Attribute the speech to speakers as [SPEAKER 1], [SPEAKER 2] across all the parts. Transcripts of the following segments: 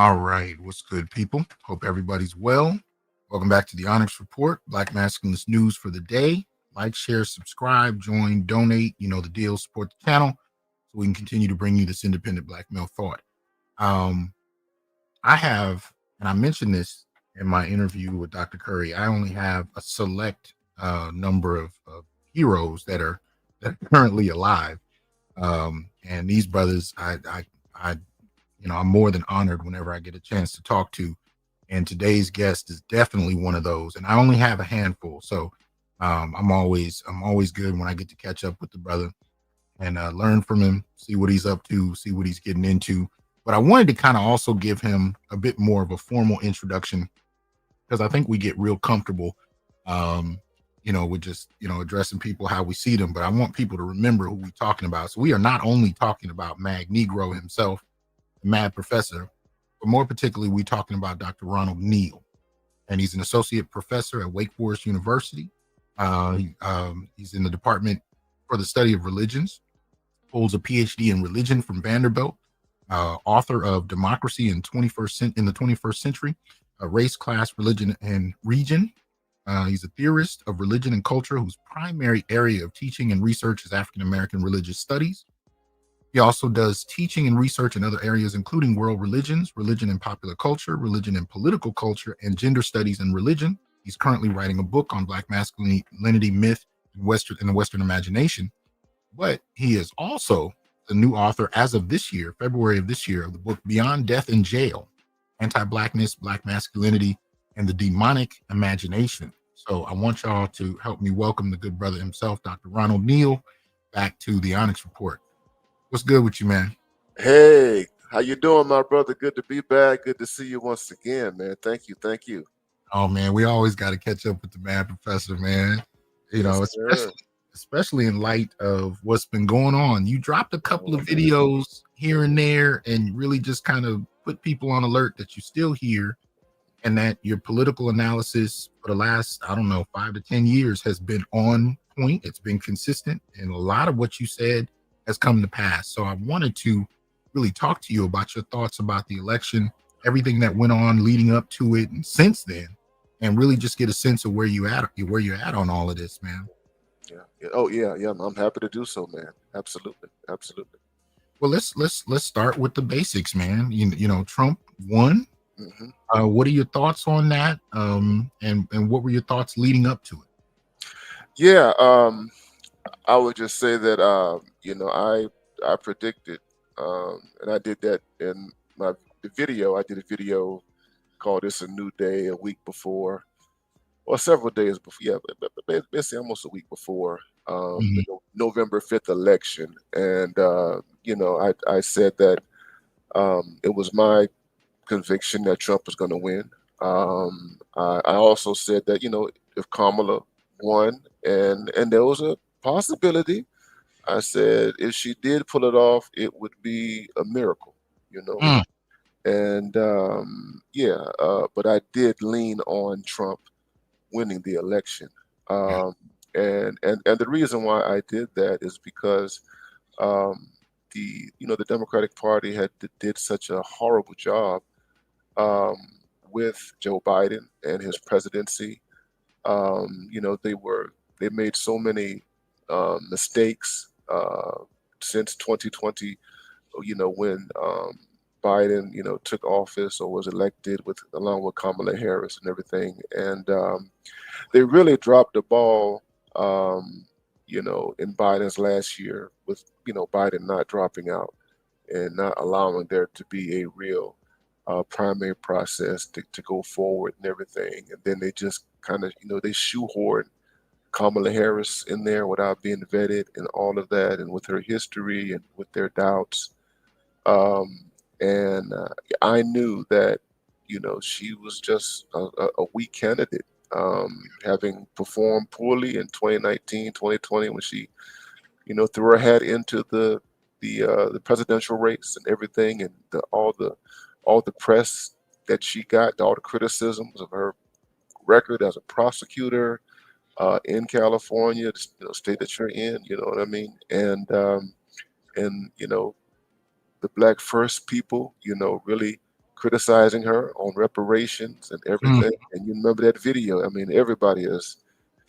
[SPEAKER 1] All right, what's good, people? Hope everybody's well. Welcome back to the Onyx Report, Black Masculinist news for the day. Like, share, subscribe, join, donate. You know the deal. Support the channel so we can continue to bring you this independent black male thought. Um, I have, and I mentioned this in my interview with Dr. Curry. I only have a select number of heroes that are currently alive, and these brothers, I I'm more than honored whenever I get a chance to talk to. And today's guest is definitely one of those. And I only have a handful, so I'm always good when I get to catch up with the brother and learn from him, see what he's up to, see what he's getting into. But I wanted to kind of also give him a bit more of a formal introduction because I think we get real comfortable, with just addressing people how we see them. But I want people to remember who we're talking about. So we are not only talking about Mag Negro himself, Mad Professor, but more particularly, we're talking about Dr. Ronald Neal, and he's an associate professor at Wake Forest University. He's in the Department for the Study of Religions, holds a PhD in religion from Vanderbilt, author of Democracy in the 21st Century, Race, Class, Religion, and Region. He's a theorist of religion and culture whose primary area of teaching and research is African American religious studies. He also does teaching and research in other areas, including world religions, religion and popular culture, religion and political culture, and gender studies and religion. He's currently writing a book on Black masculinity, myth, and the Western imagination. But he is also the new author, as of this year, February of this year, of the book Beyond Death and Jail, Anti-Blackness, Black Masculinity, and the Demonic Imagination. So I want y'all to help me welcome the good brother himself, Dr. Ronald Neal, back to the Onyx Report. What's good with you, man?
[SPEAKER 2] Hey, how you doing, my brother? Good to be back. Good to see you once again, man. Thank you.
[SPEAKER 1] Oh man, we always got to catch up with the Mad Professor, man.
[SPEAKER 2] Yes, sir.
[SPEAKER 1] Especially in light of what's been going on. You dropped a couple of videos here and there, and really just kind of put people on alert that you're still here, and that your political analysis for the last, I don't know, 5 to 10 years has been on point. It's been consistent, and a lot of what you said has come to pass. So I wanted to really talk to you about your thoughts about the election, everything that went on leading up to it and since then, and really just get a sense of where you're at on all of this, man.
[SPEAKER 2] Yeah. Oh, yeah. I'm happy to do so, man. Absolutely.
[SPEAKER 1] Well, let's start with the basics, man. Trump won.
[SPEAKER 2] Mm-hmm.
[SPEAKER 1] What are your thoughts on that? And what were your thoughts leading up to it?
[SPEAKER 2] Yeah. I would just say that I predicted, and I did that in the video. I did a video called "It's a New Day" a week before, or several days before. Yeah, but basically almost a week before the November 5th election, and I said that it was my conviction that Trump was going to win. I also said that if Kamala won, and there was a possibility. I said if she did pull it off, it would be a miracle, And but I did lean on Trump winning the election, and the reason why I did that is because the Democratic Party did such a horrible job um, with Joe Biden and his presidency. They made so many mistakes since 2020. When Biden, took office or was elected along with Kamala Harris and everything, and they really dropped the ball. In Biden's last year with Biden not dropping out and not allowing there to be a real primary process to go forward and everything. And then they just kind of, they shoehorned Kamala Harris in there without being vetted and all of that, and with her history and with their doubts. And I knew that, she was just a weak candidate, having performed poorly in 2019, 2020, when she, threw her hat into the presidential race and everything, and all the press that she got, all the criticisms of her record as a prosecutor in California, the state that you're in, you know what I mean, and the Black First people, really criticizing her on reparations and
[SPEAKER 1] Mm.
[SPEAKER 2] everything. And you remember that video? I mean, everybody has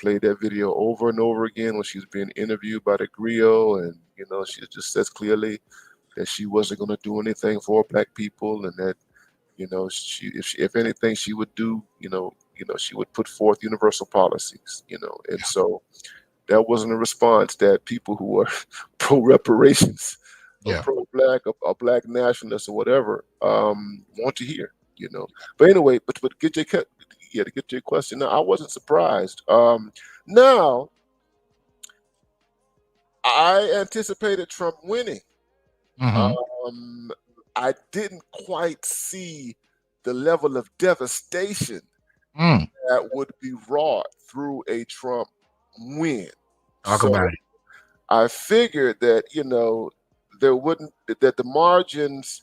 [SPEAKER 2] played that video over and over again when she's being interviewed by the griot, and she just says clearly that she wasn't going to do anything for black people, and that if anything, she would do, she would put forth universal policies, and so that wasn't a response that people who are pro reparations or
[SPEAKER 1] Yeah.
[SPEAKER 2] pro black or black nationalists or whatever want to hear, But anyway, but to get to your question, now I wasn't surprised. Now I anticipated Trump winning.
[SPEAKER 1] Mm-hmm.
[SPEAKER 2] I didn't quite see the level of devastation
[SPEAKER 1] Mm.
[SPEAKER 2] that would be wrought through a Trump win.
[SPEAKER 1] Talk
[SPEAKER 2] So
[SPEAKER 1] about it.
[SPEAKER 2] I figured that there wouldn't that the margins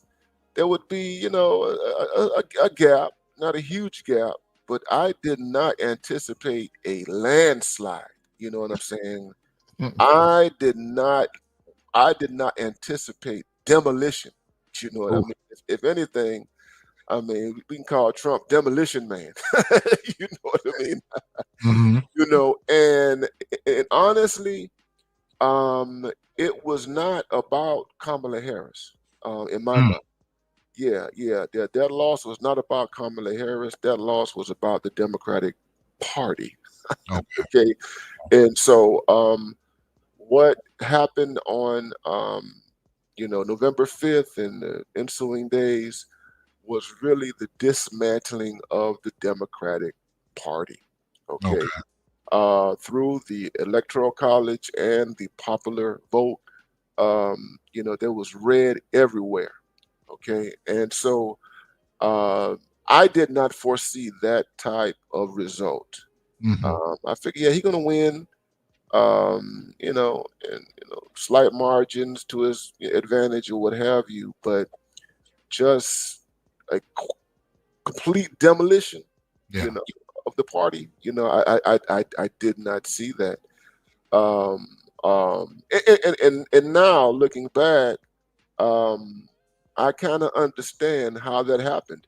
[SPEAKER 2] there would be a gap, not a huge gap, but I did not anticipate a landslide. You know what I'm saying?
[SPEAKER 1] Mm.
[SPEAKER 2] I did not anticipate demolition. You know what I
[SPEAKER 1] Oh.
[SPEAKER 2] mean? If anything, I mean, we can call Trump Demolition Man. You know what I mean?
[SPEAKER 1] Mm-hmm.
[SPEAKER 2] And honestly, it was not about Kamala Harris, in my
[SPEAKER 1] Mm.
[SPEAKER 2] mind. Yeah. That loss was not about Kamala Harris. That loss was about the Democratic Party.
[SPEAKER 1] Okay.
[SPEAKER 2] Okay, and so what happened on November 5th and the ensuing days was really the dismantling of the Democratic Party. Okay,
[SPEAKER 1] Okay.
[SPEAKER 2] through the Electoral College and the popular vote, there was red everywhere. Okay, and so I did not foresee that type of result.
[SPEAKER 1] Mm-hmm.
[SPEAKER 2] I figured, yeah, he's gonna win. And slight margins to his advantage or what have you, but just a complete demolition, you
[SPEAKER 1] Yeah.
[SPEAKER 2] know, of the party. I did not see that. Um, and now looking back, I kind of understand how that happened.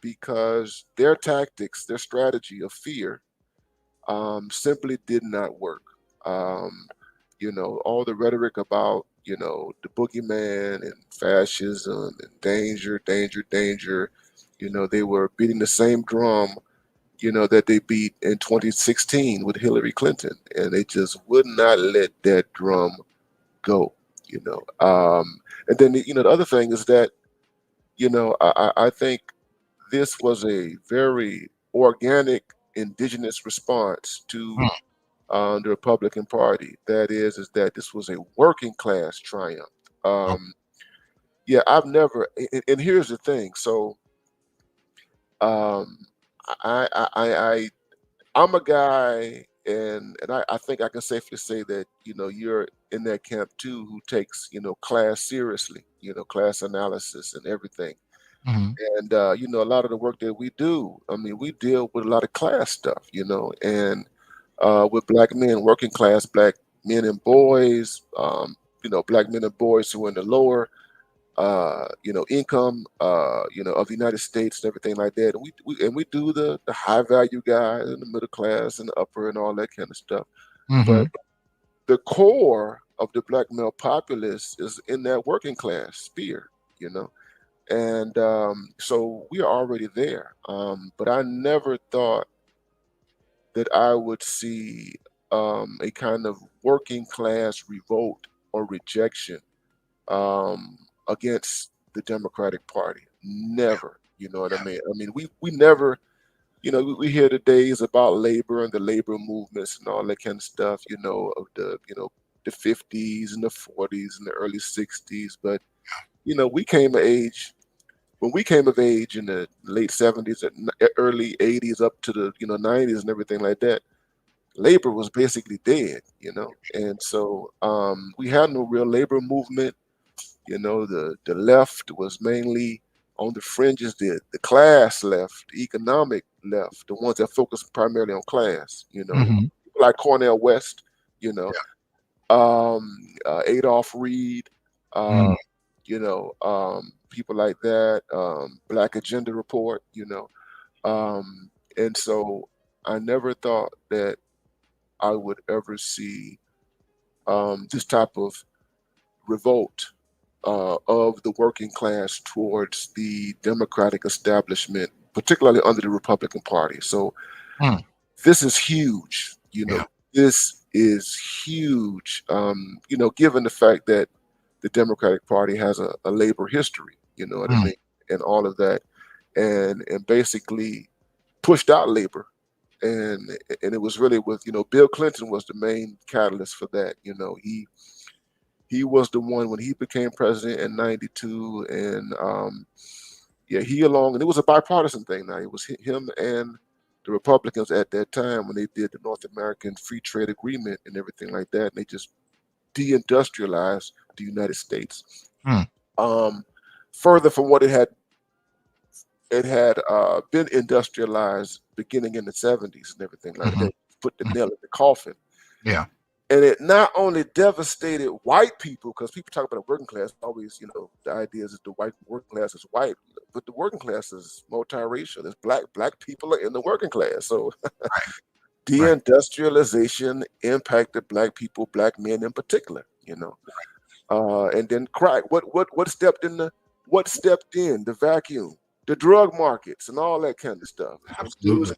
[SPEAKER 2] Because their tactics, their strategy of fear, simply did not work. Um, all the rhetoric about, the boogeyman and fascism and danger, danger, danger, they were beating the same drum, that they beat in 2016 with Hillary Clinton, and they just would not let that drum go, you know. And then, the other thing is that, I think this was a very organic indigenous response to
[SPEAKER 1] Mm.
[SPEAKER 2] the Republican Party. That is that this was a working class triumph.
[SPEAKER 1] Oh.
[SPEAKER 2] Yeah, I've never. And here's the thing. So, um, I I'm a guy, and I think I can safely say that you're in that camp too, who takes class seriously, class analysis and everything.
[SPEAKER 1] Mm-hmm.
[SPEAKER 2] And a lot of the work that we do, I mean, we deal with a lot of class stuff, and with black men, working class black men and boys, black men and boys who are in the lower, income, of the United States and everything like that. And we do the high value guys and the middle class and the upper and all that kind of stuff.
[SPEAKER 1] Mm-hmm.
[SPEAKER 2] But the core of the black male populace is in that working class sphere, you know. And so we are already there. But I never thought that I would see a kind of working class revolt or rejection against the Democratic Party. Never. You know what I mean? I mean, we never, we hear the days about labor and the labor movements and all that kind of stuff, of the 50s and the 40s and the early 60s. But, we came of age when we came of age in the late 70s and early 80s up to the 90s and everything like that. Labor was basically dead, and so we had no real labor movement. The left was mainly on the fringes, the class left, the economic left, the ones that focused primarily on class,
[SPEAKER 1] Mm-hmm.
[SPEAKER 2] people like Cornel West, you know,
[SPEAKER 1] Yeah.
[SPEAKER 2] Adolph Reed,
[SPEAKER 1] Mm.
[SPEAKER 2] people like that, Black Agenda Report, and so I never thought that I would ever see this type of revolt of the working class towards the democratic establishment, particularly under the Republican Party. So
[SPEAKER 1] Mm,
[SPEAKER 2] this is huge.
[SPEAKER 1] yeah.
[SPEAKER 2] This is huge. Given the fact that the Democratic Party has a labor history, you know what I
[SPEAKER 1] Mm,
[SPEAKER 2] mean, and all of that, and basically pushed out labor, and it was really with Bill Clinton was the main catalyst for that. He was the one when he became president in '92, and yeah, and it was a bipartisan thing. Now it was him and the Republicans at that time when they did the North American Free Trade Agreement and everything like that, and they just deindustrialized the United States
[SPEAKER 1] mm,
[SPEAKER 2] further from what it had been industrialized beginning in the '70s and everything like
[SPEAKER 1] mhm,
[SPEAKER 2] that. Put the
[SPEAKER 1] mm,
[SPEAKER 2] nail in the coffin.
[SPEAKER 1] yeah.
[SPEAKER 2] And it not only devastated white people, because people talk about the working class, always, the idea is that the white working class is white, but the working class is multiracial. There's black people are in the working class. So
[SPEAKER 1] Right. Right.
[SPEAKER 2] deindustrialization impacted black people, black men in particular, and then crack. What stepped in the vacuum, the drug markets, and all that kind of stuff.
[SPEAKER 1] Absolutely.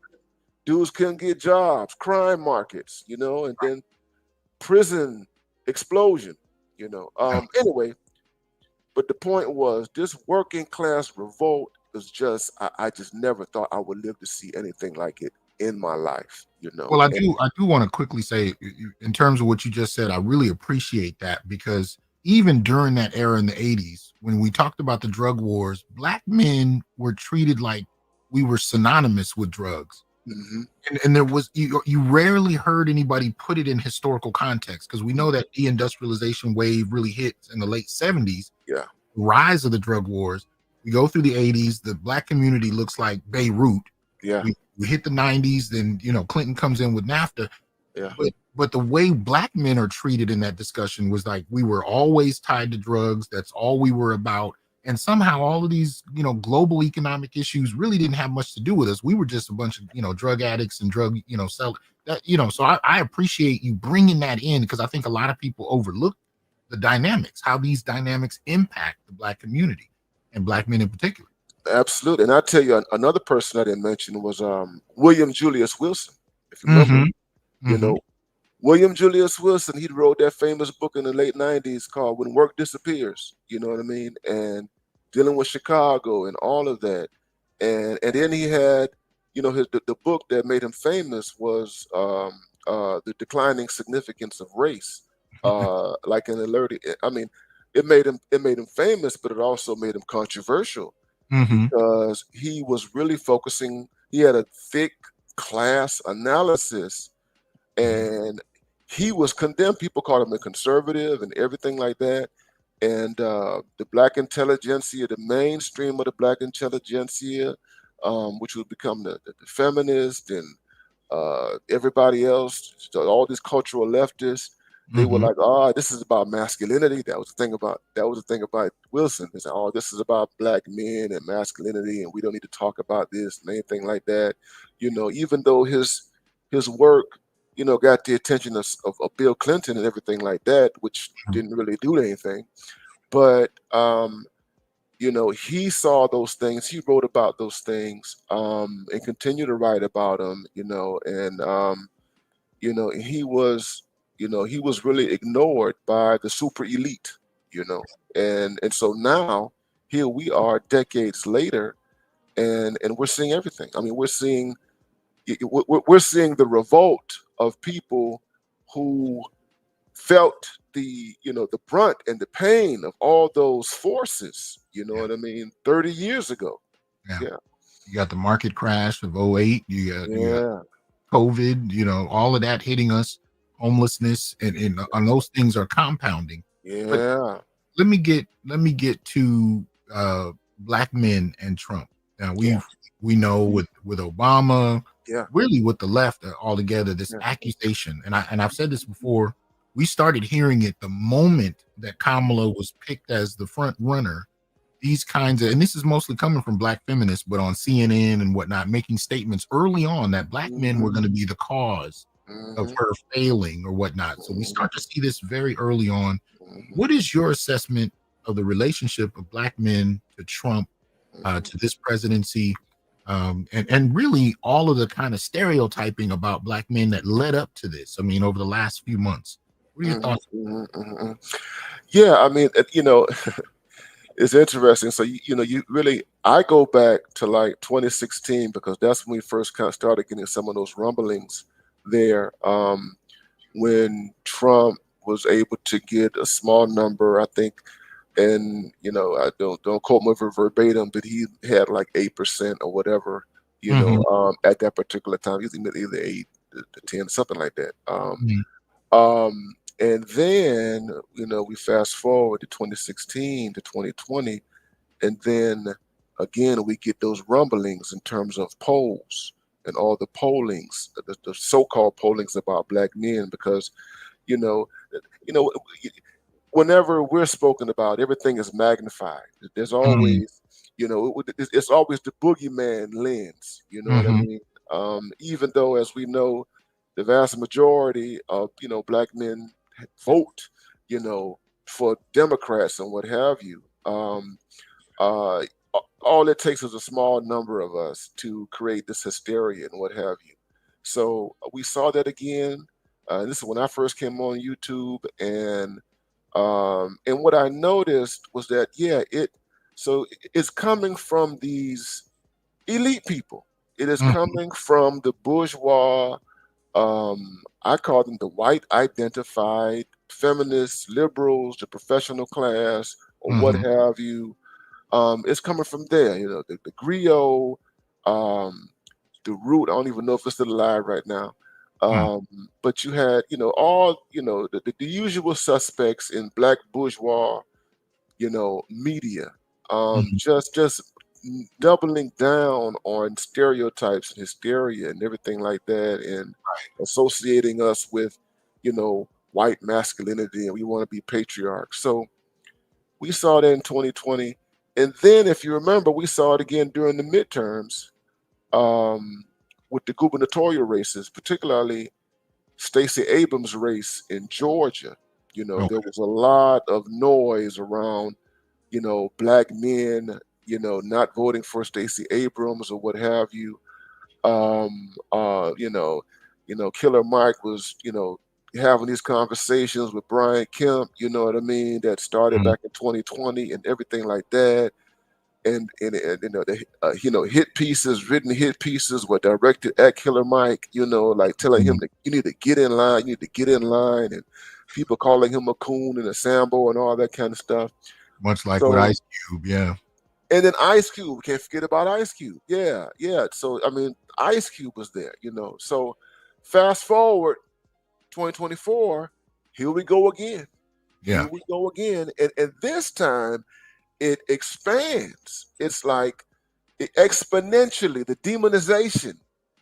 [SPEAKER 2] Dudes couldn't get jobs, crime markets, and then prison explosion,
[SPEAKER 1] Yeah.
[SPEAKER 2] Anyway, but the point was this working class revolt was just I just never thought I would live to see anything like it in my life,
[SPEAKER 1] Well, I
[SPEAKER 2] and
[SPEAKER 1] do want to quickly say, in terms of what you just said, I really appreciate that because even during that era in the 80s, when we talked about the drug wars, black men were treated like we were synonymous with drugs.
[SPEAKER 2] mhm,
[SPEAKER 1] And there was you rarely heard anybody put it in historical context because we know
[SPEAKER 2] mhm,
[SPEAKER 1] that deindustrialization wave really hit in the late 70s,
[SPEAKER 2] yeah,
[SPEAKER 1] rise of the drug wars. We go through the 80s, the black community looks like Beirut.
[SPEAKER 2] yeah,
[SPEAKER 1] We hit the 90s, then Clinton comes in with NAFTA.
[SPEAKER 2] yeah,
[SPEAKER 1] But the way black men are treated in that discussion was like we were always tied to drugs. That's all we were about. And somehow all of these, global economic issues really didn't have much to do with us. We were just a bunch of, drug addicts and drug, sell that, so I appreciate you bringing that in because I think a lot of people overlook the dynamics, how these dynamics impact the black community and black men in particular.
[SPEAKER 2] absolutely. And I tell you, another person I didn't mention was William Julius Wilson. If you remember,
[SPEAKER 1] Mm-hmm.
[SPEAKER 2] you
[SPEAKER 1] Mm-hmm.
[SPEAKER 2] know, William Julius Wilson, he wrote that famous book in the late '90s called "When Work Disappears." You know what I mean? And dealing with Chicago and all of that, and then he had, the book that made him famous was the declining significance of race. Like an alert. I mean, it made him famous, but it also made him controversial
[SPEAKER 1] Mm-hmm.
[SPEAKER 2] because he was really focusing. He had a thick class analysis, and he was condemned. People called him a conservative and everything like that. And the black intelligentsia, the mainstream of the black intelligentsia, which would become the feminist and everybody else, so all these cultural leftists, they were
[SPEAKER 1] Mm-hmm.
[SPEAKER 2] like, "Oh, this is about masculinity." That was the thing about Wilson. They said, "Oh, this is about black men and masculinity, and we don't need to talk about this and anything like that." Even though his work, got the attention of Bill Clinton and everything like that, which didn't really do anything. But he saw those things, he wrote about those things, and continued to write about them, and he was really ignored by the super elite, you know, and so now here we are decades later, and we're seeing everything. I mean, we're seeing the revolt of people who felt the brunt and the pain of all those forces, you know
[SPEAKER 1] Yeah.
[SPEAKER 2] what I mean, 30 years ago.
[SPEAKER 1] Yeah.
[SPEAKER 2] Yeah,
[SPEAKER 1] You got the market crash of '08. You got
[SPEAKER 2] yeah,
[SPEAKER 1] COVID, all of that hitting us, homelessness, and those things are compounding. But
[SPEAKER 2] yeah,
[SPEAKER 1] let me get to black men and Trump. Now
[SPEAKER 2] yeah,
[SPEAKER 1] we know with Obama,
[SPEAKER 2] yeah,
[SPEAKER 1] really with the left altogether, this
[SPEAKER 2] yeah,
[SPEAKER 1] accusation, and I've said this before. We started hearing it the moment that Kamala was picked as the front runner. These kinds of, and this is mostly coming from Black feminists, but on CNN and whatnot, making statements early on that Black men
[SPEAKER 2] Mm-hmm.
[SPEAKER 1] were going to be the cause of
[SPEAKER 2] Mm-hmm.
[SPEAKER 1] her failing or whatnot. So we
[SPEAKER 2] Mm-hmm.
[SPEAKER 1] start to see this very early on.
[SPEAKER 2] Mm-hmm.
[SPEAKER 1] What is your assessment of the relationship of Black men to Trump, to this presidency, and really all of the kind of stereotyping about Black men that led up to this? I mean, over the last few months, what are your
[SPEAKER 2] Mm-hmm.
[SPEAKER 1] thoughts?
[SPEAKER 2] Mm-hmm. Mm-hmm. Yeah, I mean, it's interesting. So you really, I go back to like 2016 because that's when we first kind of started getting some of those rumblings there. When Trump was able to get a small number, I think, and I don't quote me verbatim, but he had like 8% or whatever,
[SPEAKER 1] Mhm,
[SPEAKER 2] at that particular time. He was either 8 to 10, something like that.
[SPEAKER 1] mhm,
[SPEAKER 2] And then, we fast forward to 2016 to 2020, and then again, we get those rumblings in terms of polls and all the pollings, the so-called pollings about Black men, because, you know, you know, whenever we're spoken about, everything is magnified. There's
[SPEAKER 1] mhm,
[SPEAKER 2] always, it's always the boogeyman lens. You know what I
[SPEAKER 1] mhm,
[SPEAKER 2] mean? Even though, as we know, the vast majority of Black men vote, for Democrats and what have you. Uh, all it takes is a small number of us to create this hysteria and what have you. So we saw that again. This is when I first came on YouTube, and what I noticed was that, it's coming from these elite people. It is
[SPEAKER 1] mhm,
[SPEAKER 2] coming from the bourgeois. I call them the white identified feminists, liberals, the professional class, or what
[SPEAKER 1] mhm,
[SPEAKER 2] have you. It's coming from there. The griot, um, the root. I don't even know if it's still alive right now.
[SPEAKER 1] mm,
[SPEAKER 2] But you had, all, the usual suspects in black bourgeois, media,
[SPEAKER 1] mhm,
[SPEAKER 2] just doubling down on stereotypes and hysteria and everything like that, and associating us with, white masculinity, and we want to be patriarchs. So we saw that in 2020, and then if you remember, we saw it again during the midterms, um, with the gubernatorial races, particularly Stacey Abrams' race in Georgia. There
[SPEAKER 1] okay,
[SPEAKER 2] was a lot of noise around, black men, not voting for Stacey Abrams or what have you. Um, uh, you know, Killer Mike was, having these conversations with Brian Kemp, you know what I mean, that started
[SPEAKER 1] mm,
[SPEAKER 2] back in 2020 and everything like that. And hit pieces, written hit pieces were directed at Killer Mike, like telling him
[SPEAKER 1] mhm,
[SPEAKER 2] that you need to get in line, you need to get in line, and people calling him a coon and a Sambo and all that kind of stuff.
[SPEAKER 1] much like with
[SPEAKER 2] So,
[SPEAKER 1] Ice Cube, yeah,
[SPEAKER 2] and then Ice Cube, we can't forget about Ice Cube. Yeah, yeah. So I mean, Ice Cube was there. So fast forward 2024, here we go again. Here
[SPEAKER 1] yeah,
[SPEAKER 2] we go again. And this time it expands. It's like exponentially the demonization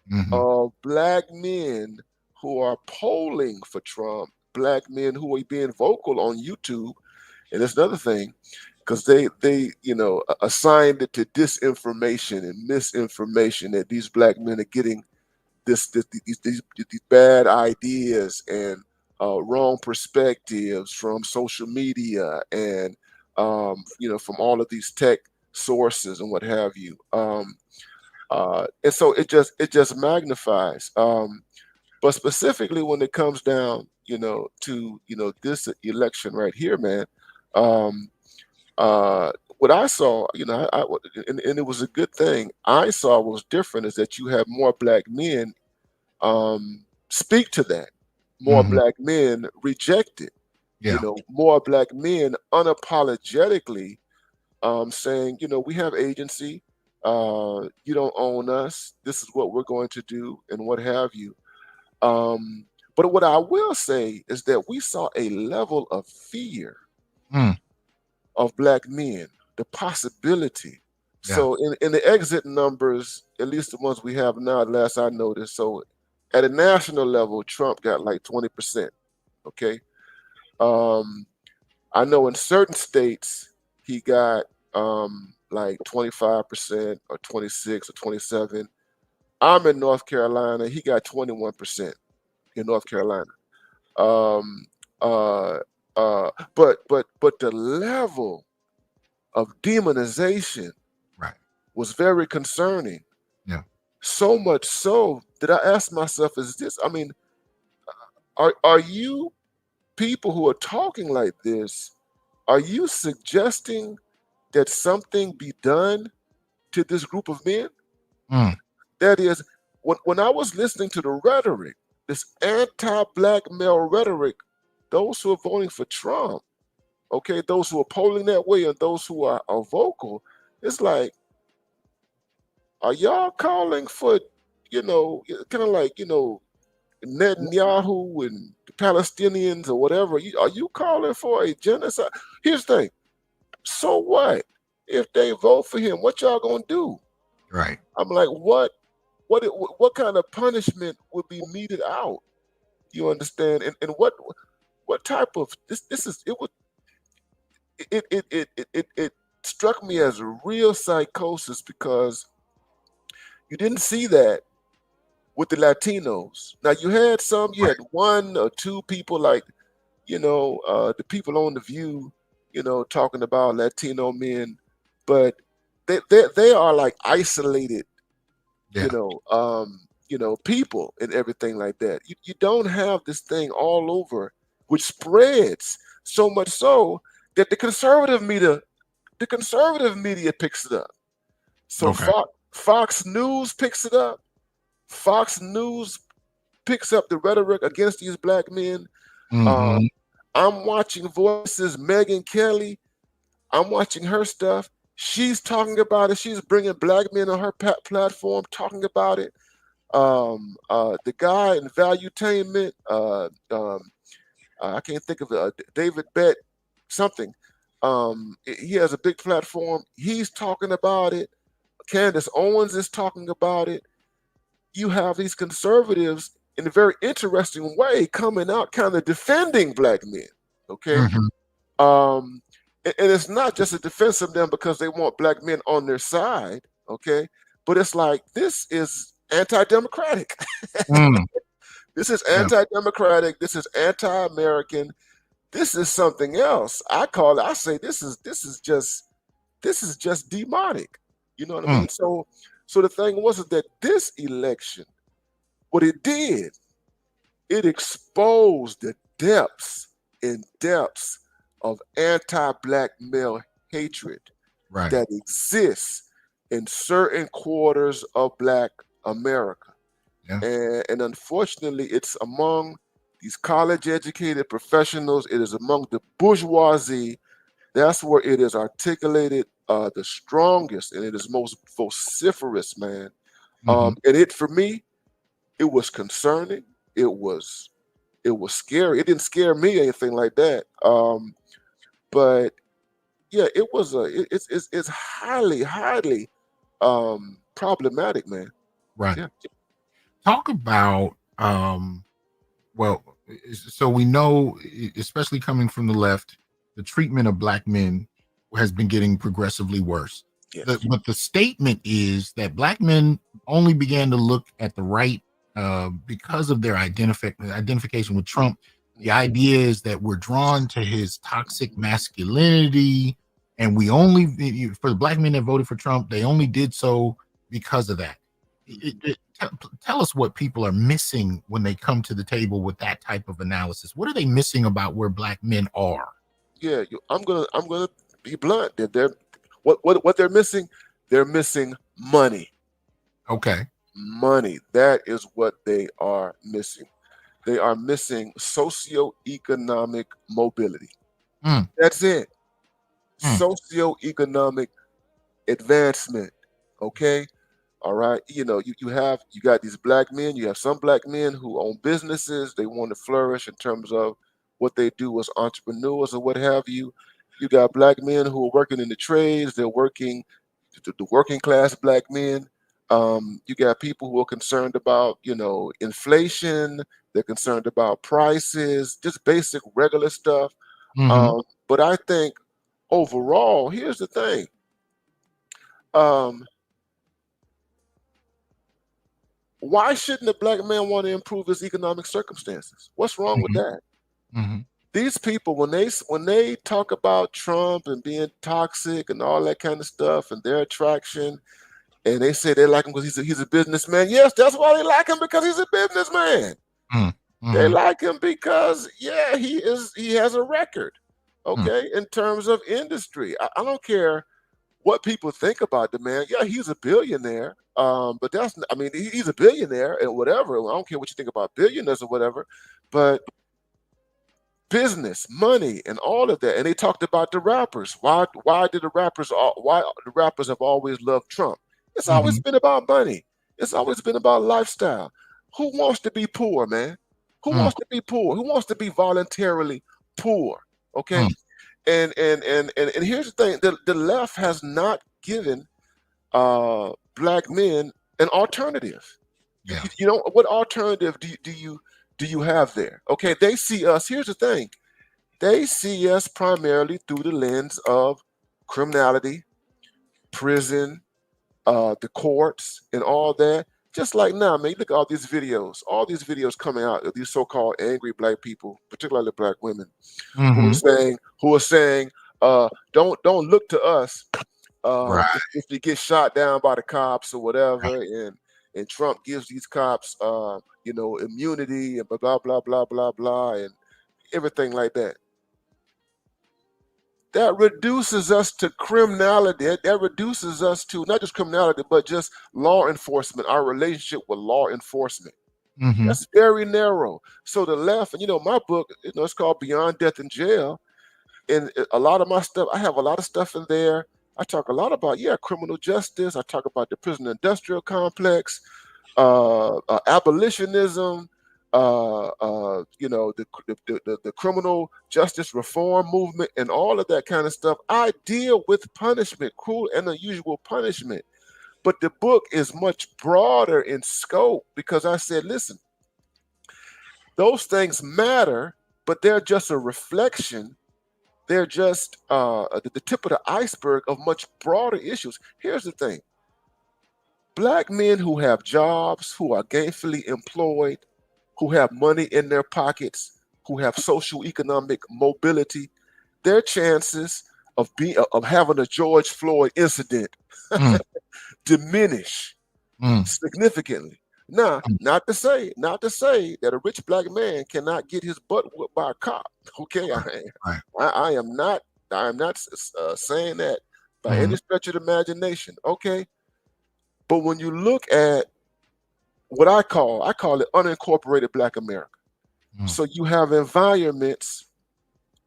[SPEAKER 1] mhm,
[SPEAKER 2] of black men who are polling for Trump, black men who are being vocal on YouTube. And that's another thing, because they assigned it to disinformation and misinformation, that these black men are getting these bad ideas and wrong perspectives from social media and from all of these tech sources and what have you. And so it just magnifies. But specifically when it comes down, to this election right here, man. Um, what I saw, and it was a good thing. I saw what was different is that you have more black men speak to that. More
[SPEAKER 1] mhm,
[SPEAKER 2] black men reject it.
[SPEAKER 1] yeah,
[SPEAKER 2] More black men unapologetically saying, we have agency. You don't own us. This is what we're going to do, and what have you. But what I will say is that we saw a level of fear
[SPEAKER 1] mm,
[SPEAKER 2] of black men, the possibility.
[SPEAKER 1] yeah,
[SPEAKER 2] So in the exit numbers, at least the ones we have now, last I noticed, so at a national level, Trump got like 20%. Okay. I know in certain states he got like 25% or 26 or 27. I'm in North Carolina. He got 21% in North Carolina. Um, uh, but the level of demonization
[SPEAKER 1] Right.
[SPEAKER 2] was very concerning.
[SPEAKER 1] Yeah.
[SPEAKER 2] So much so that I asked myself, is this? I mean, are you people who are talking like this? Are you suggesting that something be done to this group of men?
[SPEAKER 1] Mm.
[SPEAKER 2] That is, when I was listening to the rhetoric, this anti-black male rhetoric, those who are voting for Trump, okay, those who are polling that way and those who are vocal, it's like, are y'all calling for, kind of like, Netanyahu and the Palestinians or whatever? Are you calling for a genocide? Here's the thing. So what? If they vote for him, what y'all gonna do?
[SPEAKER 1] Right.
[SPEAKER 2] I'm like, what kind of punishment would be meted out? You understand? And what type of this is it would it struck me as a real psychosis because you didn't see that with the Latinos. Now you had
[SPEAKER 1] Right.
[SPEAKER 2] one or two people like, the people on the View, talking about Latino men, but they are like isolated,
[SPEAKER 1] Yeah.
[SPEAKER 2] people and everything like that. You don't have this thing all over, which spreads so much so that the conservative media picks it up. So
[SPEAKER 1] Okay.
[SPEAKER 2] Fox News picks it up. Fox News picks up the rhetoric against these black men. Uh,
[SPEAKER 1] Mm-hmm.
[SPEAKER 2] I'm watching Voices, Megyn Kelly. I'm watching her stuff. She's talking about it. She's bringing black men on her platform, talking about it. The guy in Valuetainment, I can't think of it, David Bett, something. He has a big platform. He's talking about it. Candace Owens is talking about it. You have these conservatives in a very interesting way coming out, kind of defending black men. Okay,
[SPEAKER 1] Mm-hmm.
[SPEAKER 2] and it's not just a defense of them because they want black men on their side. Okay, but it's like this is anti-democratic.
[SPEAKER 1] Mm.
[SPEAKER 2] This is
[SPEAKER 1] Yeah.
[SPEAKER 2] anti-democratic. This is anti-American. This is something else. I call it. I say this is just demonic. You know what I
[SPEAKER 1] Mm.
[SPEAKER 2] mean? So the thing was that this election, what it did, it exposed the depths and depths of anti-black male hatred
[SPEAKER 1] Right.
[SPEAKER 2] that exists in certain quarters of black America.
[SPEAKER 1] Yeah.
[SPEAKER 2] And unfortunately, it's among these college educated professionals, it is among the bourgeoisie. That's where it is articulated the strongest and it is most vociferous, man.
[SPEAKER 1] Mm-hmm.
[SPEAKER 2] And it, for me, it was concerning. It was scary. It didn't scare me or anything like that. But yeah, it was it's highly problematic, man.
[SPEAKER 1] Right.
[SPEAKER 2] Yeah.
[SPEAKER 1] Talk about well, so we know, especially coming from the left, the treatment of black men has been getting progressively worse.
[SPEAKER 2] Yes.
[SPEAKER 1] But the statement is that black men only began to look at the right because of their identification with Trump. The idea is that we're drawn to his toxic masculinity, and we only, for the black men that voted for Trump, they only did so because of that. Tell us what people are missing when they come to the table with that type of analysis. What are they missing about where black men are?
[SPEAKER 2] Yeah. I'm gonna be blunt. They're what they're missing. They're missing money.
[SPEAKER 1] Okay.
[SPEAKER 2] Money. That is what they are missing. They are missing socioeconomic mobility.
[SPEAKER 1] Mm,
[SPEAKER 2] That's it.
[SPEAKER 1] mm,
[SPEAKER 2] Socioeconomic advancement. Okay. All right. You got these black men, you have some black men who own businesses, they want to flourish in terms of what they do as entrepreneurs or what have you. You got black men who are working in the trades, they're working the working class black men. You got people who are concerned about, inflation. They're concerned about prices, just basic regular stuff.
[SPEAKER 1] Mm-hmm.
[SPEAKER 2] But I think overall, here's the thing. Why shouldn't a black man want to improve his economic circumstances? What's wrong with that?
[SPEAKER 1] Mm-hmm.
[SPEAKER 2] These people, when they talk about Trump and being toxic and all that kind of stuff and their attraction, and they say they like him because he's a businessman. Yes, that's why they like him, because he's a businessman.
[SPEAKER 1] Mm-hmm.
[SPEAKER 2] They like him because, yeah, he has a record, okay, in terms of industry. I don't care what people think about the man. Yeah, he's a billionaire. But he's a billionaire and whatever. I don't care what you think about billionaires or whatever, but business, money, and all of that. And they talked about the rappers. Why the rappers have always loved Trump? It's always been about money. It's always been about lifestyle. Who wants to be poor, man? Who wants to be poor? Who wants to be voluntarily poor? Okay. And here's the thing: the left has not given black men an alternative.
[SPEAKER 1] Yeah.
[SPEAKER 2] You know what alternative do you have there? Okay, they see us. Here's the thing: they see us primarily through the lens of criminality, prison, the courts, and all that. Just like now, man, look at all these videos coming out of these so-called angry black people, particularly black women, who are saying, don't look to us
[SPEAKER 1] Right.
[SPEAKER 2] if you get shot down by the cops or whatever, and Trump gives these cops, immunity and blah blah blah blah blah and everything like that. That reduces us to criminality. That reduces us to not just criminality, but just law enforcement, our relationship with law enforcement. That's very narrow. So the left, and my book, it's called Beyond Death in Jail. And a lot of my stuff, I have a lot of stuff in there. I talk a lot about, criminal justice. I talk about the prison industrial complex, abolitionism, the criminal justice reform movement, and all of that kind of stuff. I deal with punishment, cruel and unusual punishment. But the book is much broader in scope, because I said, listen, those things matter, but they're just a reflection. They're just the tip of the iceberg of much broader issues. Here's the thing. Black men who have jobs, who are gainfully employed, who have money in their pockets, who have social economic mobility, their chances of having a George Floyd incident diminish significantly. Now, not to say that a rich black man cannot get his butt whooped by a cop. Okay, I am not saying that by any stretch of the imagination. Okay, but when you look at what I call it unincorporated Black America. So you have environments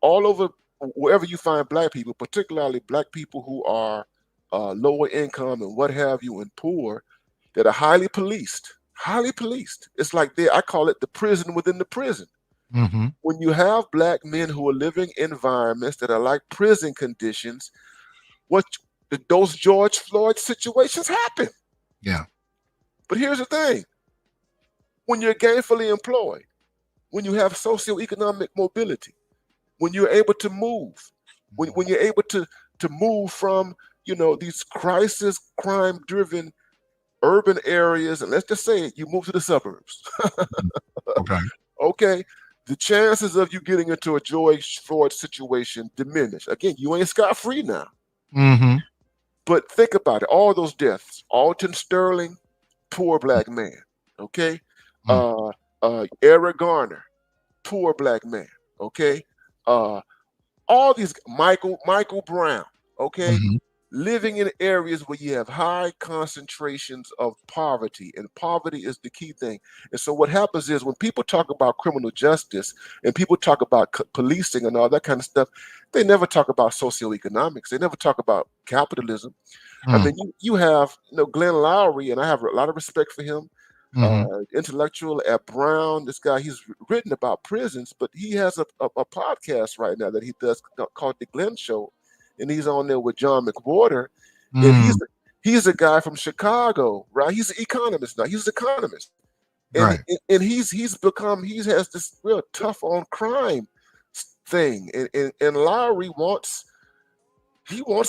[SPEAKER 2] all over, wherever you find black people, particularly black people who are lower income and what have you, and poor, that are highly policed. It's like I call it the prison within the prison. When you have black men who are living in environments that are like prison conditions, those George Floyd situations happen.
[SPEAKER 1] Yeah.
[SPEAKER 2] But here's the thing. When you're gainfully employed, when you have socioeconomic mobility, when you're able to move, when you're able to move from, these crisis crime-driven urban areas, and let's just say you move to the suburbs. Okay. The chances of you getting into a George Floyd situation diminish. Again, you ain't scot-free now. But think about it. All those deaths. Alton Sterling, poor black man. Okay. Eric Garner, poor black man. Okay. All these Michael Brown. Okay. Living in areas where you have high concentrations of poverty, and poverty is the key thing. And so what happens is, when people talk about criminal justice and people talk about policing and all that kind of stuff, they never talk about socioeconomics. They never talk about capitalism. I mean, you have, Glenn Lowry, and I have a lot of respect for him, intellectual at Brown. This guy, he's written about prisons, but he has a podcast right now that he does called The Glenn Show. And he's on there with John McWhorter, and He's a guy from Chicago, right? He's an economist now. He's an economist, and
[SPEAKER 1] Right.
[SPEAKER 2] he has this real tough on crime thing, and Lowry wants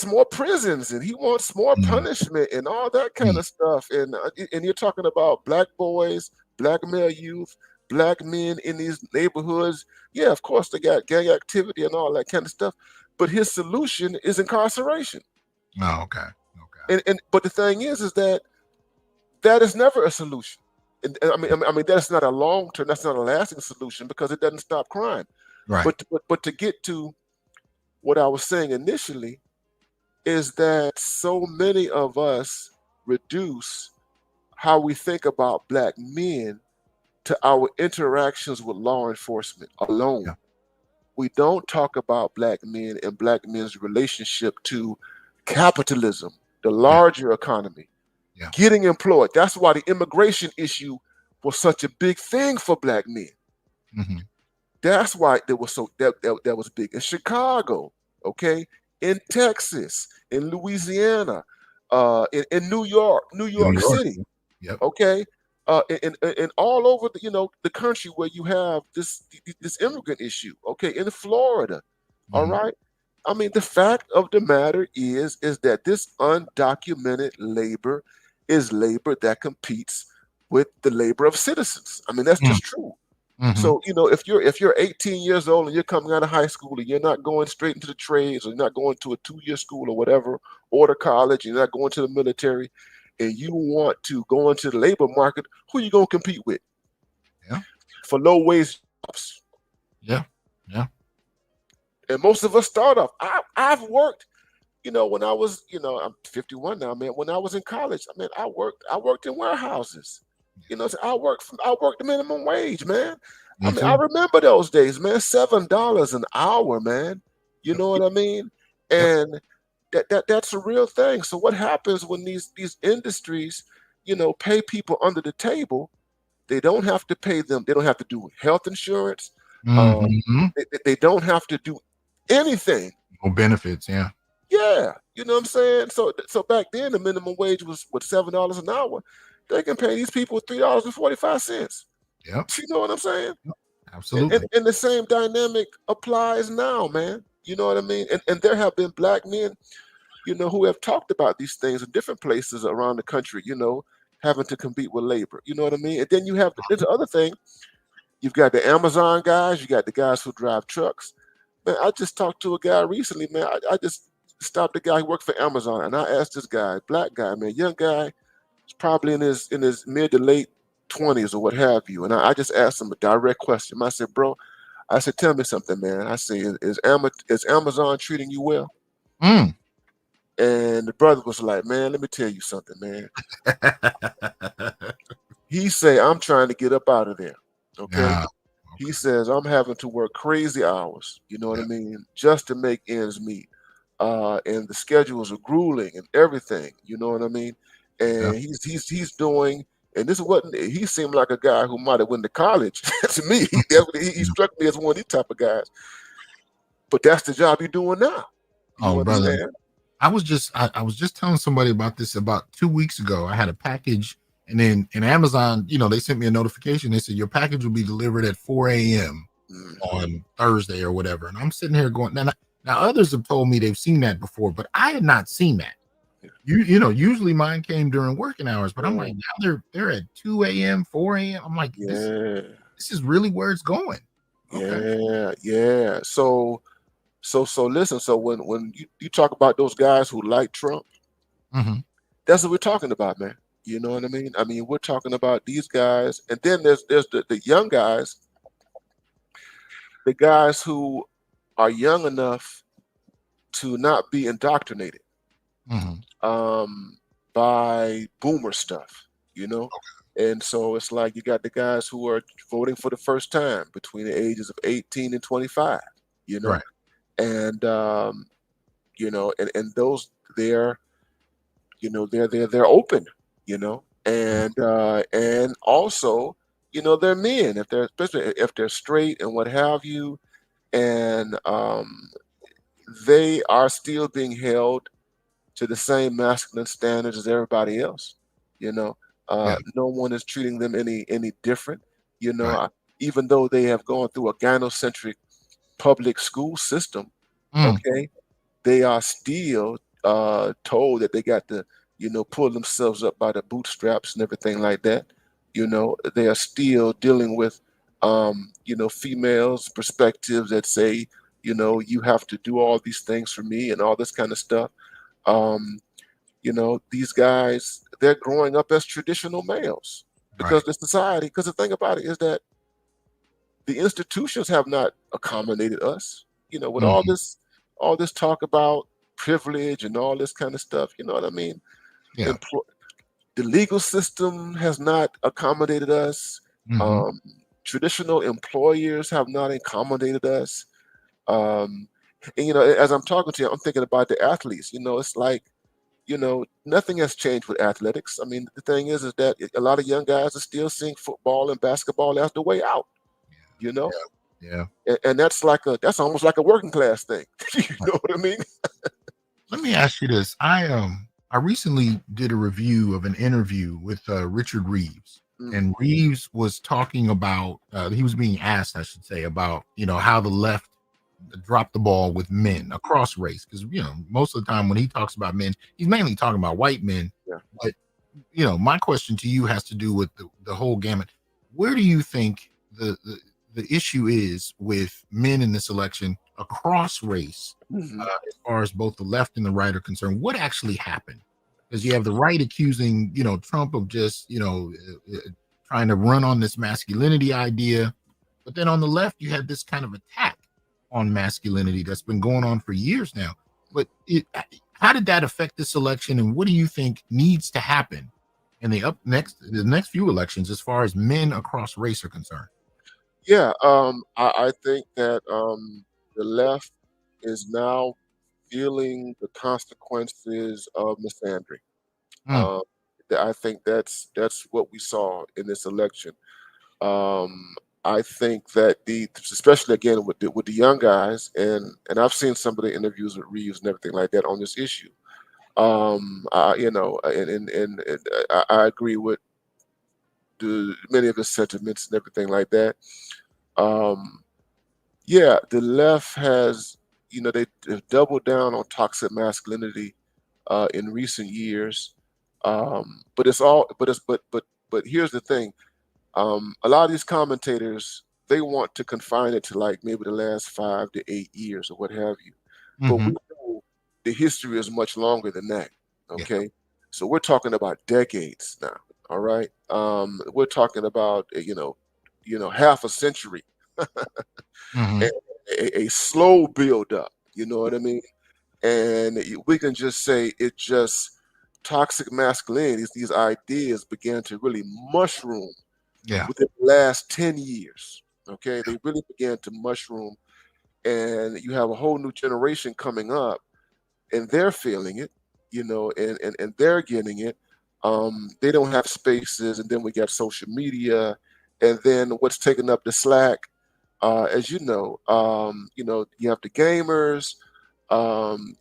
[SPEAKER 2] more prisons, and he wants more
[SPEAKER 1] Mm,
[SPEAKER 2] punishment and all that kind
[SPEAKER 1] mm,
[SPEAKER 2] of stuff. And you're talking about black boys, black male youth, black men in these neighborhoods. Yeah, of course they got gang activity and all that kind of stuff. But his solution is incarceration.
[SPEAKER 1] oh, okay. Okay.
[SPEAKER 2] And but the thing is that is never a solution. And I mean that's not a long term, that's not a lasting solution because it doesn't stop crime.
[SPEAKER 1] Right.
[SPEAKER 2] But to get to what I was saying initially is that so many of us reduce how we think about black men to our interactions with law enforcement alone.
[SPEAKER 1] Yeah.
[SPEAKER 2] We don't talk about black men and black men's relationship to capitalism, the
[SPEAKER 1] Yeah.
[SPEAKER 2] larger economy,
[SPEAKER 1] Yeah.
[SPEAKER 2] getting employed. That's why the immigration issue was such a big thing for black men.
[SPEAKER 1] Hmm.
[SPEAKER 2] That's why it was that was big in Chicago, okay, in Texas, in Louisiana, in New York, New
[SPEAKER 1] New
[SPEAKER 2] York
[SPEAKER 1] York.
[SPEAKER 2] City,
[SPEAKER 1] Yep.
[SPEAKER 2] okay, and all over the country where you have this immigrant issue, okay, in Florida, all
[SPEAKER 1] Hmm.
[SPEAKER 2] right. I mean, the fact of the matter is that this undocumented labor is labor that competes with the labor of citizens. I mean, that's just true.
[SPEAKER 1] Hmm.
[SPEAKER 2] So, if you're 18 years old and you're coming out of high school and you're not going straight into the trades, or you're not going to a 2-year school or whatever, or to college, you're not going to the military, and you want to go into the labor market, who you gonna compete with
[SPEAKER 1] Yeah.
[SPEAKER 2] for low wage jobs?
[SPEAKER 1] Yeah. Yeah.
[SPEAKER 2] And most of us start off. I've worked, when I was, I'm 51 now, man. When I was in college, I mean, I worked in warehouses. So I worked the minimum wage, man. I
[SPEAKER 1] Me
[SPEAKER 2] mean, I
[SPEAKER 1] too.
[SPEAKER 2] remember those days, man. $7 an hour, man. You
[SPEAKER 1] Yep.
[SPEAKER 2] know what I mean?
[SPEAKER 1] Yep.
[SPEAKER 2] And that's a real thing. So what happens when these industries, pay people under the table? They don't have to pay them. They don't have to do health insurance. Um,
[SPEAKER 1] Hmm.
[SPEAKER 2] they don't have to do anything.
[SPEAKER 1] No benefits. Yeah.
[SPEAKER 2] Yeah, you know what I'm saying. So back then the minimum wage was what, $7 an hour. They can pay these people $3.45.
[SPEAKER 1] Yep.
[SPEAKER 2] You know what I'm saying?
[SPEAKER 1] Yep.
[SPEAKER 2] And, and,
[SPEAKER 1] Absolutely.
[SPEAKER 2] and the same dynamic applies now, man. You know what I mean? And there have been black men, who have talked about these things in different places around the country, having to compete with labor. You know what I mean? And then there's the other thing. You've got the Amazon guys, you got the guys who drive trucks. Man, I just talked to a guy recently, man. I just stopped a guy who worked for Amazon, and I asked this guy, black guy, man, young guy, he's probably in his mid to late 20s or what have you. And I just asked him a direct question. I said, bro, I said, tell me something, man. I said, is Amazon treating you well?
[SPEAKER 1] Mm.
[SPEAKER 2] And the brother was like, man, let me tell you something, man. He said, I'm trying to get up out of there. Okay.
[SPEAKER 1] Nah.
[SPEAKER 2] He says, I'm having to work crazy hours, you know what I
[SPEAKER 1] Yeah.
[SPEAKER 2] mean, just to make ends meet. And the schedules are grueling and everything, you know what I mean?
[SPEAKER 1] Yeah.
[SPEAKER 2] And he's doing, and this wasn't, he seemed like a guy who might have went to college. To me, he
[SPEAKER 1] Yeah.
[SPEAKER 2] struck me as one of these type of guys. But that's the job you're doing now. You
[SPEAKER 1] Oh, brother.
[SPEAKER 2] understand?
[SPEAKER 1] I was just telling somebody about this about 2 weeks ago. I had a package, and then in Amazon, they sent me a notification. They said your package will be delivered at 4 a.m.
[SPEAKER 2] Mhm.
[SPEAKER 1] on Thursday or whatever. And I'm sitting here going, now others have told me they've seen that before, but I had not seen that.
[SPEAKER 2] Yeah.
[SPEAKER 1] Usually mine came during working hours, but I'm
[SPEAKER 2] Yeah.
[SPEAKER 1] like, now they're at 2 a.m., 4 a.m. I'm like, this
[SPEAKER 2] Yeah.
[SPEAKER 1] this is really where it's going. Okay.
[SPEAKER 2] Yeah. So listen, so when you talk about those guys who like Trump,
[SPEAKER 1] Hmm.
[SPEAKER 2] that's what we're talking about, man. You know what I mean? I mean, we're talking about these guys, and then there's the young guys, the guys who are young enough to not be indoctrinated
[SPEAKER 1] Hmm.
[SPEAKER 2] by boomer stuff, you know? And so it's like you got the guys who are voting for the first time between the ages of 18 and 25, you know?
[SPEAKER 1] Right.
[SPEAKER 2] And and those they're they're open, and also, they're men, if they're, especially if they're straight and what have you, and they are still being held to the same masculine standards as everybody else. You know,
[SPEAKER 1] Yeah.
[SPEAKER 2] no one is treating them any different. You know,
[SPEAKER 1] Right.
[SPEAKER 2] even though they have gone through a gynocentric public school system,
[SPEAKER 1] Mm,
[SPEAKER 2] okay, they are still told that they got to, pull themselves up by the bootstraps and everything like that. They are still dealing with, females' perspectives that say, you have to do all these things for me and all this kind of stuff. Um, these guys, they're growing up as traditional males because
[SPEAKER 1] right.
[SPEAKER 2] the society, because the thing about it is that the institutions have not accommodated us. With
[SPEAKER 1] Hmm.
[SPEAKER 2] all this talk about privilege and all this kind of stuff, you know what I mean?
[SPEAKER 1] Yeah.
[SPEAKER 2] Employ The legal system has not accommodated us.
[SPEAKER 1] Hmm.
[SPEAKER 2] Um, Traditional employers have not accommodated us. Um, and as I'm talking to you, I'm thinking about the athletes. It's like, nothing has changed with athletics. I mean, the thing is that a lot of young guys are still seeing football and basketball as the way out. You know,
[SPEAKER 1] Yeah. Yeah.
[SPEAKER 2] and that's almost like a working class thing. You know what I mean?
[SPEAKER 1] Let me ask you this. I recently did a review of an interview with Richard Reeves,
[SPEAKER 2] Mm,
[SPEAKER 1] and Reeves was talking about he was being asked, I should say, about how the left dropped the ball with men across race, because most of the time when he talks about men, he's mainly talking about white men.
[SPEAKER 2] yeah.
[SPEAKER 1] But my question to you has to do with the whole gamut. Where do you think the issue is with men in this election across race,
[SPEAKER 2] Hmm.
[SPEAKER 1] as far as both the left and the right are concerned? What actually happened? Because you have the right accusing, Trump of just, trying to run on this masculinity idea. But then on the left, you had this kind of attack on masculinity that's been going on for years now. But how did that affect this election? And what do you think needs to happen in the next few elections as far as men across race are concerned?
[SPEAKER 2] Yeah, I think that the left is now feeling the consequences of misandry.
[SPEAKER 1] Mm,
[SPEAKER 2] Um, I think that's what we saw in this election. Um, I think that especially again with the young guys, and I've seen some of the interviews with Reeves and everything like that on this issue. And I agree with many of his sentiments and everything like that. Um, yeah, the left has, they've doubled down on toxic masculinity in recent years. But it's all, but it's, but here's the thing. A lot of these commentators, they want to confine it to like maybe the last 5 to 8 years or what have you. But
[SPEAKER 1] hmm.
[SPEAKER 2] we know the history is much longer than that.
[SPEAKER 1] Yeah.
[SPEAKER 2] Okay, so we're talking about decades now. All right, we're talking about half a century,
[SPEAKER 1] Hmm.
[SPEAKER 2] a, a slow build up. You know what I mean? And we can just say it just toxic masculinity. These ideas began to really mushroom
[SPEAKER 1] Yeah.
[SPEAKER 2] within the last 10 years. Okay, they really began to mushroom, and you have a whole new generation coming up, and they're feeling it, and they're getting it. They don't have spaces, and then we got social media, and then what's taking up the slack, as you have the gamers,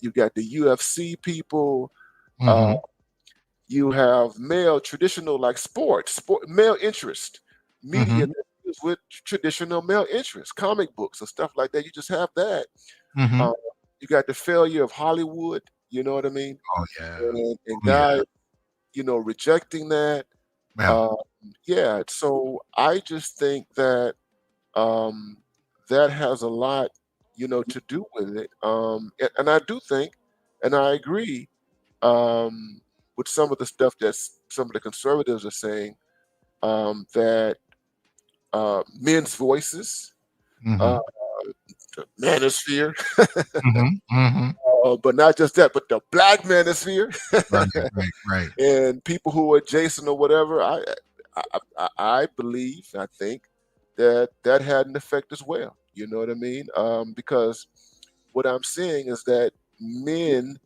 [SPEAKER 2] you got the UFC people, uh,
[SPEAKER 1] Hmm.
[SPEAKER 2] you have male traditional like sport male interest, media
[SPEAKER 1] Hmm.
[SPEAKER 2] that deals with traditional male interest, comic books and stuff like that. You just have that.
[SPEAKER 1] Hmm.
[SPEAKER 2] Uh, you got the failure of Hollywood. You know what I mean?
[SPEAKER 1] Oh yeah.
[SPEAKER 2] And
[SPEAKER 1] Oh yeah.
[SPEAKER 2] guys, rejecting that.
[SPEAKER 1] Yeah.
[SPEAKER 2] Uh, yeah. So I just think that um, that has a lot, to do with it. And I do think, and I agree with some of the stuff that some of the conservatives are saying, that men's voices,
[SPEAKER 1] Hmm.
[SPEAKER 2] uh, the manosphere,
[SPEAKER 1] Hmm. Hmm.
[SPEAKER 2] but not just that, but the black manosphere,
[SPEAKER 1] Right. Right. Right.
[SPEAKER 2] and people who are adjacent or whatever. I believe, I think that that had an effect as well. You know what I mean? Because what I'm seeing is that men,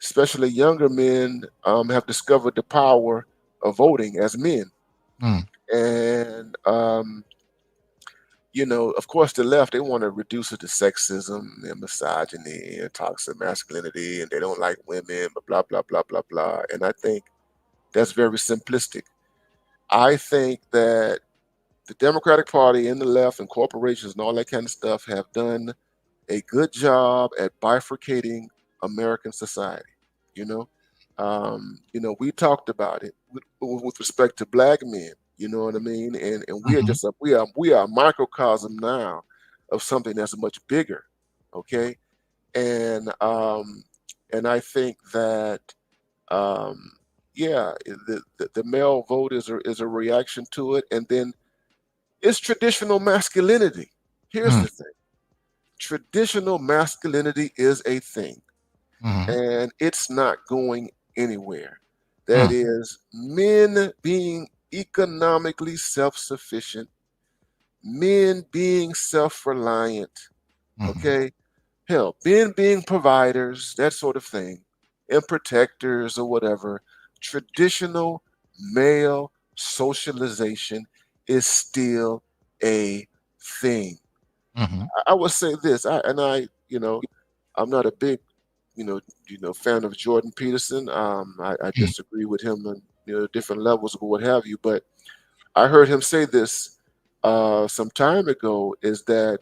[SPEAKER 2] especially younger men, have discovered the power of voting as men.
[SPEAKER 1] Mm,
[SPEAKER 2] And of course, the left, they want to reduce it to sexism and misogyny and toxic masculinity, and they don't like women, but blah, blah, blah, blah, blah. And I think that's very simplistic. I think that the Democratic Party and the left and corporations and all that kind of stuff have done a good job at bifurcating American society. You know, we talked about it with respect to black men. You know what I mean? And we are
[SPEAKER 1] Hmm.
[SPEAKER 2] just we are a microcosm now of something that's much bigger. Okay, and I think that yeah, the male vote is a reaction to it, and then it's traditional masculinity. Here's
[SPEAKER 1] Hmm.
[SPEAKER 2] the thing: traditional masculinity is a thing,
[SPEAKER 1] Hmm.
[SPEAKER 2] and it's not going anywhere. That
[SPEAKER 1] Hmm.
[SPEAKER 2] is, men being economically self sufficient, men being self reliant,
[SPEAKER 1] Hmm.
[SPEAKER 2] okay? Hell, men being providers, that sort of thing, and protectors or whatever. Traditional male socialization is still a thing.
[SPEAKER 1] Hmm.
[SPEAKER 2] I would say this, I'm not a big, fan of Jordan Peterson. I disagree with him on different levels or what have you. But I heard him say this some time ago: is that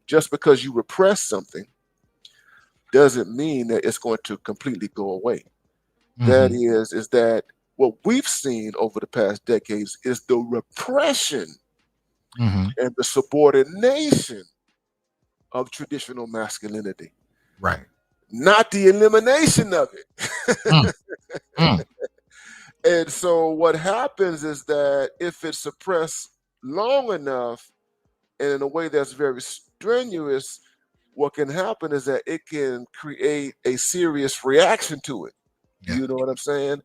[SPEAKER 2] just because you repress something doesn't mean that it's going to completely go away. That
[SPEAKER 1] Hmm.
[SPEAKER 2] is that what we've seen over the past decades is the repression
[SPEAKER 1] Hmm.
[SPEAKER 2] and the subordination of traditional masculinity,
[SPEAKER 1] Right.
[SPEAKER 2] not the elimination of
[SPEAKER 1] Mm.
[SPEAKER 2] it.
[SPEAKER 1] Mm.
[SPEAKER 2] And so what happens is that if it's suppressed long enough and in a way that's very strenuous, what can happen is that it can create a serious reaction to it.
[SPEAKER 1] Yeah.
[SPEAKER 2] You know what I'm saying?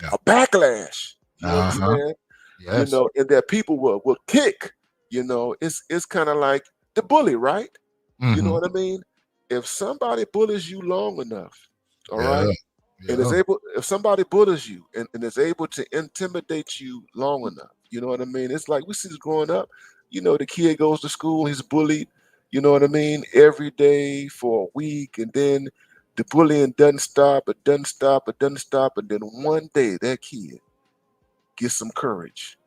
[SPEAKER 1] Yeah.
[SPEAKER 2] A backlash. You know what I'm
[SPEAKER 1] Uh-huh.
[SPEAKER 2] saying?
[SPEAKER 1] Yes.
[SPEAKER 2] And that people will kick. It's kind of like the bully, right? You know
[SPEAKER 1] Hmm.
[SPEAKER 2] what I mean? If somebody bullies you long enough, all
[SPEAKER 1] Yeah.
[SPEAKER 2] right, and
[SPEAKER 1] Yeah.
[SPEAKER 2] if somebody bullies you and is able to intimidate you long enough, you know what I mean? It's like we see this growing up. The kid goes to school, he's bullied, you know what I mean, every day for a week, and then the bullying doesn't stop, it doesn't stop, it doesn't stop, and then one day that kid gets some courage,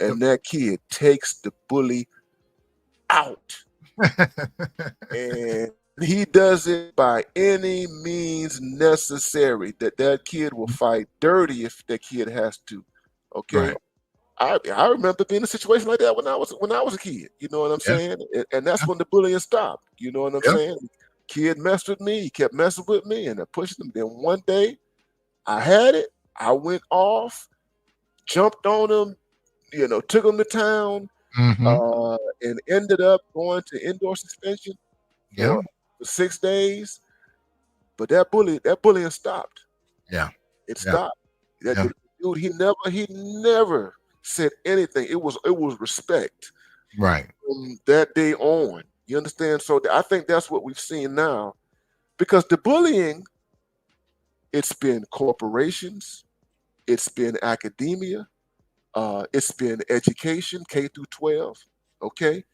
[SPEAKER 1] Yep.
[SPEAKER 2] and that kid takes the bully out. And he does it by any means necessary. That kid will fight dirty if that kid has to. Okay.
[SPEAKER 1] Right.
[SPEAKER 2] I remember being in a situation like that when I was a kid. You know what I'm
[SPEAKER 1] Yeah.
[SPEAKER 2] saying? And that's when the bullying stopped. You know what I'm
[SPEAKER 1] Yep.
[SPEAKER 2] saying? Kid messed with me. He kept messing with me, and I pushed him. Then one day, I had it. I went off, jumped on him. Took him to town,
[SPEAKER 1] Hmm.
[SPEAKER 2] and ended up going to indoor suspension
[SPEAKER 1] Yeah.
[SPEAKER 2] for 6 days. But that bullying stopped.
[SPEAKER 1] Yeah.
[SPEAKER 2] It
[SPEAKER 1] Yeah.
[SPEAKER 2] stopped. That
[SPEAKER 1] Yeah.
[SPEAKER 2] the dude, he never said anything. It was respect
[SPEAKER 1] Right.
[SPEAKER 2] from that day on. You understand? So I think that's what we've seen now. Because the bullying, it's been corporations, it's been academia, it's been education, K through 12. Okay.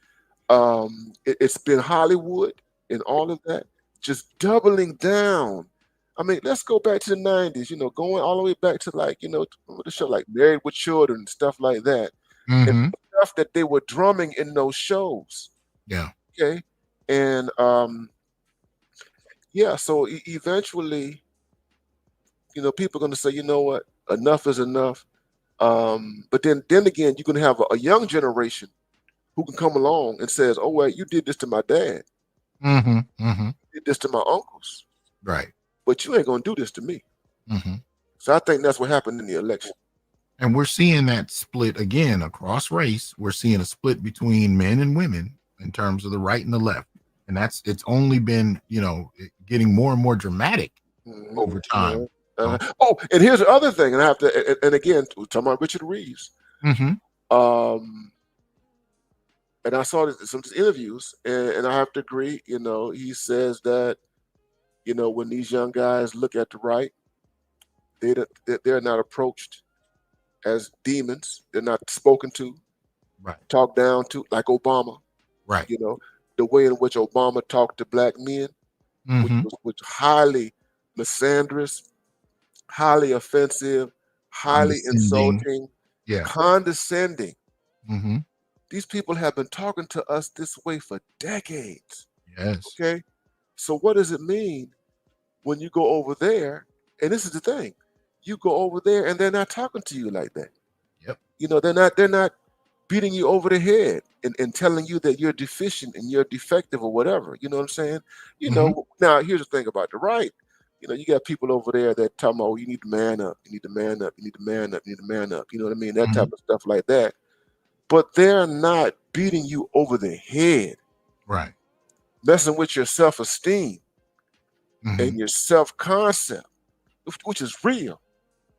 [SPEAKER 2] It's been Hollywood and all of that, just doubling down. I mean, let's go back to the '90s. Going all the way back to the show like Married with Children and stuff like that, and
[SPEAKER 1] Hmm.
[SPEAKER 2] stuff that they were drumming in those shows.
[SPEAKER 1] Yeah.
[SPEAKER 2] Okay, and yeah, so eventually, people are going to say, you know what, enough is enough. But then again, you can have a young generation who can come along and says, "Oh, well, you did this to my dad,
[SPEAKER 1] Hmm. Hmm.
[SPEAKER 2] you did this to my uncles,
[SPEAKER 1] Right.
[SPEAKER 2] but you ain't gonna do this to me."
[SPEAKER 1] Hmm.
[SPEAKER 2] So I think that's what happened in the election.
[SPEAKER 1] And we're seeing that split again across race. We're seeing a split between men and women in terms of the right and the left. And it's only been, getting more and more dramatic
[SPEAKER 2] Mhm.
[SPEAKER 1] over time.
[SPEAKER 2] Oh, and here's the other thing, and I have to, and again, we're talking about Richard Reeves.
[SPEAKER 1] Mm-hmm.
[SPEAKER 2] Um, and I saw some interviews, and I have to agree. He says that when these young guys look at the right, they're not approached as demons. They're not spoken to.
[SPEAKER 1] Right.
[SPEAKER 2] talk down to, like Obama,
[SPEAKER 1] Right.
[SPEAKER 2] you know, the way in which Obama talked to black men, which
[SPEAKER 1] Mm-hmm.
[SPEAKER 2] was highly misandrous, highly offensive, highly
[SPEAKER 1] Condescending.
[SPEAKER 2] insulting,
[SPEAKER 1] Yeah.
[SPEAKER 2] condescending.
[SPEAKER 1] Mm-hmm.
[SPEAKER 2] These people have been talking to us this way for decades.
[SPEAKER 1] Yes.
[SPEAKER 2] Okay. So what does it mean when you go over there? And this is the thing. You go over there and they're not talking to you like that.
[SPEAKER 1] Yep.
[SPEAKER 2] They're not beating you over the head and telling you that you're deficient and you're defective or whatever. You know what I'm saying?
[SPEAKER 1] Mm-hmm.
[SPEAKER 2] Now here's the thing about the right. You got people over there that tell me, oh, you need to man up, you need to man up, you need to man up, you need to man up. You know what I mean? That
[SPEAKER 1] Mm-hmm.
[SPEAKER 2] type of stuff like that. But they're not beating you over the head,
[SPEAKER 1] Right.
[SPEAKER 2] messing with your self-esteem
[SPEAKER 1] Mm-hmm.
[SPEAKER 2] and your self-concept, which is real.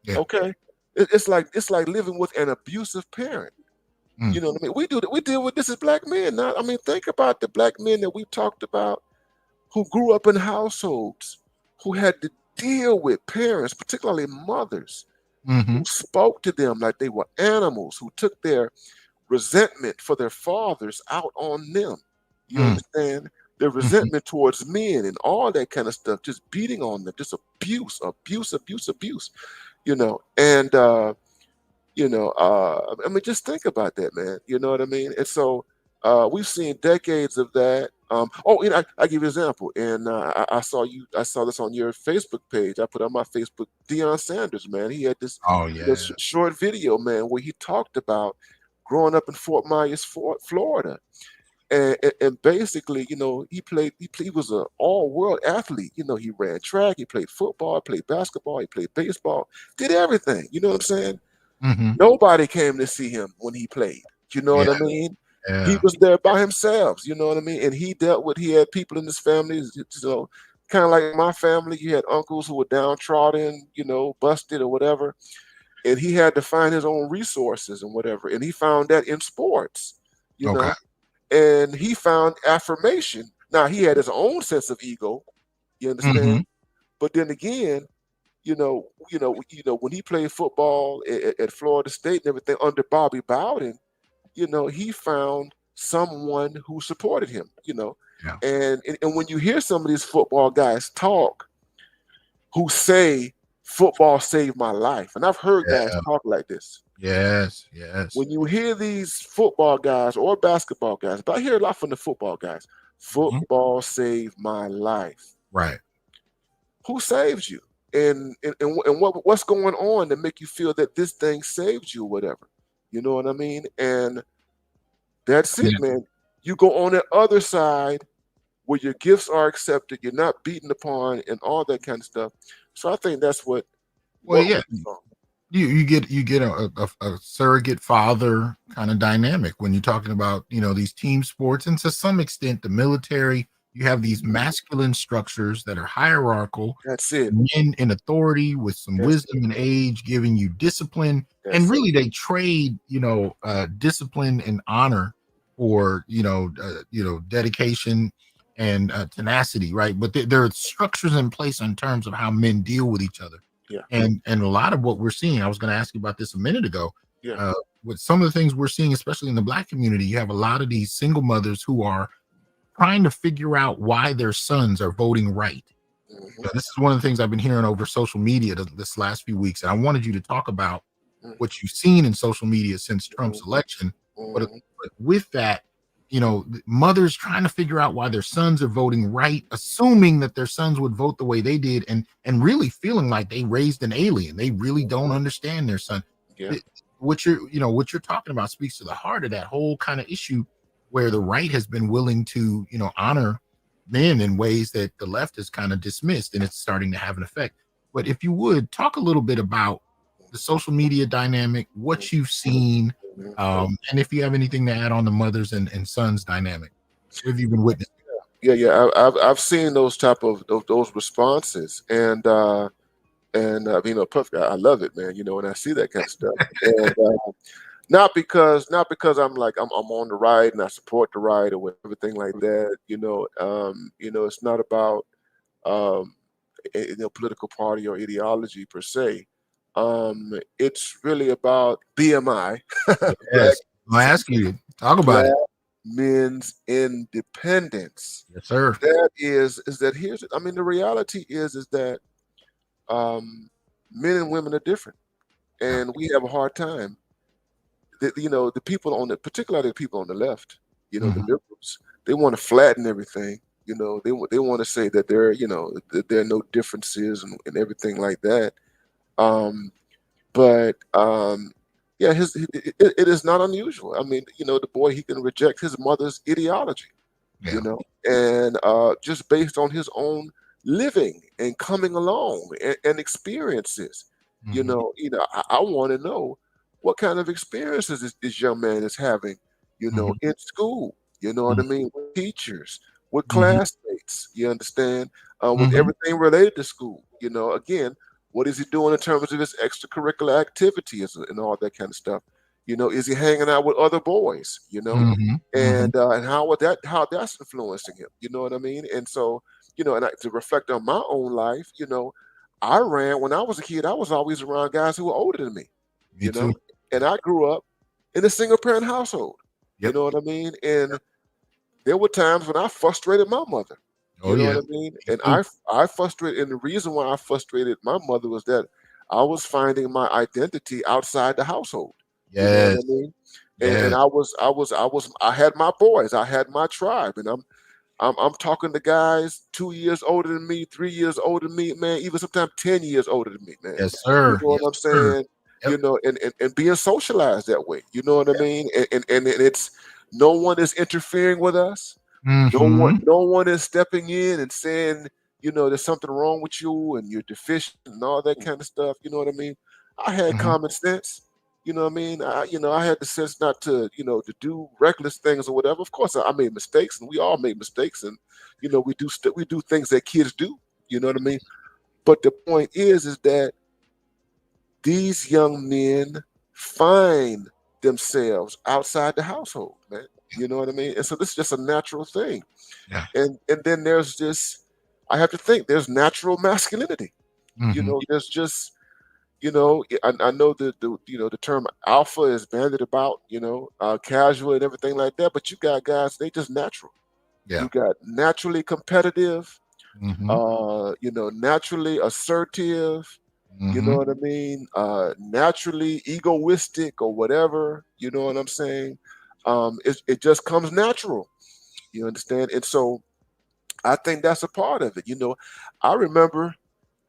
[SPEAKER 1] Yeah.
[SPEAKER 2] Okay. It's like living with an abusive parent.
[SPEAKER 1] Mm.
[SPEAKER 2] You know what I mean? We deal with this as black men. Now, I mean, think about the black men that we talked about who grew up in households who had to deal with parents, particularly mothers,
[SPEAKER 1] Mm-hmm.
[SPEAKER 2] who spoke to them like they were animals, who took their resentment for their fathers out on them. You
[SPEAKER 1] Mm.
[SPEAKER 2] understand? Their
[SPEAKER 1] Mm-hmm.
[SPEAKER 2] resentment towards men and all that kind of stuff, just beating on them, just abuse, abuse, abuse, abuse. And I mean, just think about that, man. You know what I mean? And so we've seen decades of that. I give you an example, and I saw this on your Facebook page. I put on my Facebook, Deion Sanders, man. He had this,
[SPEAKER 1] Oh yeah.
[SPEAKER 2] short video, man, where he talked about growing up in Fort Myers, Florida, and basically, he was an all-world athlete. He ran track, he played football, played basketball, he played baseball, did everything. You know what I'm saying?
[SPEAKER 1] Mm-hmm.
[SPEAKER 2] Nobody came to see him when he played. You know
[SPEAKER 1] Yeah.
[SPEAKER 2] what I mean? He
[SPEAKER 1] Yeah.
[SPEAKER 2] was there by himself. You know what I mean? And he had people in his family, kind of like my family. You had uncles who were downtrodden, busted or whatever. And he had to find his own resources and whatever. And he found that in sports, you
[SPEAKER 1] Okay.
[SPEAKER 2] know, and he found affirmation. Now he had his own sense of ego, you
[SPEAKER 1] Mm-hmm.
[SPEAKER 2] understand? But then again, when he played football at Florida State and everything under Bobby Bowden, he found someone who supported him,
[SPEAKER 1] Yeah.
[SPEAKER 2] and when you hear some of these football guys talk who say football saved my life, and I've heard guys
[SPEAKER 1] Yeah.
[SPEAKER 2] talk like this.
[SPEAKER 1] Yes. Yes.
[SPEAKER 2] When you hear these football guys or basketball guys, but I hear a lot from the football guys,
[SPEAKER 1] Mhm.
[SPEAKER 2] football saved my life.
[SPEAKER 1] Right.
[SPEAKER 2] Who saved you? And what's going on to make you feel that this thing saved you or whatever? You know what I mean? And that's
[SPEAKER 1] Yeah.
[SPEAKER 2] it, man. You go on the other side where your gifts are accepted, you're not beaten upon and all that kind of stuff. So I think that's what
[SPEAKER 1] Well,
[SPEAKER 2] what
[SPEAKER 1] yeah.
[SPEAKER 2] we saw.
[SPEAKER 1] You get a surrogate father kind of dynamic when you're talking about these team sports, and to some extent the military. You have these masculine structures that are hierarchical,
[SPEAKER 2] That's it.
[SPEAKER 1] men in authority with some
[SPEAKER 2] That's
[SPEAKER 1] wisdom and age giving you discipline, and
[SPEAKER 2] that's it.
[SPEAKER 1] really they trade discipline and honor for dedication and tenacity, right? But there are structures in place in terms of how men deal with each other.
[SPEAKER 2] Yeah.
[SPEAKER 1] And a lot of what we're seeing, I was going to ask you about this a minute ago.
[SPEAKER 2] Yeah.
[SPEAKER 1] With some of the things we're seeing, especially in the Black community, you have a lot of these single mothers who are trying to figure out why their sons are voting right.
[SPEAKER 2] Hmm.
[SPEAKER 1] This is one of the things I've been hearing over social media this last few weeks, and I wanted you to talk about what you've seen in social media since Trump's election. But
[SPEAKER 2] Hmm.
[SPEAKER 1] with that, mothers trying to figure out why their sons are voting right, assuming that their sons would vote the way they did, and really feeling like they raised an alien. They really don't understand their son.
[SPEAKER 2] Yeah.
[SPEAKER 1] What you're talking about speaks to the heart of that whole kind of issue, where the right has been willing to honor men in ways that the left has kind of dismissed, and it's starting to have an effect. But if you would talk a little bit about the social media dynamic, what you've seen, and if you have anything to add on the mothers and sons dynamic, what have you been witnessing?
[SPEAKER 2] Yeah. I've seen those type of those responses, and perfect. I love it, man. When I see that kind of stuff, and not because I'm on the right and I support the right or everything like that. It's not about um, political party or ideology per se. It's really about BMI, black
[SPEAKER 1] Yes. I'm gonna ask you. Talk about
[SPEAKER 2] Black
[SPEAKER 1] it.
[SPEAKER 2] men's independence.
[SPEAKER 1] Yes, sir.
[SPEAKER 2] That is that here's I mean the reality is that um, men and women are different,
[SPEAKER 1] Yeah.
[SPEAKER 2] and we have a hard time. The people on the particularly the people on the left, the
[SPEAKER 1] Hmm.
[SPEAKER 2] liberals, they want to flatten everything. They want to say that that there are no differences and everything like that. Um, but yeah, it is not unusual. I mean, the boy, he can reject his mother's ideology,
[SPEAKER 1] Yeah.
[SPEAKER 2] and just based on his own living and coming along and experiences.
[SPEAKER 1] Hmm.
[SPEAKER 2] I want to know what kind of experiences this young man is having,
[SPEAKER 1] Hmm.
[SPEAKER 2] in school. You know what I
[SPEAKER 1] Hmm.
[SPEAKER 2] mean? With teachers, with
[SPEAKER 1] Hmm.
[SPEAKER 2] classmates. You understand? With
[SPEAKER 1] Hmm.
[SPEAKER 2] everything related to school. Again, what is he doing in terms of his extracurricular activities and all that kind of stuff? Is he hanging out with other boys?
[SPEAKER 1] Hmm. Hmm.
[SPEAKER 2] And how that's influencing him. You know what I mean? And so, to reflect on my own life, I ran when I was a kid. I was always around guys who were older than me.
[SPEAKER 1] Me
[SPEAKER 2] You
[SPEAKER 1] too.
[SPEAKER 2] know, and I grew up in a single parent household. You
[SPEAKER 1] Yep.
[SPEAKER 2] know what I mean? And there were times when I frustrated my mother.
[SPEAKER 1] Oh
[SPEAKER 2] You know
[SPEAKER 1] yeah.
[SPEAKER 2] what I mean?
[SPEAKER 1] Me
[SPEAKER 2] And
[SPEAKER 1] too.
[SPEAKER 2] I frustrated, and the reason why I frustrated my mother was that I was finding my identity outside the household. You know what I
[SPEAKER 1] Yes.
[SPEAKER 2] mean? And
[SPEAKER 1] Yes.
[SPEAKER 2] I had my boys, I had my tribe, and I'm talking to guys 2 years older than me, 3 years older than me, man, even sometimes 10 years older than me, man.
[SPEAKER 1] Yes,
[SPEAKER 2] You
[SPEAKER 1] sir.
[SPEAKER 2] know what
[SPEAKER 1] Yes,
[SPEAKER 2] I'm
[SPEAKER 1] sir.
[SPEAKER 2] saying?
[SPEAKER 1] Yep.
[SPEAKER 2] And being socialized that way. You know what I mean? And it's no one is interfering with us. No one,
[SPEAKER 1] Hmm.
[SPEAKER 2] no one is stepping in and saying, there's something wrong with you and you're deficient and all that kind of stuff. You know what I mean? I had
[SPEAKER 1] Hmm.
[SPEAKER 2] common sense. You know what I mean? I had the sense not to, to do reckless things or whatever. Of course, I made mistakes, and we all make mistakes, and we do things that kids do. You know what I mean? But the point is that these young men find themselves outside the household, man. You know what I mean? And so this is just a natural thing.
[SPEAKER 1] Yeah.
[SPEAKER 2] And then there's this, I have to think, there's natural masculinity.
[SPEAKER 1] Hmm.
[SPEAKER 2] There's just, I know the term alpha is bandied about, casual and everything like that, but you got guys, they just natural.
[SPEAKER 1] Yeah.
[SPEAKER 2] You got naturally competitive,
[SPEAKER 1] Hmm.
[SPEAKER 2] naturally assertive, you
[SPEAKER 1] Hmm.
[SPEAKER 2] know what I mean? Naturally egoistic or whatever, you know what I'm saying? It just comes natural, you understand? And so I think that's a part of it. I remember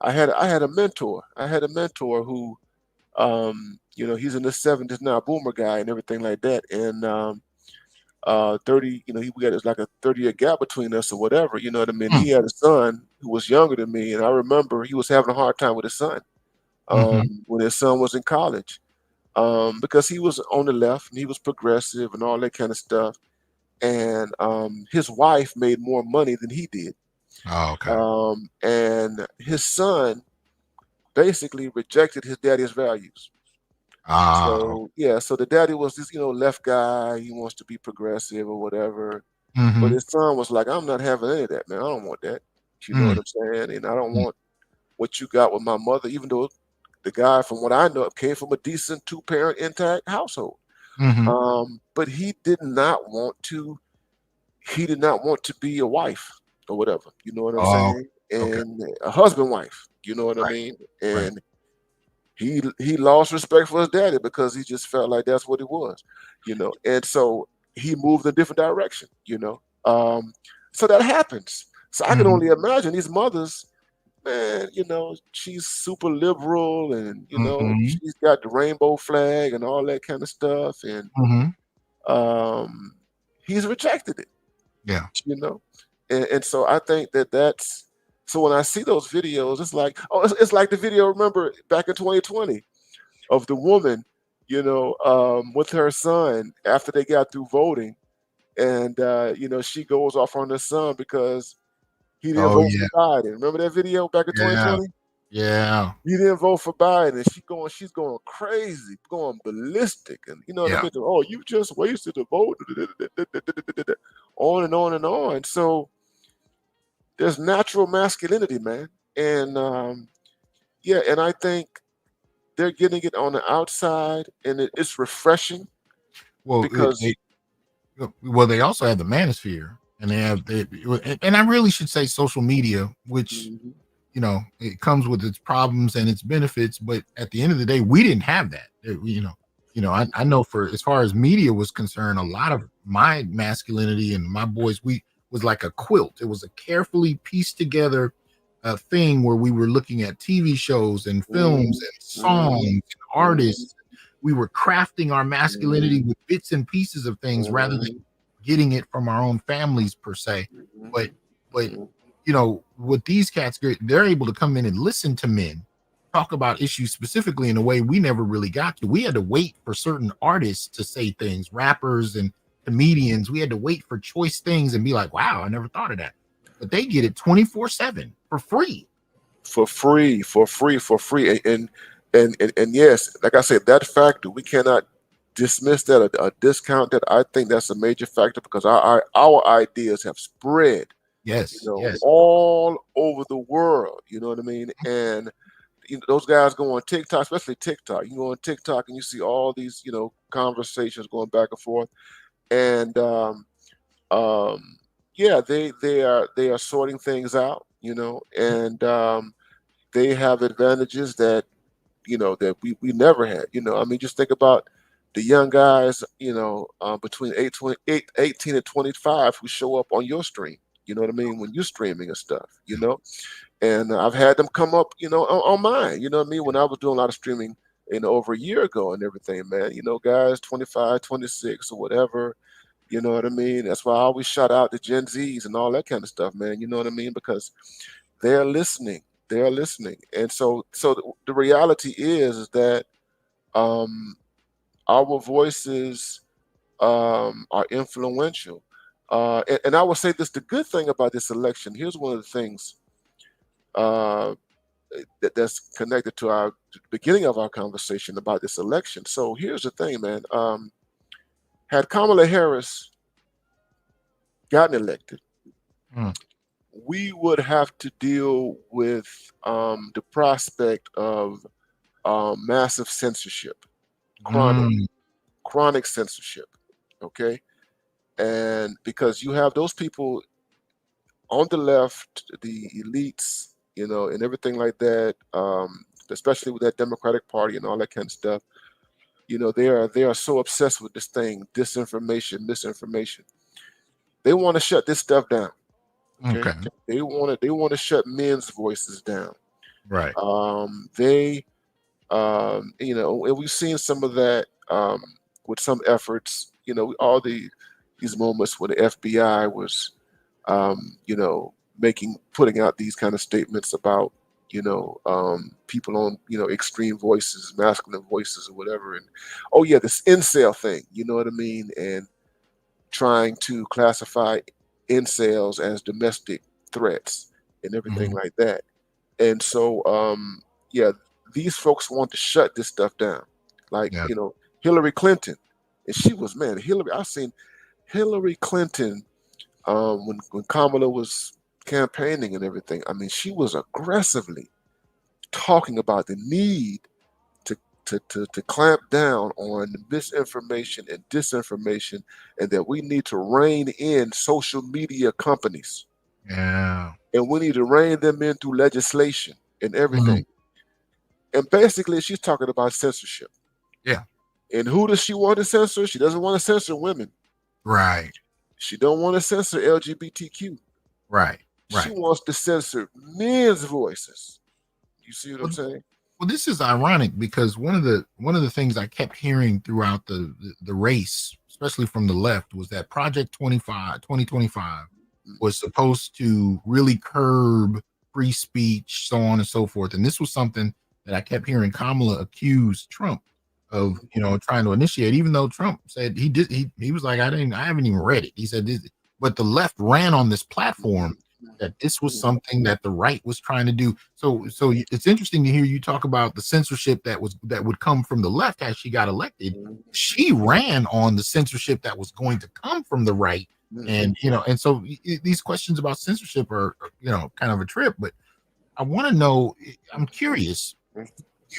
[SPEAKER 2] I had a mentor. I had a mentor who, he's in the 70s now, boomer guy and everything like that. And 30, we got it's like a 30-year gap between us or whatever, you know what I mean? He had a son who was younger than me, and I remember he was having a hard time with his son
[SPEAKER 1] Hmm.
[SPEAKER 2] when his son was in college. Because he was on the left and he was progressive and all that kind of stuff. And his wife made more money than he did.
[SPEAKER 1] Oh, okay.
[SPEAKER 2] And his son basically rejected his daddy's values.
[SPEAKER 1] Ah.
[SPEAKER 2] So yeah, so the daddy was this, left guy. He wants to be progressive or whatever. But
[SPEAKER 1] Hmm.
[SPEAKER 2] his son was like, I'm not having any of that, man. I don't want that. You know what I'm saying? And I don't want what you got with my mother, even though the guy, from what I know, came from a decent two-parent intact household.
[SPEAKER 1] Hmm.
[SPEAKER 2] But he did not want to. He did not want to be a wife or whatever. You know what I'm
[SPEAKER 1] Oh,
[SPEAKER 2] saying?
[SPEAKER 1] okay.
[SPEAKER 2] And a husband wife. You know what I
[SPEAKER 1] Right.
[SPEAKER 2] mean?
[SPEAKER 1] Right.
[SPEAKER 2] And he lost respect for his daddy because he just felt like that's what it was. And so he moved in a different direction. So that happens. So I can
[SPEAKER 1] Hmm.
[SPEAKER 2] only imagine these mothers, man. She's super liberal, and
[SPEAKER 1] Hmm.
[SPEAKER 2] she's got the rainbow flag and all that kind of stuff, and
[SPEAKER 1] Hmm.
[SPEAKER 2] um, he's rejected it.
[SPEAKER 1] Yeah.
[SPEAKER 2] And so I think that's so when I see those videos, it's like, oh, it's like the video, remember back in 2020, of the woman, with her son after they got through voting, and she goes off on her son because he didn't
[SPEAKER 1] Oh
[SPEAKER 2] vote
[SPEAKER 1] yeah.
[SPEAKER 2] for Biden. Remember that video back in
[SPEAKER 1] Yeah.
[SPEAKER 2] 2020?
[SPEAKER 1] Yeah.
[SPEAKER 2] He didn't vote for Biden, and she's going crazy, going ballistic, and you know what I
[SPEAKER 1] Yeah.
[SPEAKER 2] mean? Oh, you just wasted the vote, on and on and on. So there's natural masculinity, man, and yeah, and I think they're getting it on the outside, and it's refreshing.
[SPEAKER 1] Well,
[SPEAKER 2] because
[SPEAKER 1] they also have the manosphere, and and I really should say social media, which
[SPEAKER 2] Mhm.
[SPEAKER 1] it comes with its problems and its benefits. But at the end of the day, we didn't have that. I know for as far as media was concerned, a lot of my masculinity and my boys, we was like a quilt. It was a carefully pieced together thing where we were looking at TV shows and films
[SPEAKER 2] Mhm.
[SPEAKER 1] and songs
[SPEAKER 2] Mhm.
[SPEAKER 1] and
[SPEAKER 2] Mhm.
[SPEAKER 1] artists. We were crafting our masculinity
[SPEAKER 2] Mhm.
[SPEAKER 1] with bits and pieces of things rather than
[SPEAKER 2] Mhm.
[SPEAKER 1] getting it from our own families per se.
[SPEAKER 2] Mhm.
[SPEAKER 1] But but
[SPEAKER 2] Mhm.
[SPEAKER 1] what these cats get, they're able to come in and listen to men talk about issues specifically in a way we never really got to. We had to wait for certain artists to say things, rappers and comedians. We had to wait for choice things and be like, wow, I never thought of that. But they get it 24/7 for free.
[SPEAKER 2] For free, for free, and yes, like I said, that factor we cannot dismiss that or discount that. I think that's a major factor because our ideas have spread,
[SPEAKER 1] Yes, yes.
[SPEAKER 2] all over the world. You know what I mean? And those guys go on TikTok, especially TikTok. You go on TikTok and you see all these, conversations going back and forth, and um, yeah, they are sorting things out, and they have advantages that that we never had. I mean, just think about the young guys, between 18 and 25 who show up on your stream. You know what I mean? When you're streaming and stuff, and I've had them come up, on mine. You know what I mean? When I was doing a lot of streaming, over a year ago and everything, man. Guys 25, 26 or whatever. You know what I mean? That's why I always shout out the Gen Zs and all that kind of stuff, man. You know what I mean? Because they're listening. They're listening. And so the reality is that um, our voices are influential. And I will say this: the good thing about this election. Here's one of the things uh, that's connected to our the beginning of our conversation about this election. So here's the thing, man. Had Kamala Harris gotten elected,
[SPEAKER 1] Mm.
[SPEAKER 2] we would have to deal with the prospect of massive censorship, chronic
[SPEAKER 1] Mm.
[SPEAKER 2] chronic censorship. Okay, and because you have those people on the left, the elites, and everything like that, especially with that Democratic Party and all that kind of stuff. They are so obsessed with this thing, disinformation, misinformation. They want to shut this stuff down. Okay,
[SPEAKER 1] Okay.
[SPEAKER 2] they want to shut men's voices down.
[SPEAKER 1] Right.
[SPEAKER 2] They and we've seen some of that with some efforts. All these moments when the FBI was putting out these kind of statements about people on extreme voices, masculine voices, or whatever. And oh yeah, this incel thing. You know what I mean? And trying to classify incels as domestic threats and everything
[SPEAKER 1] Mhm.
[SPEAKER 2] like that. And so, yeah, these folks want to shut this stuff down. Like,
[SPEAKER 1] Yeah.
[SPEAKER 2] Hillary Clinton, and she was, man, Hillary. I've seen Hillary Clinton when Kamala was campaigning and everything. I mean, she was aggressively talking about the need to clamp down on misinformation and disinformation, and that we need to rein in social media companies,
[SPEAKER 1] Yeah.
[SPEAKER 2] and we need to rein them in through legislation and
[SPEAKER 1] Mhm.
[SPEAKER 2] everything. And basically, she's talking about censorship.
[SPEAKER 1] Yeah.
[SPEAKER 2] And who does she want to censor? She doesn't want to censor women.
[SPEAKER 1] Right.
[SPEAKER 2] She don't want to censor LGBTQ.
[SPEAKER 1] Right.
[SPEAKER 2] She
[SPEAKER 1] Right.
[SPEAKER 2] wants to censor men's voices. You see what I'm
[SPEAKER 1] Well,
[SPEAKER 2] saying?
[SPEAKER 1] well, this is ironic because one of the things I kept hearing throughout the race, especially from the left, was that Project 2025 was supposed to really curb free speech, so on and so forth. And this was something that I kept hearing Kamala accuse Trump of, trying to initiate, even though Trump said he did. He was like, I haven't even read it. He said this, but the left ran on this platform that this was something that the right was trying to do. So it's interesting to hear you talk about the censorship that would come from the left as she got elected. She ran on the censorship that was going to come from the right. And and so these questions about censorship are kind of a trip. But I want to know, I'm curious,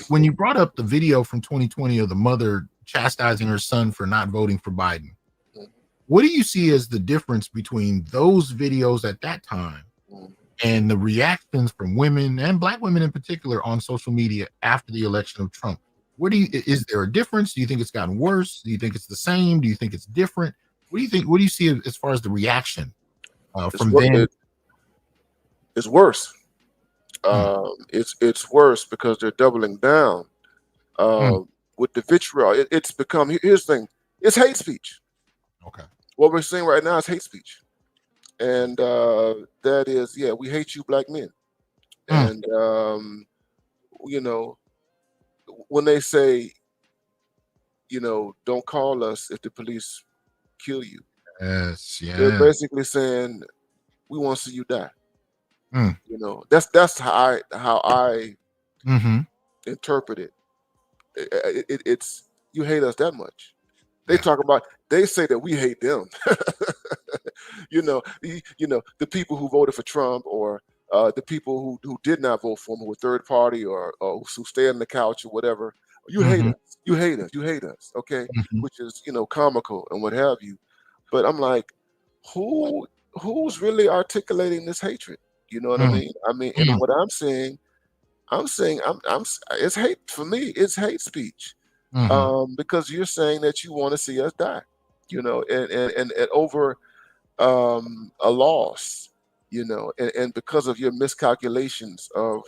[SPEAKER 1] when you brought up the video from 2020 of the mother chastising her son for not voting for Biden.
[SPEAKER 2] Mhm.
[SPEAKER 1] What do you see as the difference between those videos at that time
[SPEAKER 2] Mhm.
[SPEAKER 1] and the reactions from women and Black women in particular on social media after the election of Trump? Is there a difference? Do you think it's gotten worse? Do you think it's the same? Do you think it's different? What do you think? What do you see as far as the reaction
[SPEAKER 2] It's
[SPEAKER 1] from then?
[SPEAKER 2] it's worse.
[SPEAKER 1] Mm,
[SPEAKER 2] It's worse because they're doubling down
[SPEAKER 1] mm,
[SPEAKER 2] with the vitriol. It's become, here's the thing, it's hate speech.
[SPEAKER 1] okay.
[SPEAKER 2] What we're seeing right now is hate speech, and that is, yeah, we hate you, Black men.
[SPEAKER 1] Mm,
[SPEAKER 2] And you know, when they say, don't call us if the police kill you,
[SPEAKER 1] yes.
[SPEAKER 2] they're
[SPEAKER 1] Yeah.
[SPEAKER 2] basically saying we want to see you die.
[SPEAKER 1] Mm,
[SPEAKER 2] That's how I
[SPEAKER 1] mm-hmm.
[SPEAKER 2] interpret it. It's, you hate us that much. They
[SPEAKER 1] Yeah.
[SPEAKER 2] talk about, they say that we hate them. The people who voted for Trump, or the people who did not vote for him, who were third party, or who stay on the couch or whatever. You hate
[SPEAKER 1] Mm-hmm.
[SPEAKER 2] us. You hate us. You hate us. Okay,
[SPEAKER 1] Mm-hmm.
[SPEAKER 2] which is comical and what have you. But I'm like, who's really articulating this hatred? You know what I
[SPEAKER 1] Mm,
[SPEAKER 2] mean? I mean, and
[SPEAKER 1] mm,
[SPEAKER 2] what I'm saying, it's hate for me. It's hate speech,
[SPEAKER 1] mm-hmm.
[SPEAKER 2] because you're saying that you want to see us die, and over a loss, and because of your miscalculations of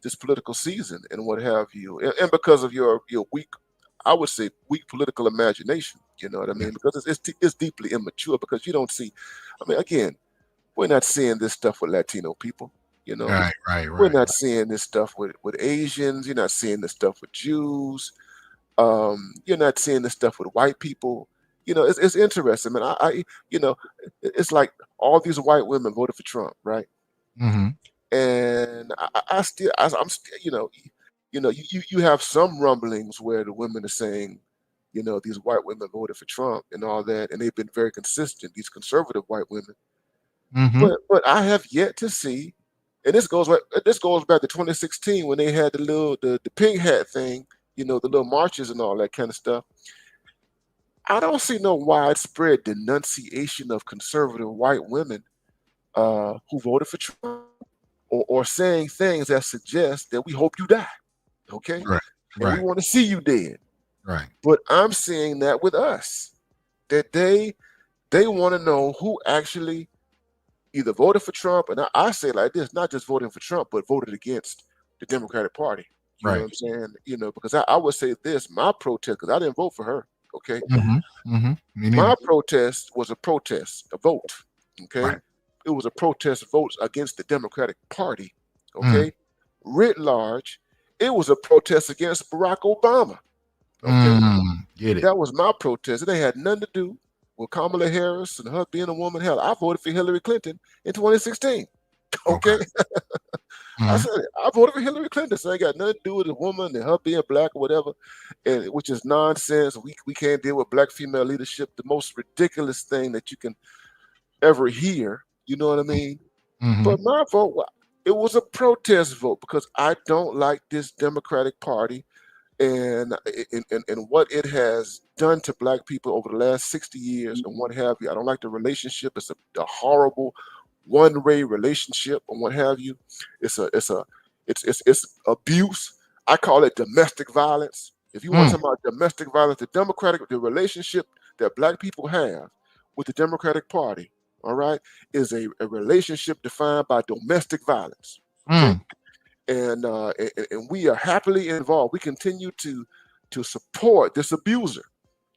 [SPEAKER 2] this political season and what have you, and because of your weak, I would say, weak political imagination. You know what I
[SPEAKER 1] Yeah.
[SPEAKER 2] mean? Because it's deeply immature, because you don't see. I mean, again, we're not seeing this stuff with Latino people. You know,
[SPEAKER 1] Right. Right.
[SPEAKER 2] we're
[SPEAKER 1] Right.
[SPEAKER 2] not seeing this stuff with Asians. You're not seeing this stuff with Jews. You're not seeing this stuff with white people. It's interesting, man. It's like all these white women voted for Trump, right?
[SPEAKER 1] Mm-hmm.
[SPEAKER 2] And I still, I'm still, you have some rumblings where the women are saying, these white women voted for Trump and all that, and they've been very consistent. These conservative white women,
[SPEAKER 1] Mm-hmm.
[SPEAKER 2] but I have yet to see, and this goes back to 2016 when they had the pink hat thing, the little marches and all that kind of stuff. I don't see no widespread denunciation of conservative white women who voted for Trump, or saying things that suggest that we hope you die, okay,
[SPEAKER 1] Right.
[SPEAKER 2] and we
[SPEAKER 1] Right.
[SPEAKER 2] want to see you dead.
[SPEAKER 1] Right.
[SPEAKER 2] But I'm seeing that with us, that they want to know who actually either voted for Trump, and I say it like this, not just voting for Trump, but voted against the Democratic Party. You know what
[SPEAKER 1] Right.
[SPEAKER 2] I'm saying? Because I would say this, my protest, because I didn't vote for her, okay?
[SPEAKER 1] Mm-hmm. Mm-hmm. Me neither.
[SPEAKER 2] My protest was a protest, a vote, okay?
[SPEAKER 1] Right.
[SPEAKER 2] It was a protest vote against the Democratic Party,
[SPEAKER 1] Mm,
[SPEAKER 2] okay? Writ large, it was a protest against Barack Obama, okay?
[SPEAKER 1] get it.
[SPEAKER 2] That was my protest. It ain't had nothing to do with Kamala Harris and her being a woman. Hell, I voted for Hillary Clinton in 2016.
[SPEAKER 1] Okay.
[SPEAKER 2] Okay. I
[SPEAKER 1] Mm-hmm.
[SPEAKER 2] said I voted for Hillary Clinton, so it ain't got nothing to do with a woman and her being black or whatever, and which is nonsense. We can't deal with black female leadership. The most ridiculous thing that you can ever hear. You know what I mean?
[SPEAKER 1] Mm-hmm.
[SPEAKER 2] But my vote, it was a protest vote, because I don't like this Democratic Party and what it has done to black people over the last 60 years and what have you. I don't like the relationship. It's a horrible one-way relationship and what have you. It's abuse. I call it domestic violence. If you want
[SPEAKER 1] Mm,
[SPEAKER 2] to talk about domestic violence, the relationship that black people have with the Democratic Party, all right, is a relationship defined by domestic violence. Okay,
[SPEAKER 1] mm.
[SPEAKER 2] and we are happily involved. We continue to support this abuser.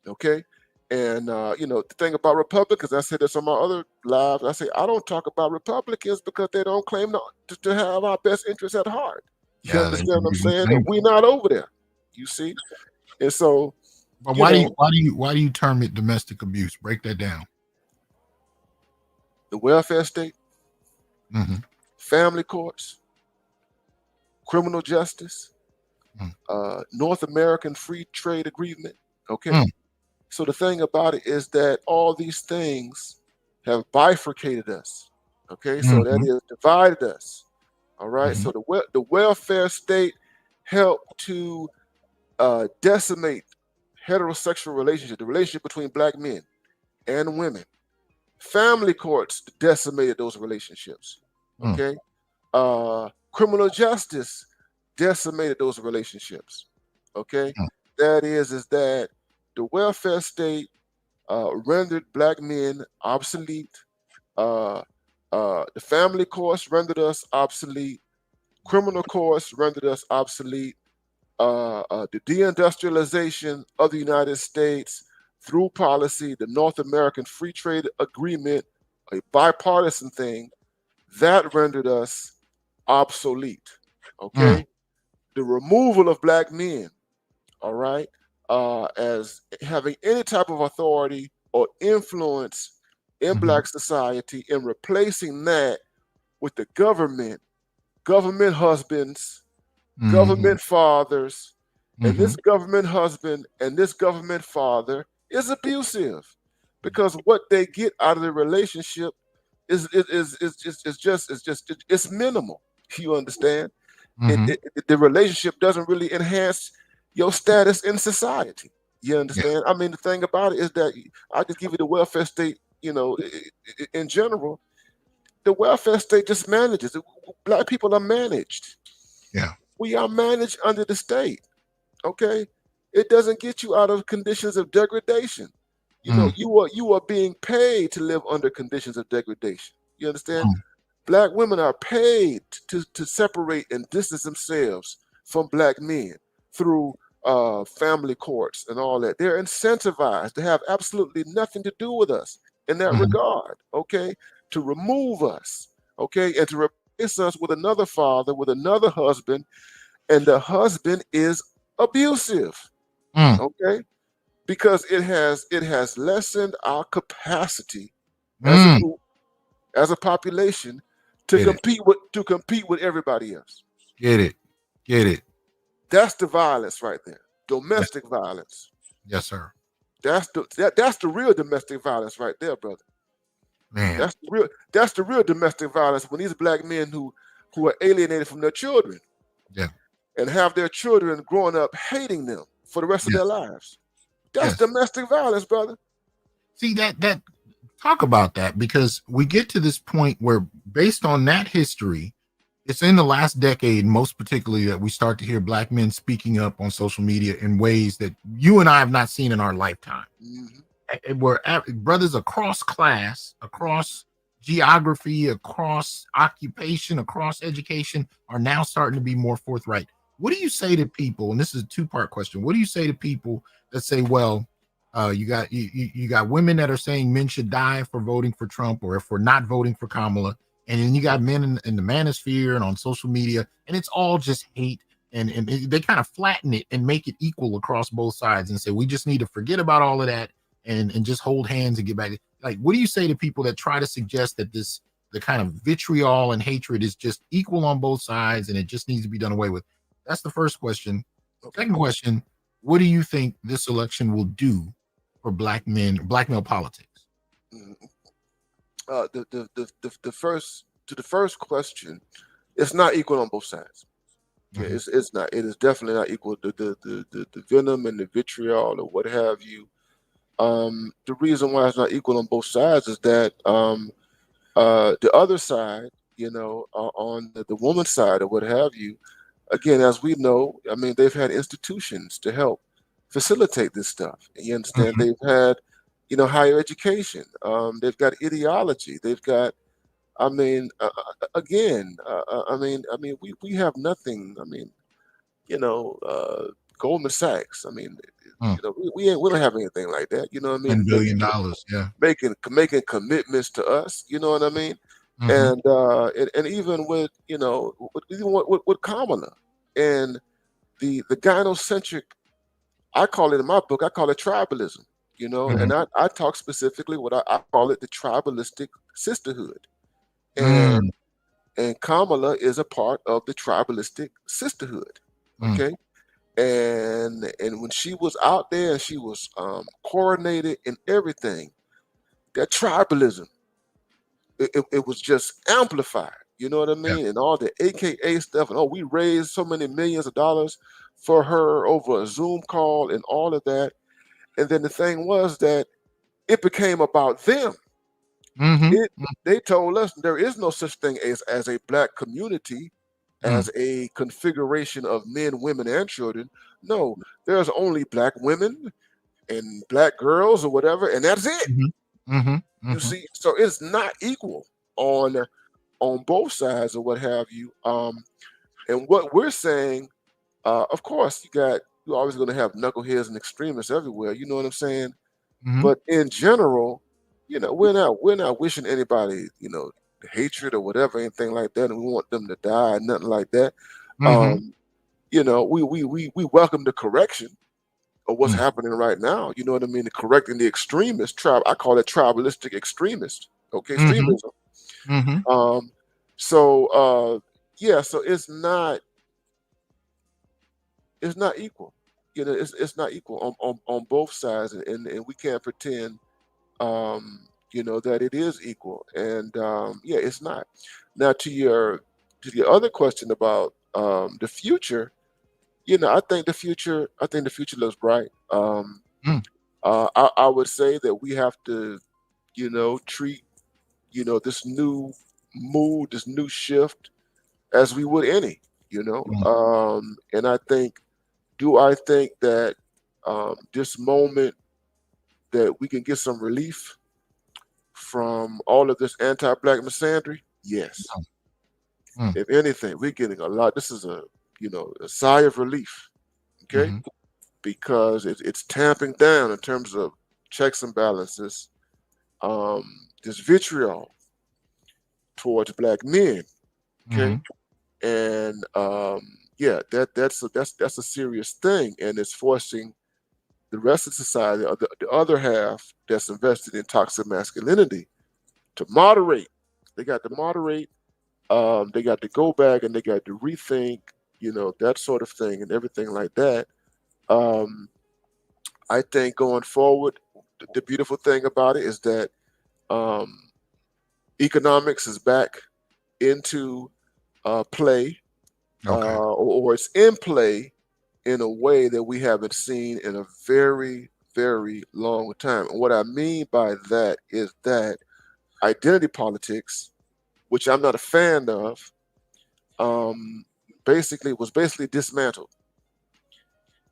[SPEAKER 2] Okay, and the thing about Republicans, I said this on my other lives. I say I don't talk about Republicans because they don't claim to have our best interests at heart. You
[SPEAKER 1] Yeah, they
[SPEAKER 2] understand what I'm
[SPEAKER 1] didn't
[SPEAKER 2] saying? And
[SPEAKER 1] claim it.
[SPEAKER 2] we're not over there. You see, and so
[SPEAKER 1] But
[SPEAKER 2] you know
[SPEAKER 1] why do you term it domestic abuse? Break that down.
[SPEAKER 2] the welfare state,
[SPEAKER 1] Mm-hmm.
[SPEAKER 2] family courts, criminal justice,
[SPEAKER 1] Mm,
[SPEAKER 2] North American Free Trade Agreement. Okay,
[SPEAKER 1] mm,
[SPEAKER 2] so the thing about it is that all these things have bifurcated us. Okay, so that
[SPEAKER 1] mm-hmm.
[SPEAKER 2] is divided us. All right,
[SPEAKER 1] Mm-hmm.
[SPEAKER 2] so the welfare state helped to decimate heterosexual relationship, the relationship between black men and women. Family courts decimated those relationships.
[SPEAKER 1] Mm.
[SPEAKER 2] Okay, criminal justice decimated those relationships. Okay,
[SPEAKER 1] Mm.
[SPEAKER 2] that is that the welfare state rendered black men obsolete. Uh, the family courts rendered us obsolete. Criminal courts rendered us obsolete. The deindustrialization of the United States through policy, the North American Free Trade Agreement, a bipartisan thing, that rendered us obsolete.
[SPEAKER 1] Mm.
[SPEAKER 2] Okay, the removal of black men, all right, as having any type of authority or influence in
[SPEAKER 1] Mhm.
[SPEAKER 2] black society, and replacing that with the government husbands,
[SPEAKER 1] Mhm.
[SPEAKER 2] government fathers, and this
[SPEAKER 1] Mhm.
[SPEAKER 2] government husband and this government father is abusive, because what they get out of the relationship it's minimal. You understand?
[SPEAKER 1] Mhm.
[SPEAKER 2] The relationship doesn't really enhance your status in society. You
[SPEAKER 1] Yeah.
[SPEAKER 2] understand? I mean, the thing about it is that I just give you the welfare state. In general, the welfare state just manages. Black people are managed.
[SPEAKER 1] Yeah.
[SPEAKER 2] We are managed under the state. Okay, it doesn't get you out of conditions of degradation.
[SPEAKER 1] Mm.
[SPEAKER 2] You are being paid to live under conditions of degradation. You understand?
[SPEAKER 1] Mm.
[SPEAKER 2] Black women are paid to separate and distance themselves from black men through family courts and all that. They're incentivized to have absolutely nothing to do with us in that
[SPEAKER 1] Mhm.
[SPEAKER 2] regard, okay? To remove us, okay? And to replace us with another father, with another husband, and the husband is abusive,
[SPEAKER 1] Mm.
[SPEAKER 2] okay? Because it has lessened our capacity as a
[SPEAKER 1] Mm.
[SPEAKER 2] group, as a population, to
[SPEAKER 1] Get it.
[SPEAKER 2] compete with everybody else.
[SPEAKER 1] Get it. Get it.
[SPEAKER 2] That's the violence right there.
[SPEAKER 1] Yes.
[SPEAKER 2] Domestic violence.
[SPEAKER 1] Yes, sir.
[SPEAKER 2] That's the real domestic violence right there, brother.
[SPEAKER 1] Man.
[SPEAKER 2] That's the real domestic violence, when these black men who are alienated from their children
[SPEAKER 1] Yeah.
[SPEAKER 2] and have their children growing up hating them for the rest of their
[SPEAKER 1] Yes.
[SPEAKER 2] lives. That's
[SPEAKER 1] Yes.
[SPEAKER 2] domestic violence, brother.
[SPEAKER 1] See that talk about that, because we get to this point where, based on that history, it's in the last decade, most particularly, that we start to hear black men speaking up on social media in ways that you and I have not seen in our lifetime.
[SPEAKER 2] Mhm.
[SPEAKER 1] Where brothers across class, across geography, across occupation, across education are now starting to be more forthright. What do you say to people? And this is a two-part question. What do you say to people that say, well, you got women that are saying men should die for voting for Trump or if we're not voting for Kamala, and then you got men in the manosphere and on social media, and it's all just hate, and they kind of flatten it and make it equal across both sides and say we just need to forget about all of that and just hold hands and get back. Like, what do you say to people that try to suggest that the kind of vitriol and hatred is just equal on both sides and it just needs to be done away with? That's the first question.
[SPEAKER 2] Okay.
[SPEAKER 1] Second question, what do you think this election will do for black men, black male politics?
[SPEAKER 2] Mhm. The first question, it's not equal on both sides. Okay,
[SPEAKER 1] Mhm.
[SPEAKER 2] it's not. It is definitely not equal. The venom and the vitriol or what have you. The reason why it's not equal on both sides is that the other side, on the woman's side or what have you, again, as we know, I mean, they've had institutions to help facilitate this stuff. You understand?
[SPEAKER 1] Mhm.
[SPEAKER 2] They've had, higher education. They've got ideology. They've got, I mean, again, we have nothing. I mean, Goldman Sachs. I mean,
[SPEAKER 1] Mm.
[SPEAKER 2] we don't have anything like that. You know what I mean?
[SPEAKER 1] $10 billion. Yeah.
[SPEAKER 2] Making commitments to us. You know what I mean?
[SPEAKER 1] Hmm.
[SPEAKER 2] And even with with Kamala and the gynocentric, I call it in my book, I call it tribalism.
[SPEAKER 1] Hmm.
[SPEAKER 2] And I talk specifically what I call it, the tribalistic sisterhood.
[SPEAKER 1] Mm.
[SPEAKER 2] And Kamala is a part of the tribalistic sisterhood.
[SPEAKER 1] Mm.
[SPEAKER 2] Okay. And when she was out there and she was coordinated in everything, that tribalism, it was just amplified. You know what I
[SPEAKER 1] Yeah.
[SPEAKER 2] mean? And all the AKA stuff, and we raised so many millions of dollars for her over a Zoom call and all of that. And then the thing was that it became about them.
[SPEAKER 1] Mm-hmm.
[SPEAKER 2] They told us there is no such thing as a black community,
[SPEAKER 1] Mm-hmm.
[SPEAKER 2] as a configuration of men, women, and children. No, there's only black women and black girls or whatever, and that's it.
[SPEAKER 1] Mm-hmm.
[SPEAKER 2] You
[SPEAKER 1] Mm-hmm.
[SPEAKER 2] see, so it's not equal on both sides or what have you. And what we're saying, of course, you're always going to have knuckleheads and extremists everywhere. You know what I'm saying?
[SPEAKER 1] Mm-hmm.
[SPEAKER 2] But in general, we're not wishing anybody, hatred or whatever, anything like that, and we want them to die, nothing like that.
[SPEAKER 1] Mm-hmm.
[SPEAKER 2] Um, we welcome the correction of what's happening right now. You know what I mean? The correcting the extremist tribe. I call it tribalistic extremist. Okay,
[SPEAKER 1] Mm-hmm.
[SPEAKER 2] extremism.
[SPEAKER 1] Mm-hmm.
[SPEAKER 2] Um, yeah, so it's not equal. It's not equal on both sides, and we can't pretend that it is equal. And yeah, it's not. Now to your other question about the future, I think the future looks bright. I would say that we have to, treat, this new mood, this new shift as we would any, and I think that this moment that we can get some relief from all of this anti-black misandry? Yes.
[SPEAKER 1] Mm-hmm.
[SPEAKER 2] If anything, we're getting a lot. This is a sigh of relief, okay?
[SPEAKER 1] Mm-hmm.
[SPEAKER 2] Because it's tamping down in terms of checks and balances, this vitriol towards black men, okay? And yeah, that's a serious thing, and it's forcing the rest of society, or the other half that's invested in toxic masculinity, to moderate. They got to moderate. They got to go back and they got to rethink, that sort of thing and everything like that. Um, I think going forward, the beautiful thing about it is that um, economics is back into play,
[SPEAKER 1] Okay.
[SPEAKER 2] or it's in play in a way that we haven't seen in a very, very long time. And what I mean by that is that identity politics, which I'm not a fan of, was basically dismantled.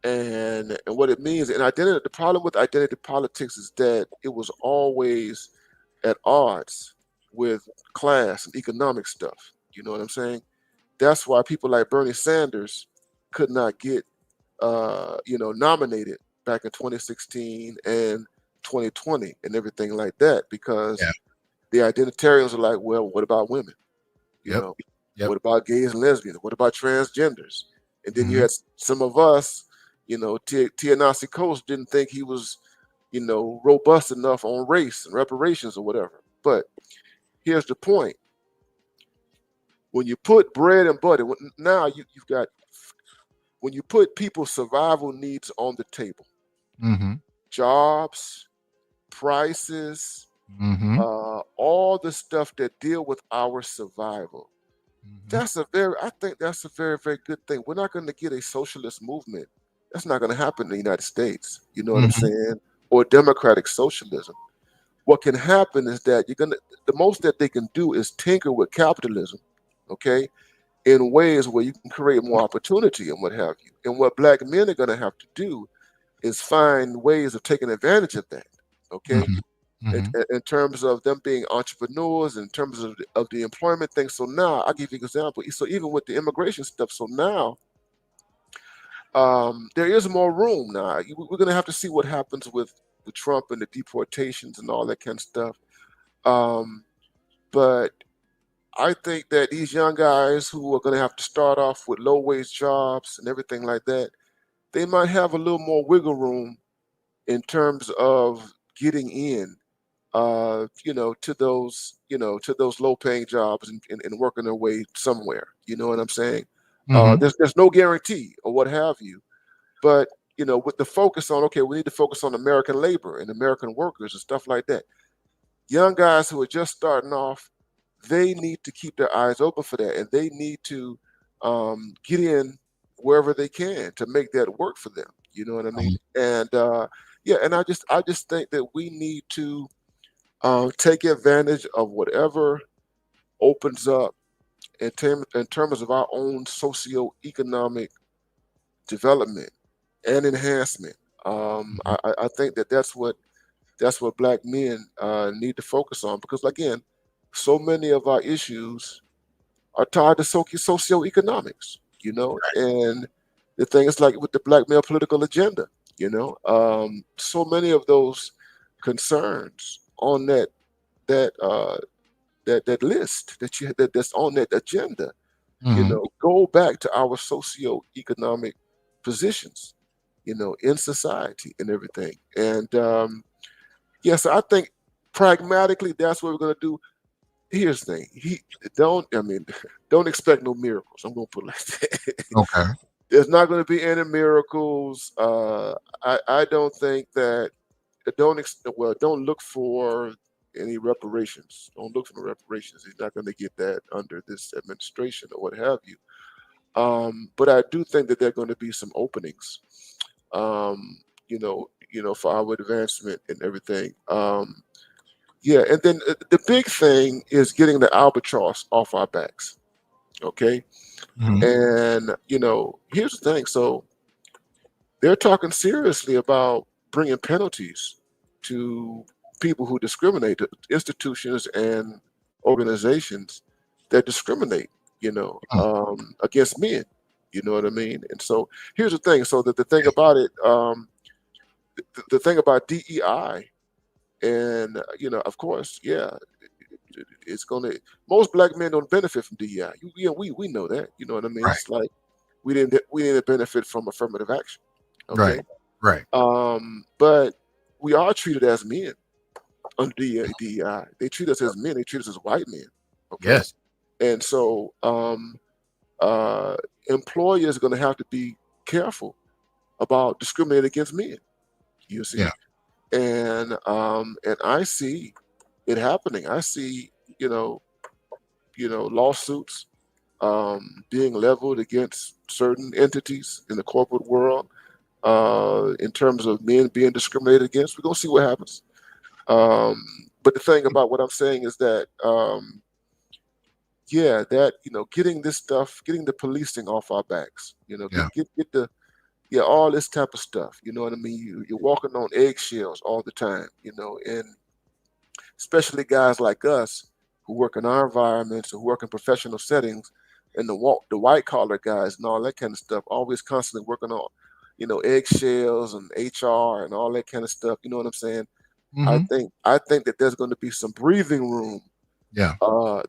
[SPEAKER 2] And what it means, and identity, the problem with identity politics is that it was always at odds with class and economic stuff. You know what I'm saying? That's why people like Bernie Sanders could not get nominated back in 2016 and 2020 and everything like that, because
[SPEAKER 1] Yeah.
[SPEAKER 2] the identitarians are like, well, what about women? You
[SPEAKER 1] Yep.
[SPEAKER 2] know,
[SPEAKER 1] Yep.
[SPEAKER 2] what about gays and lesbians? What about transgenders? And then you
[SPEAKER 1] Mm-hmm.
[SPEAKER 2] had some of us, Tia Coast didn't think he was, robust enough on race and reparations or whatever. But here's the point: when you put bread and butter, now you've got, when you put people's survival needs on the table,
[SPEAKER 1] Mm-hmm.
[SPEAKER 2] jobs, prices,
[SPEAKER 1] Mm-hmm.
[SPEAKER 2] all the stuff that deal with our survival.
[SPEAKER 1] Mm-hmm.
[SPEAKER 2] I think that's a very, very good thing. We're not going to get a socialist movement. That's not going to happen in the United States. You know what I'm
[SPEAKER 1] Mm-hmm.
[SPEAKER 2] saying? Or democratic socialism. What can happen is that the most that they can do is tinker with capitalism, okay, in ways where you can create more opportunity and what have you. And what black men are going to have to do is find ways of taking advantage of that, okay,
[SPEAKER 1] Mm-hmm. Mm-hmm.
[SPEAKER 2] in terms of them being entrepreneurs, in terms of the employment thing. So now I'll give you an example. So even with the immigration stuff, so now there is more room now. We're going to have to see what happens with Trump and the deportations and all that kind of stuff. Um, but I think that these young guys who are going to have to start off with low wage jobs and everything like that, they might have a little more wiggle room in terms of getting in, to those low paying jobs, and working their way somewhere. You know what I'm saying?
[SPEAKER 1] Mm-hmm.
[SPEAKER 2] There's no guarantee or what have you, but with the focus on, okay, we need to focus on American labor and American workers and stuff like that. Young guys who are just starting off, they need to keep their eyes open for that, and they need to get in wherever they can to make that work for them. You know what I mean? And yeah, and I just think that we need to take advantage of whatever opens up in terms of our own socioeconomic development and enhancement. I think that that's what black men need to focus on, because again, so many of our issues are tied to socioeconomics, and the thing is, like with the black male political agenda, so many of those concerns on that list that's on that agenda, go back to our socioeconomic positions, in society and everything. And yes, I think pragmatically that's what we're going to do. Here's the thing: don't expect no miracles. I'm going to put it like that.
[SPEAKER 1] Okay.
[SPEAKER 2] There's not going to be any miracles. I don't think that. Don't look for any reparations. Don't look for the reparations. He's not going to get that under this administration or what have you. But I do think that there are going to be some openings, for our advancement and everything. Yeah, and then the big thing is getting the albatross off our backs. Okay, and here's the thing. So they're talking seriously about bringing penalties to people who discriminate, institutions and organizations that discriminate, against men. You know what I mean? And so here's the thing. So that the thing about it, the thing about DEI, and of course, yeah, it's gonna. Most black men don't benefit from DEI. We know that. You know what I mean?
[SPEAKER 1] Right.
[SPEAKER 2] It's like we didn't benefit from affirmative action. Okay.
[SPEAKER 1] Right.
[SPEAKER 2] But we are treated as men under DEI. They treat us as men. They treat us as white men. Okay.
[SPEAKER 1] Yes.
[SPEAKER 2] And so employers are going to have to be careful about discriminating against men. You see.
[SPEAKER 1] Yeah.
[SPEAKER 2] And I see it happening. I see lawsuits being leveled against certain entities in the corporate world in terms of men being discriminated against. We're gonna see what happens. But the thing about what I'm saying is that getting this stuff, getting the policing off our backs, get the all this type of stuff. You know what I mean? You're walking on eggshells all the time, and especially guys like us who work in our environments, who work in professional settings, and the white collar guys and all that kind of stuff, always constantly working on, eggshells and HR and all that kind of stuff. You know what I'm saying? I think that there's going to be some breathing room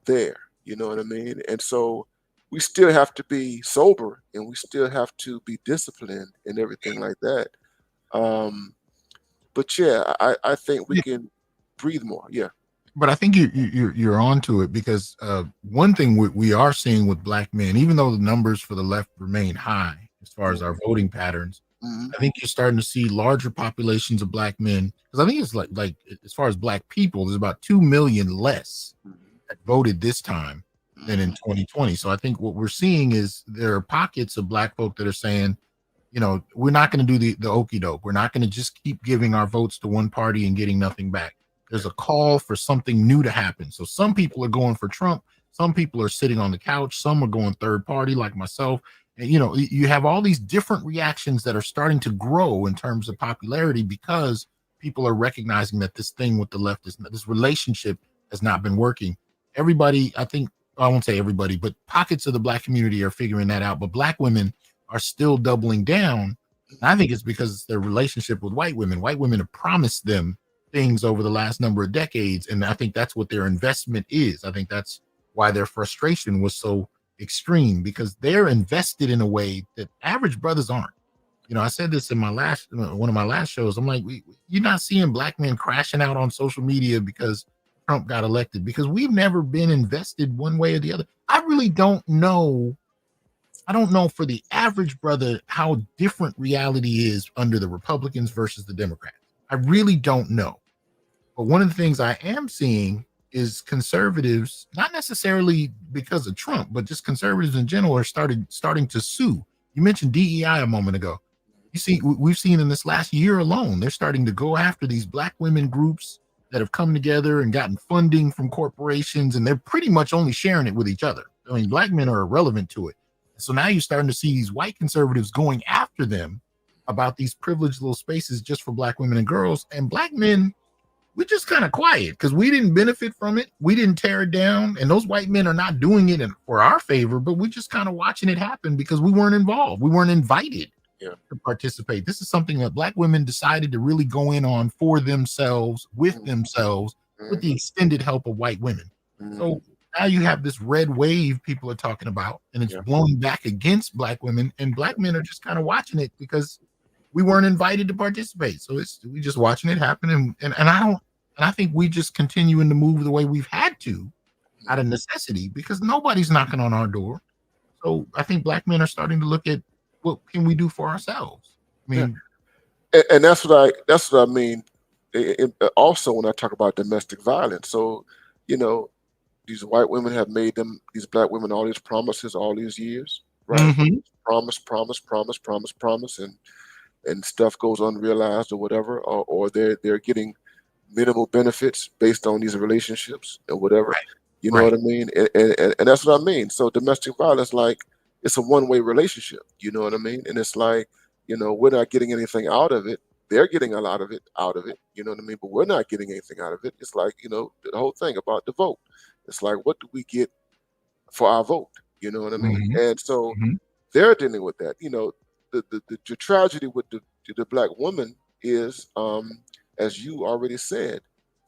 [SPEAKER 2] there. You know what I mean? And so we still have to be sober, and we still have to be disciplined and everything like that. But yeah, I think we can breathe more. Yeah.
[SPEAKER 1] But I think you're onto it, because one thing we are seeing with black men, even though the numbers for the left remain high as far as our voting patterns, I think you're starting to see larger populations of black men. Because I think it's like as far as black people, there's about 2 million less that voted this time than in 2020. So I think what we're seeing is there are pockets of black folk that are saying, we're not going to do the okie doke. We're not going to just keep giving our votes to one party and getting nothing back. There's a call for something new to happen. So some people are going for Trump. Some people are sitting on the couch. Some are going third party like myself. And, you have all these different reactions that are starting to grow in terms of popularity, because people are recognizing that this thing with the left, this relationship has not been working. Everybody, I won't say everybody, but pockets of the black community are figuring that out. But black women are still doubling down. And I think it's because it's their relationship with white women. White women have promised them things over the last number of decades, and I think that's what their investment is. I think that's why their frustration was so extreme, because they're invested in a way that average brothers aren't. I said this in one of my last shows. I'm like, you're not seeing black men crashing out on social media because Trump got elected, because we've never been invested one way or the other. I really don't know. I don't know for the average brother how different reality is under the Republicans versus the Democrats. I really don't know. But one of the things I am seeing is conservatives, not necessarily because of Trump, but just conservatives in general, are starting to sue You mentioned DEI a moment ago. You see, we've seen in this last year alone, they're starting to go after these Black women groups that have come together and gotten funding from corporations, and they're pretty much only sharing it with each other. I mean, Black men are irrelevant to it. So now you're starting to see these white conservatives going after them about these privileged little spaces just for Black women and girls. And Black men, we're just kind of quiet because we didn't benefit from it. We didn't tear it down. And those white men are not doing it for our favor, but we're just kind of watching it happen because we weren't involved. We weren't invited to participate. This is something that Black women decided to really go in on for themselves, with themselves, with the extended help of white women. So now you have this red wave people are talking about, and it's blowing back against Black women, and Black men are just kind of watching it because we weren't invited to participate. So we just watching it happen. And I think we just continuing to move the way we've had to out of necessity because nobody's knocking on our door. So I think Black men are starting to look at what can we do for ourselves. I mean,
[SPEAKER 2] and that's what I mean. Also, when I talk about domestic violence, so these white women have made these Black women all these promises all these years, right? Promise, and stuff goes unrealized or whatever, or they're getting minimal benefits based on these relationships and whatever. You know what I mean? And that's what I mean. So domestic violence, like, it's a one-way relationship. You know what I mean? And it's like, we're not getting anything out of it. They're getting a lot of it out of it. You know what I mean? But we're not getting anything out of it. It's like, the whole thing about the vote. It's like, what do we get for our vote? You know what I mean? And so they're dealing with that. The tragedy with the Black woman is, as you already said,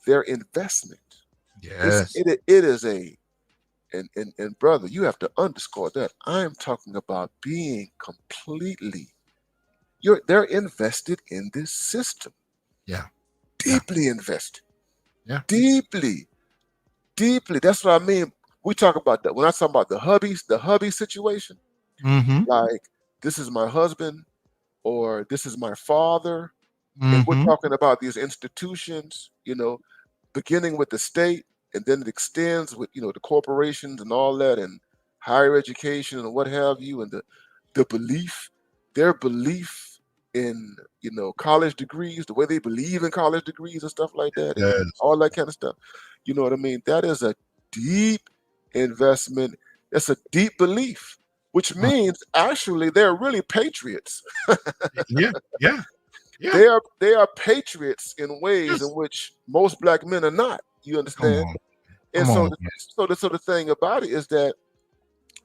[SPEAKER 2] their investment.
[SPEAKER 1] Yes,
[SPEAKER 2] it is a, and brother, you have to underscore that. I am talking about being completely. They're invested in this system. Deeply invested. Deeply. That's what I mean. We talk about that when I talk about the hubby situation. Like, this is my husband, or this is my father. And we're talking about these institutions, beginning with the state, and then it extends with, the corporations and all that, and higher education and what have you, and their belief in, college degrees, the way they believe in college degrees and stuff like that, and all that kind of stuff. You know what I mean? That is a deep investment. That's a deep belief, which means actually they're really patriots. They are patriots in ways in which most Black men are not. You understand? And so the thing about it is that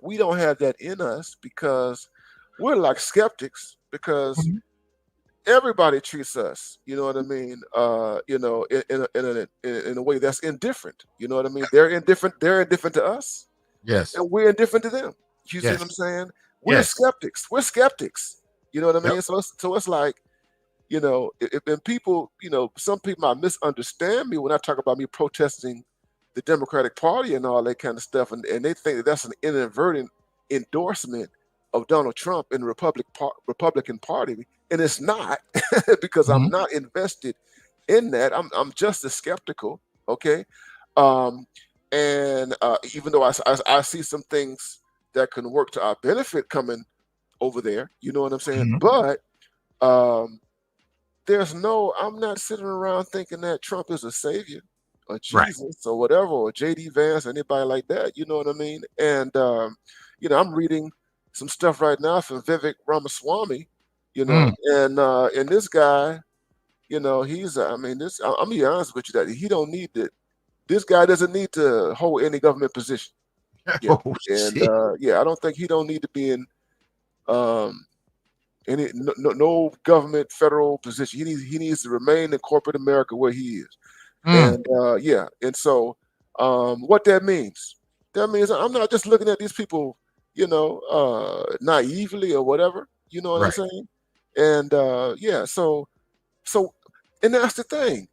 [SPEAKER 2] we don't have that in us because we're like skeptics, because everybody treats us, you know what I mean, in a way that's indifferent. You know what I mean? They're indifferent to us.
[SPEAKER 1] Yes.
[SPEAKER 2] And we're indifferent to them. You see what I'm saying? We're skeptics. You know what I mean? So it's like, if people, some people might misunderstand me when I talk about me protesting the Democratic Party and all that kind of stuff, and they think that that's an inadvertent endorsement of Donald Trump and the Republican Party, and it's not, because I'm not invested in that. I'm just as skeptical, okay? And even though I see some things that can work to our benefit coming over there, you know what I'm saying? But I'm not sitting around thinking that Trump is a savior or Jesus or whatever, or J.D. Vance, anybody like that, you know what I mean? And, I'm reading some stuff right now from Vivek Ramaswamy, and this guy, he's, I'm gonna be honest with you, that he don't need to, this guy doesn't need to hold any government position. I don't think he don't need to be in any no government federal position. He needs to remain in corporate America where he is. And and so what that means I'm not just looking at these people, naively or whatever, you know what I'm saying? And so and that's the thing.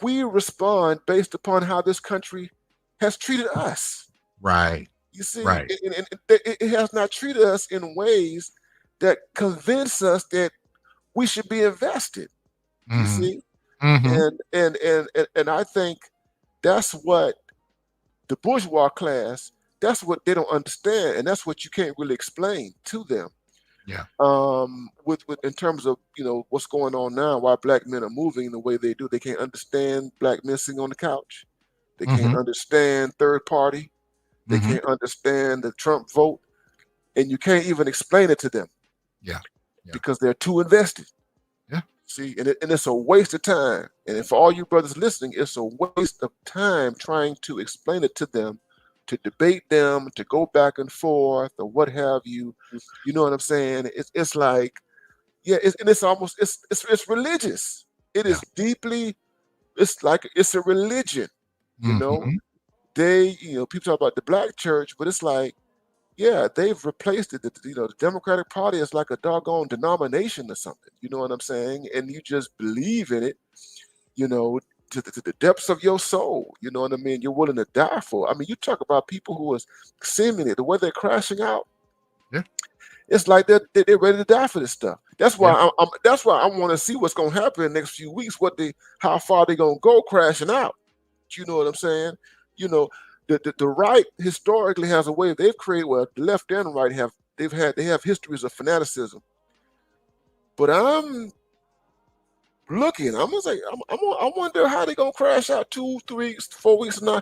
[SPEAKER 2] We respond based upon how this country has treated us. You see, it has not treated us in ways that convince us that we should be invested. You see, and I think that's what the bourgeois class, that's what they don't understand, and that's what you can't really explain to them.
[SPEAKER 1] Yeah.
[SPEAKER 2] With in terms of what's going on now, why black men are moving the way they do. They can't understand black men sitting on the couch. They can't
[SPEAKER 1] Mm-hmm.
[SPEAKER 2] understand third party. They
[SPEAKER 1] Mm-hmm.
[SPEAKER 2] can't understand the Trump vote, and you can't even explain it to them
[SPEAKER 1] Yeah. Yeah.
[SPEAKER 2] because they're too invested.
[SPEAKER 1] Yeah.
[SPEAKER 2] See, and it's a waste of time. And for all you brothers listening, it's a waste of time trying to explain it to them, to debate them, to go back and forth, or what have you. You know what I'm saying? It's like, yeah, and it's almost it's religious. It
[SPEAKER 1] Yeah.
[SPEAKER 2] is deeply. It's like it's a religion. You know,
[SPEAKER 1] Mm-hmm.
[SPEAKER 2] people talk about the black church, but it's like, yeah, they've replaced it. The Democratic Party is like a doggone denomination or something. You know what I'm saying? And you just believe in it, to the depths of your soul. You know what I mean? You're willing to die for. I mean, you talk about people who are seemingly the way they're crashing out.
[SPEAKER 1] Yeah.
[SPEAKER 2] It's like they're ready to die for this stuff. That's
[SPEAKER 1] Yeah.
[SPEAKER 2] why that's why I want to see what's going to happen in the next few weeks. How far they're going to go crashing out. You know what I'm saying? You know, the right historically has a way they've created. Well, the left and right they have histories of fanaticism. But I'm looking. I'm gonna say I wonder how they're gonna crash out 2, 3, 4 weeks from now.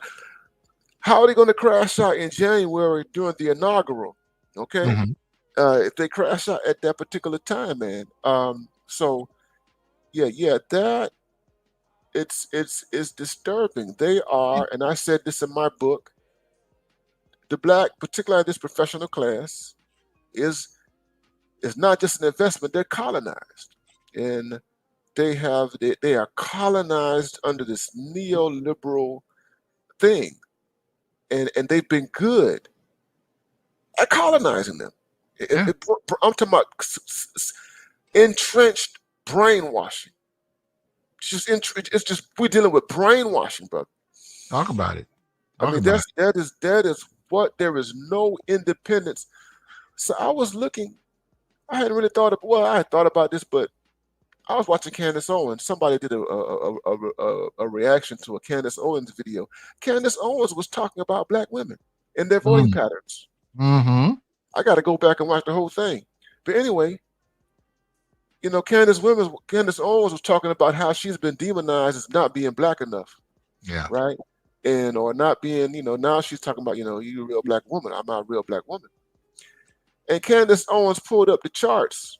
[SPEAKER 2] How are they gonna crash out in January during the inaugural? Okay,
[SPEAKER 1] Mm-hmm.
[SPEAKER 2] if they crash out at that particular time, man. So yeah, that it's disturbing. They are, and I said this in my book. The black, particularly this professional class, is not just an investment. They're colonized, and they are colonized under this neoliberal thing, and they've been good at colonizing them.
[SPEAKER 1] Yeah.
[SPEAKER 2] I'm talking about entrenched brainwashing. It's just we're dealing with brainwashing, brother.
[SPEAKER 1] Talk about it.
[SPEAKER 2] I mean, that is what there is no independence. So I was looking. I hadn't really thought of. Well, I had thought about this, but I was watching Candace Owens. Somebody did a reaction to a Candace Owens video. Candace Owens was talking about black women and their voting patterns.
[SPEAKER 1] Mm-hmm.
[SPEAKER 2] I got to go back and watch the whole thing. But anyway, Candace Owens was talking about how she's been demonized as not being black enough.
[SPEAKER 1] Yeah.
[SPEAKER 2] Right. And or not being, now she's talking about, you're a real black woman. I'm not a real black woman. And Candace Owens pulled up the charts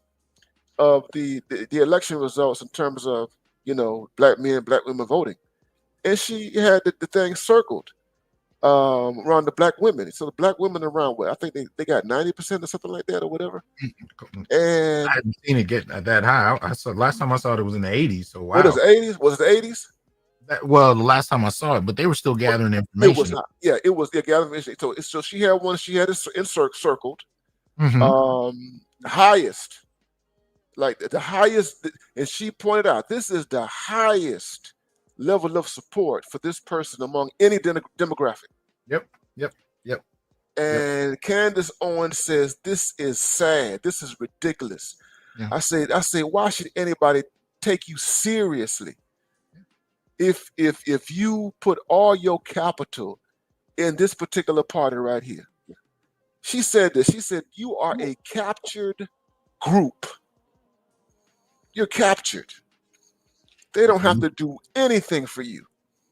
[SPEAKER 2] of the election results in terms of, black men, black women voting. And she had the thing circled around the black women. So the black women around what? I think they got 90% or something like that or whatever. And
[SPEAKER 1] I hadn't seen it get that high. I saw last time I saw it was in the 80s. So wow.
[SPEAKER 2] What is the 80s? Was it the 80s?
[SPEAKER 1] Well, the last time I saw it, but they were still gathering information.
[SPEAKER 2] It was not. Yeah, it was gathering information. So she had one. She had it circled.
[SPEAKER 1] Mm-hmm.
[SPEAKER 2] Highest, like the highest, and she pointed out this is the highest level of support for this person among any demographic.
[SPEAKER 1] Yep.
[SPEAKER 2] And Candace Owens says this is sad. This is ridiculous. Yeah. I say, why should anybody take you seriously if you put all your capital in this particular party right here? She said this. She said, you are a captured group. You're captured. They don't have to do anything for you.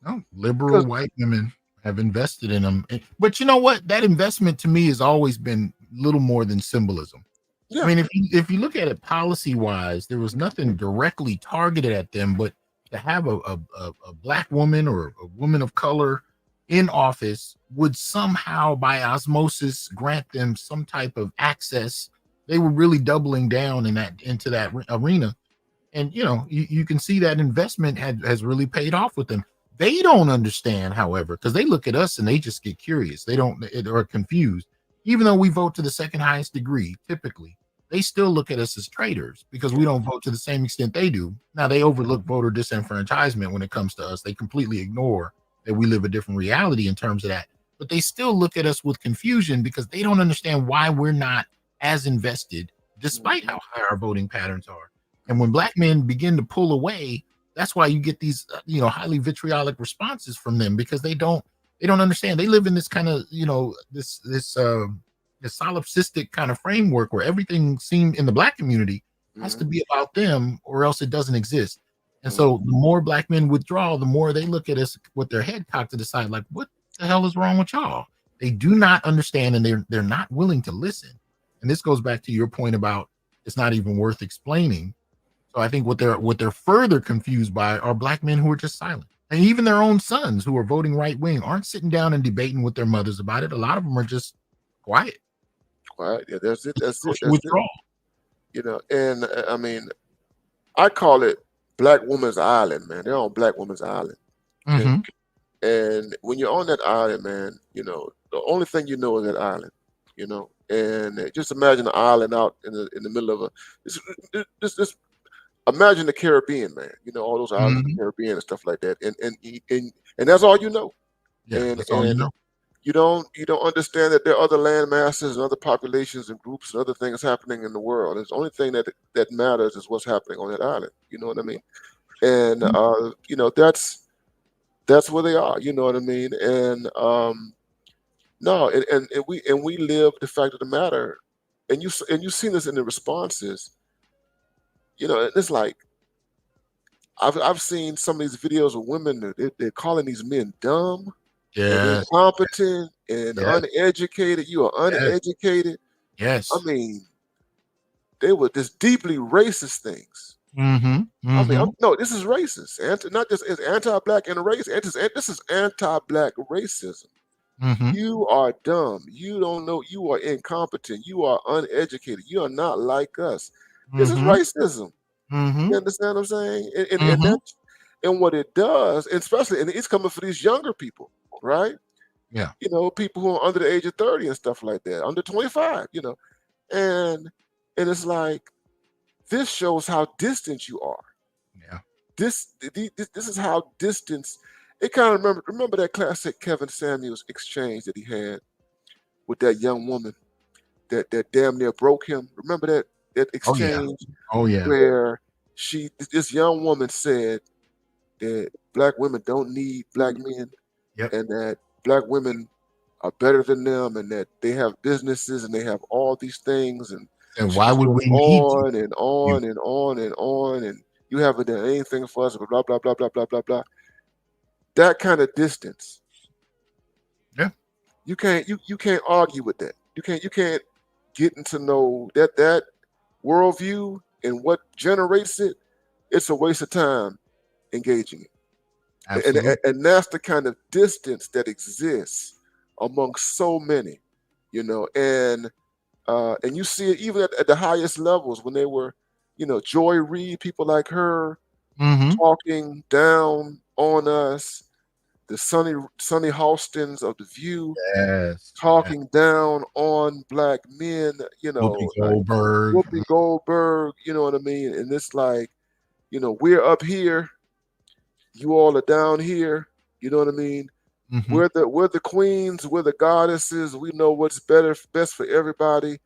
[SPEAKER 1] No, liberal white women have invested in them. But you know what? That investment to me has always been little more than symbolism. Yeah. I mean, if you look at it policy-wise, there was nothing directly targeted at them, but to have a black woman or a woman of color in office would somehow by osmosis grant them some type of access. They were really doubling down into that arena. And, you can see that investment has really paid off with them. They don't understand, however, because they look at us and they just get curious. They are confused. Even though we vote to the second highest degree, typically, they still look at us as traitors because we don't vote to the same extent they do. Now, they overlook voter disenfranchisement when it comes to us. They completely ignore that we live a different reality in terms of that. But they still look at us with confusion because they don't understand why we're not as invested, despite how high our voting patterns are. And when black men begin to pull away, that's why you get these, highly vitriolic responses from them because they don't understand. They live in this kind of, this solipsistic kind of framework where everything seemed in the Black community has to
[SPEAKER 2] Mm-hmm.
[SPEAKER 1] be about them or else it doesn't exist. And
[SPEAKER 2] Mm-hmm.
[SPEAKER 1] so the more Black men withdraw, the more they look at us with their head cocked to the side, like, what the hell is wrong with y'all? They do not understand and they're not willing to listen. And this goes back to your point about it's not even worth explaining. So I think what they're further confused by are Black men who are just silent. And even their own sons who are voting right wing aren't sitting down and debating with their mothers about it. A lot of them are just quiet.
[SPEAKER 2] Right. Yeah, that's it. That's it.
[SPEAKER 1] Social
[SPEAKER 2] That's it.
[SPEAKER 1] withdrawal.
[SPEAKER 2] You know, and I mean, I call it Black Woman's Island, man. They're on Black Woman's Island. Okay.
[SPEAKER 1] Mm-hmm.
[SPEAKER 2] And when you're on that island, man, the only thing you know is that island, and just imagine an island out in the middle of this imagine the Caribbean, man, all those islands in the
[SPEAKER 1] Mm-hmm.
[SPEAKER 2] Caribbean and stuff like that. And that's all you know.
[SPEAKER 1] Yeah,
[SPEAKER 2] And
[SPEAKER 1] that's all you
[SPEAKER 2] and
[SPEAKER 1] know.
[SPEAKER 2] you don't understand that there are other land masses and other populations and groups and other things happening in the world. And the only thing that matters is what's happening on that island. You know what I mean? And that's where they are. You know what I mean? And no, and we live the fact of the matter, and you've seen this in the responses. It's like I've seen some of these videos of women they're calling these men dumb and
[SPEAKER 1] Yes,
[SPEAKER 2] incompetent and
[SPEAKER 1] yes,
[SPEAKER 2] uneducated. You are
[SPEAKER 1] yes,
[SPEAKER 2] uneducated. I
[SPEAKER 1] yes.
[SPEAKER 2] mean, they were just deeply racist things.
[SPEAKER 1] Mm-hmm.
[SPEAKER 2] I mean,
[SPEAKER 1] Mm-hmm.
[SPEAKER 2] no, this is racist. Not just it's anti-black and race. This is anti-black racism.
[SPEAKER 1] Mm-hmm.
[SPEAKER 2] You are dumb. You don't know. You are incompetent. You are uneducated. You are not like us. This is
[SPEAKER 1] Mm-hmm.
[SPEAKER 2] racism.
[SPEAKER 1] Mm-hmm.
[SPEAKER 2] You understand what I'm saying? And
[SPEAKER 1] Mm-hmm.
[SPEAKER 2] that and what it does, and especially, and it's coming for these younger people, right?
[SPEAKER 1] Yeah.
[SPEAKER 2] People who are under the age of 30 and stuff like that, under 25. And it's like this shows how distant you are.
[SPEAKER 1] Yeah.
[SPEAKER 2] This is how distant. It kind of remember that classic Kevin Samuels exchange that he had with that young woman that damn near broke him. Remember that
[SPEAKER 1] Oh yeah.
[SPEAKER 2] exchange
[SPEAKER 1] Oh yeah.
[SPEAKER 2] where this young woman said that black women don't need black men,
[SPEAKER 1] Yep.
[SPEAKER 2] and that black women are better than them, and that they have businesses and they have all these things, and
[SPEAKER 1] And
[SPEAKER 2] she
[SPEAKER 1] why
[SPEAKER 2] just
[SPEAKER 1] would
[SPEAKER 2] went
[SPEAKER 1] we need to
[SPEAKER 2] on and
[SPEAKER 1] you?
[SPEAKER 2] on and on and on, and you haven't done anything for us, blah blah blah blah blah blah blah. That kind of distance,
[SPEAKER 1] Yeah.
[SPEAKER 2] you can't argue with that. You can't getting to know that worldview and what generates it. It's a waste of time engaging it. and,
[SPEAKER 1] Absolutely.
[SPEAKER 2] and and that's the kind of distance that exists among so many, and you see it even at the highest levels when they were, Joy Reid, people like her
[SPEAKER 1] Mm-hmm.
[SPEAKER 2] talking down on us, the Sonny Halstons of the View
[SPEAKER 1] Yes. Yes.
[SPEAKER 2] talking down on black men,
[SPEAKER 1] Whoopi
[SPEAKER 2] like
[SPEAKER 1] Goldberg.
[SPEAKER 2] Whoopi Goldberg, you know what I mean? And it's like, we're up here, you all are down here, you know what I mean?
[SPEAKER 1] Mm-hmm.
[SPEAKER 2] We're the queens, we're the goddesses. We know what's best for everybody.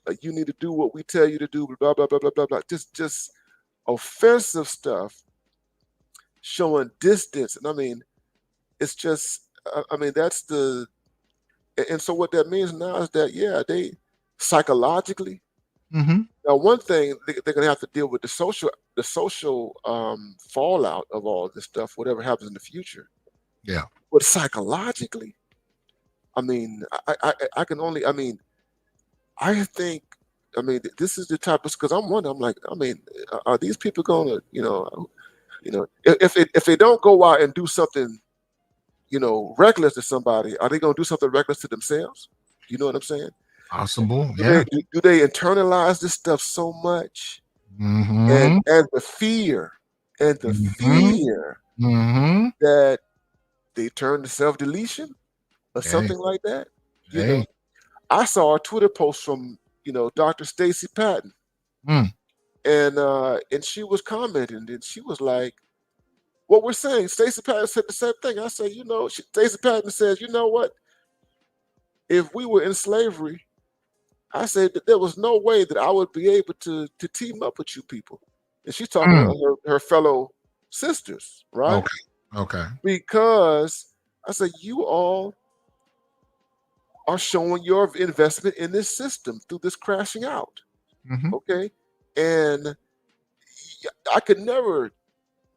[SPEAKER 2] Like you need to do what we tell you to do. Blah blah blah blah blah blah. Just offensive stuff, showing distance. And I mean, it's just. I mean, that's the. And so what that means now is that they psychologically.
[SPEAKER 1] Mm-hmm.
[SPEAKER 2] Now, one thing they're gonna have to deal with the social fallout of all this stuff, whatever happens in the future.
[SPEAKER 1] Yeah.
[SPEAKER 2] But psychologically, I mean, I can only, I mean, I think, I mean, this is the type of, because I'm wondering, I'm like, I mean, are these people going to, if they don't go out and do something, reckless to somebody, are they going to do something reckless to themselves? You know what I'm saying?
[SPEAKER 1] Possible.
[SPEAKER 2] Do
[SPEAKER 1] Yeah.
[SPEAKER 2] they internalize this stuff so much,
[SPEAKER 1] Mm-hmm.
[SPEAKER 2] and the fear,
[SPEAKER 1] Mm-hmm. Mm-hmm.
[SPEAKER 2] that they turn to self deletion or
[SPEAKER 1] Hey.
[SPEAKER 2] something like that? You know,
[SPEAKER 1] Hey.
[SPEAKER 2] I saw a Twitter post from Dr. Stacy Patton,
[SPEAKER 1] Mm.
[SPEAKER 2] and she was commenting, and she was like, "What we're saying." Stacy Patton said the same thing. I said, Stacy Patton says, "You know what? If we were in slavery, I said that there was no way that I would be able to team up with you people." And she's talking
[SPEAKER 1] Mm.
[SPEAKER 2] to her fellow sisters, right?
[SPEAKER 1] Okay. Okay.
[SPEAKER 2] Because I said, you all are showing your investment in this system through this crashing out.
[SPEAKER 1] Mhm.
[SPEAKER 2] Okay, and I could never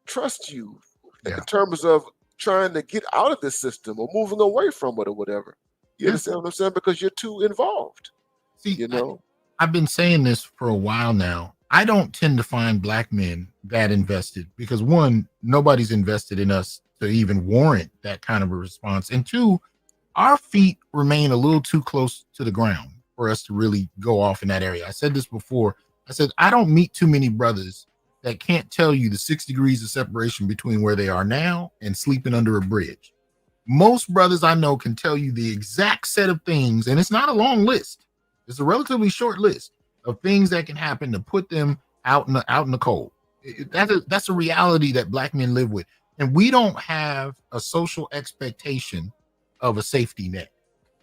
[SPEAKER 2] trust you
[SPEAKER 1] Yeah.
[SPEAKER 2] in terms of trying to get out of this system or moving away from it or whatever. You
[SPEAKER 1] Yeah.
[SPEAKER 2] understand what I'm saying? Because you're too involved.
[SPEAKER 1] See,
[SPEAKER 2] You know.
[SPEAKER 1] I've been saying this for a while now. I don't tend to find black men that invested because one, nobody's invested in us to even warrant that kind of a response. And two, our feet remain a little too close to the ground for us to really go off in that area. I said this before. I said, I don't meet too many brothers that can't tell you the 6 degrees of separation between where they are now and sleeping under a bridge. Most brothers I know can tell you the exact set of things, and it's not a long list. It's a relatively short list of things that can happen to put them out in the cold. That's a reality that black men live with, and we don't have a social expectation of a safety net.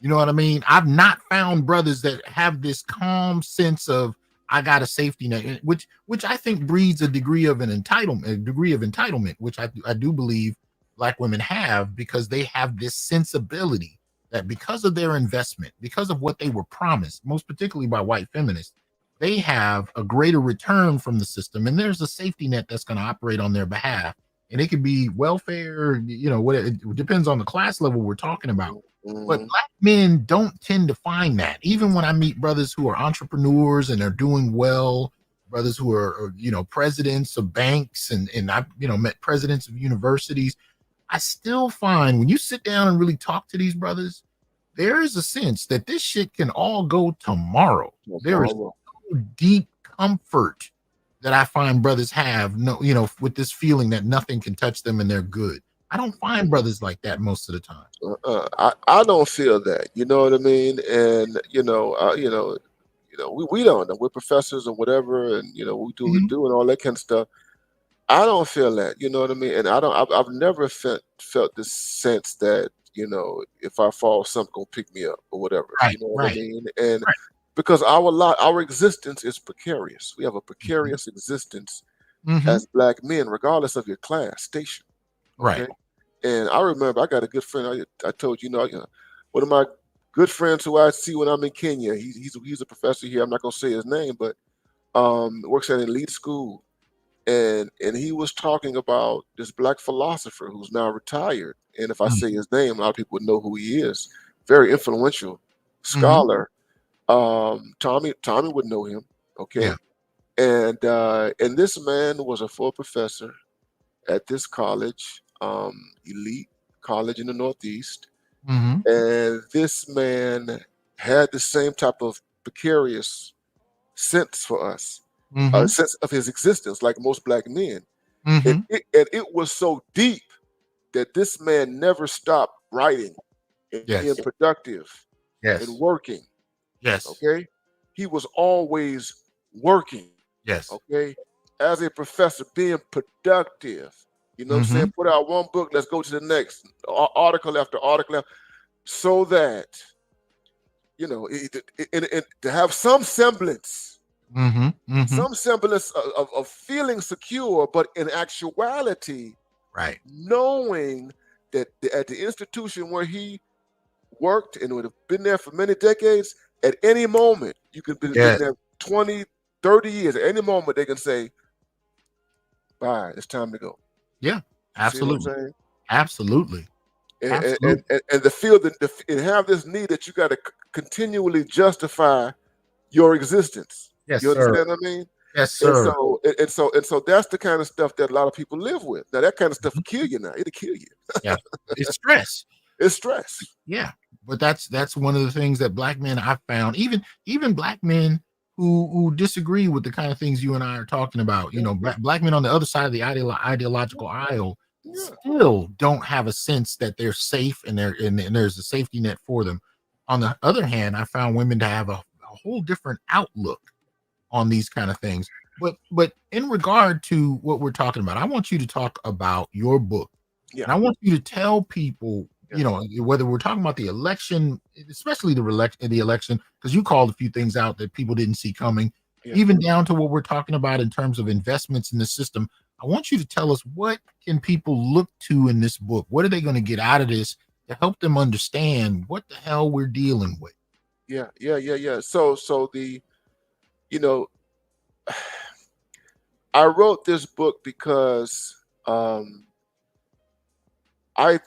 [SPEAKER 1] You know what I mean? I've not found brothers that have this calm sense of I got a safety net, which I think breeds a degree of entitlement, which I do believe black women have because they have this sensibility that because of their investment, because of what they were promised, most particularly by white feminists, they have a greater return from the system, and there's a safety net that's going to operate on their behalf. And it could be welfare, what it depends on the class level we're talking about. But
[SPEAKER 2] Mhm.
[SPEAKER 1] black men don't tend to find that. Even when I meet brothers who are entrepreneurs and are doing well, brothers who are presidents of banks and I've met presidents of universities, I still find when you sit down and really talk to these brothers, there is a sense that this shit can all go tomorrow. There is
[SPEAKER 2] Tomorrow.
[SPEAKER 1] so deep comfort that I find brothers have with this feeling that nothing can touch them and they're good. I don't find brothers like that most of the time.
[SPEAKER 2] I don't feel that. You know what I mean? And we don't know. We're professors or whatever, and we do what we
[SPEAKER 1] Mhm.
[SPEAKER 2] do and all that kind of stuff. I don't feel that. You know what I mean? And I don't. I've never felt this sense that if I fall, something gonna pick me up or whatever.
[SPEAKER 1] Right,
[SPEAKER 2] You know what I
[SPEAKER 1] right,
[SPEAKER 2] mean? And
[SPEAKER 1] right.
[SPEAKER 2] because our existence is precarious. We have a
[SPEAKER 1] Mhm.
[SPEAKER 2] precarious existence
[SPEAKER 1] Mhm.
[SPEAKER 2] as black men, regardless of your class station.
[SPEAKER 1] Right.
[SPEAKER 2] Okay. And I remember I got a good friend. I told you, one of my good friends who I see when I'm in Kenya. He's a professor here. I'm not gonna say his name, but works at an elite school, and he was talking about this black philosopher who's now retired. And if I
[SPEAKER 1] Mm.
[SPEAKER 2] say his name, a lot of people would know who he is. Very influential
[SPEAKER 1] Mhm.
[SPEAKER 2] scholar. Tommy would know him. Okay.
[SPEAKER 1] Yeah.
[SPEAKER 2] And this man was a full professor at this college, elite college in the Northeast.
[SPEAKER 1] Mhm.
[SPEAKER 2] And this man had the same type of precarious sense for us, a
[SPEAKER 1] Mhm.
[SPEAKER 2] sense of his existence, like most black men. And
[SPEAKER 1] Mhm.
[SPEAKER 2] it was so deep that this man never stopped writing and being
[SPEAKER 1] Yes.
[SPEAKER 2] productive and
[SPEAKER 1] Yes.
[SPEAKER 2] working.
[SPEAKER 1] Yes.
[SPEAKER 2] Okay. He was always working.
[SPEAKER 1] Yes.
[SPEAKER 2] Okay. As a professor, being productive. You know what I'm saying?
[SPEAKER 1] Mhm.
[SPEAKER 2] Put out one book, let's go to the next, article after article, so that, to have
[SPEAKER 1] Mhm. Mhm.
[SPEAKER 2] some semblance of feeling secure, but in actuality,
[SPEAKER 1] Right.
[SPEAKER 2] knowing that at the institution where he worked and would have been there for many decades, at any moment, you could have been
[SPEAKER 1] Yes.
[SPEAKER 2] there 20, 30 years, at any moment, they can say, bye, it's time to go.
[SPEAKER 1] Yeah.
[SPEAKER 2] See what I'm
[SPEAKER 1] Absolutely.
[SPEAKER 2] saying?
[SPEAKER 1] Absolutely.
[SPEAKER 2] And and,
[SPEAKER 1] Absolutely.
[SPEAKER 2] and, and the feel that and have this need that you got to continually justify your existence.
[SPEAKER 1] Yes,
[SPEAKER 2] You
[SPEAKER 1] sir.
[SPEAKER 2] understand what I mean?
[SPEAKER 1] Yes,
[SPEAKER 2] And
[SPEAKER 1] sir.
[SPEAKER 2] so and so that's the kind of stuff that a lot of people live with. Now that kind of stuff
[SPEAKER 1] Mhm.
[SPEAKER 2] will kill you now. It'll kill you.
[SPEAKER 1] Yeah. It's stress.
[SPEAKER 2] It's stress.
[SPEAKER 1] Yeah, but that's one of the things that black men I've found, even black men who disagree with the kind of things you and I are talking about,
[SPEAKER 2] Yeah,
[SPEAKER 1] black men on the other side of the ideological aisle
[SPEAKER 2] yeah.
[SPEAKER 1] still don't have a sense that they're safe and there's a safety net for them. On the other hand, I found women to have a whole different outlook on these kind of things. But in regard to what we're talking about, I want you to talk about your book.
[SPEAKER 2] Yeah.
[SPEAKER 1] And I want you to tell people,
[SPEAKER 2] Yeah.
[SPEAKER 1] whether we're talking about the election, especially the election, because you called a few things out that people didn't see coming,
[SPEAKER 2] Yeah.
[SPEAKER 1] even down to what we're talking about in terms of investments in the system. I want you to tell us what can people look to in this book? What are they going to get out of this to help them understand what the hell we're dealing with.
[SPEAKER 2] Yeah. So the, you know, I wrote this book because I I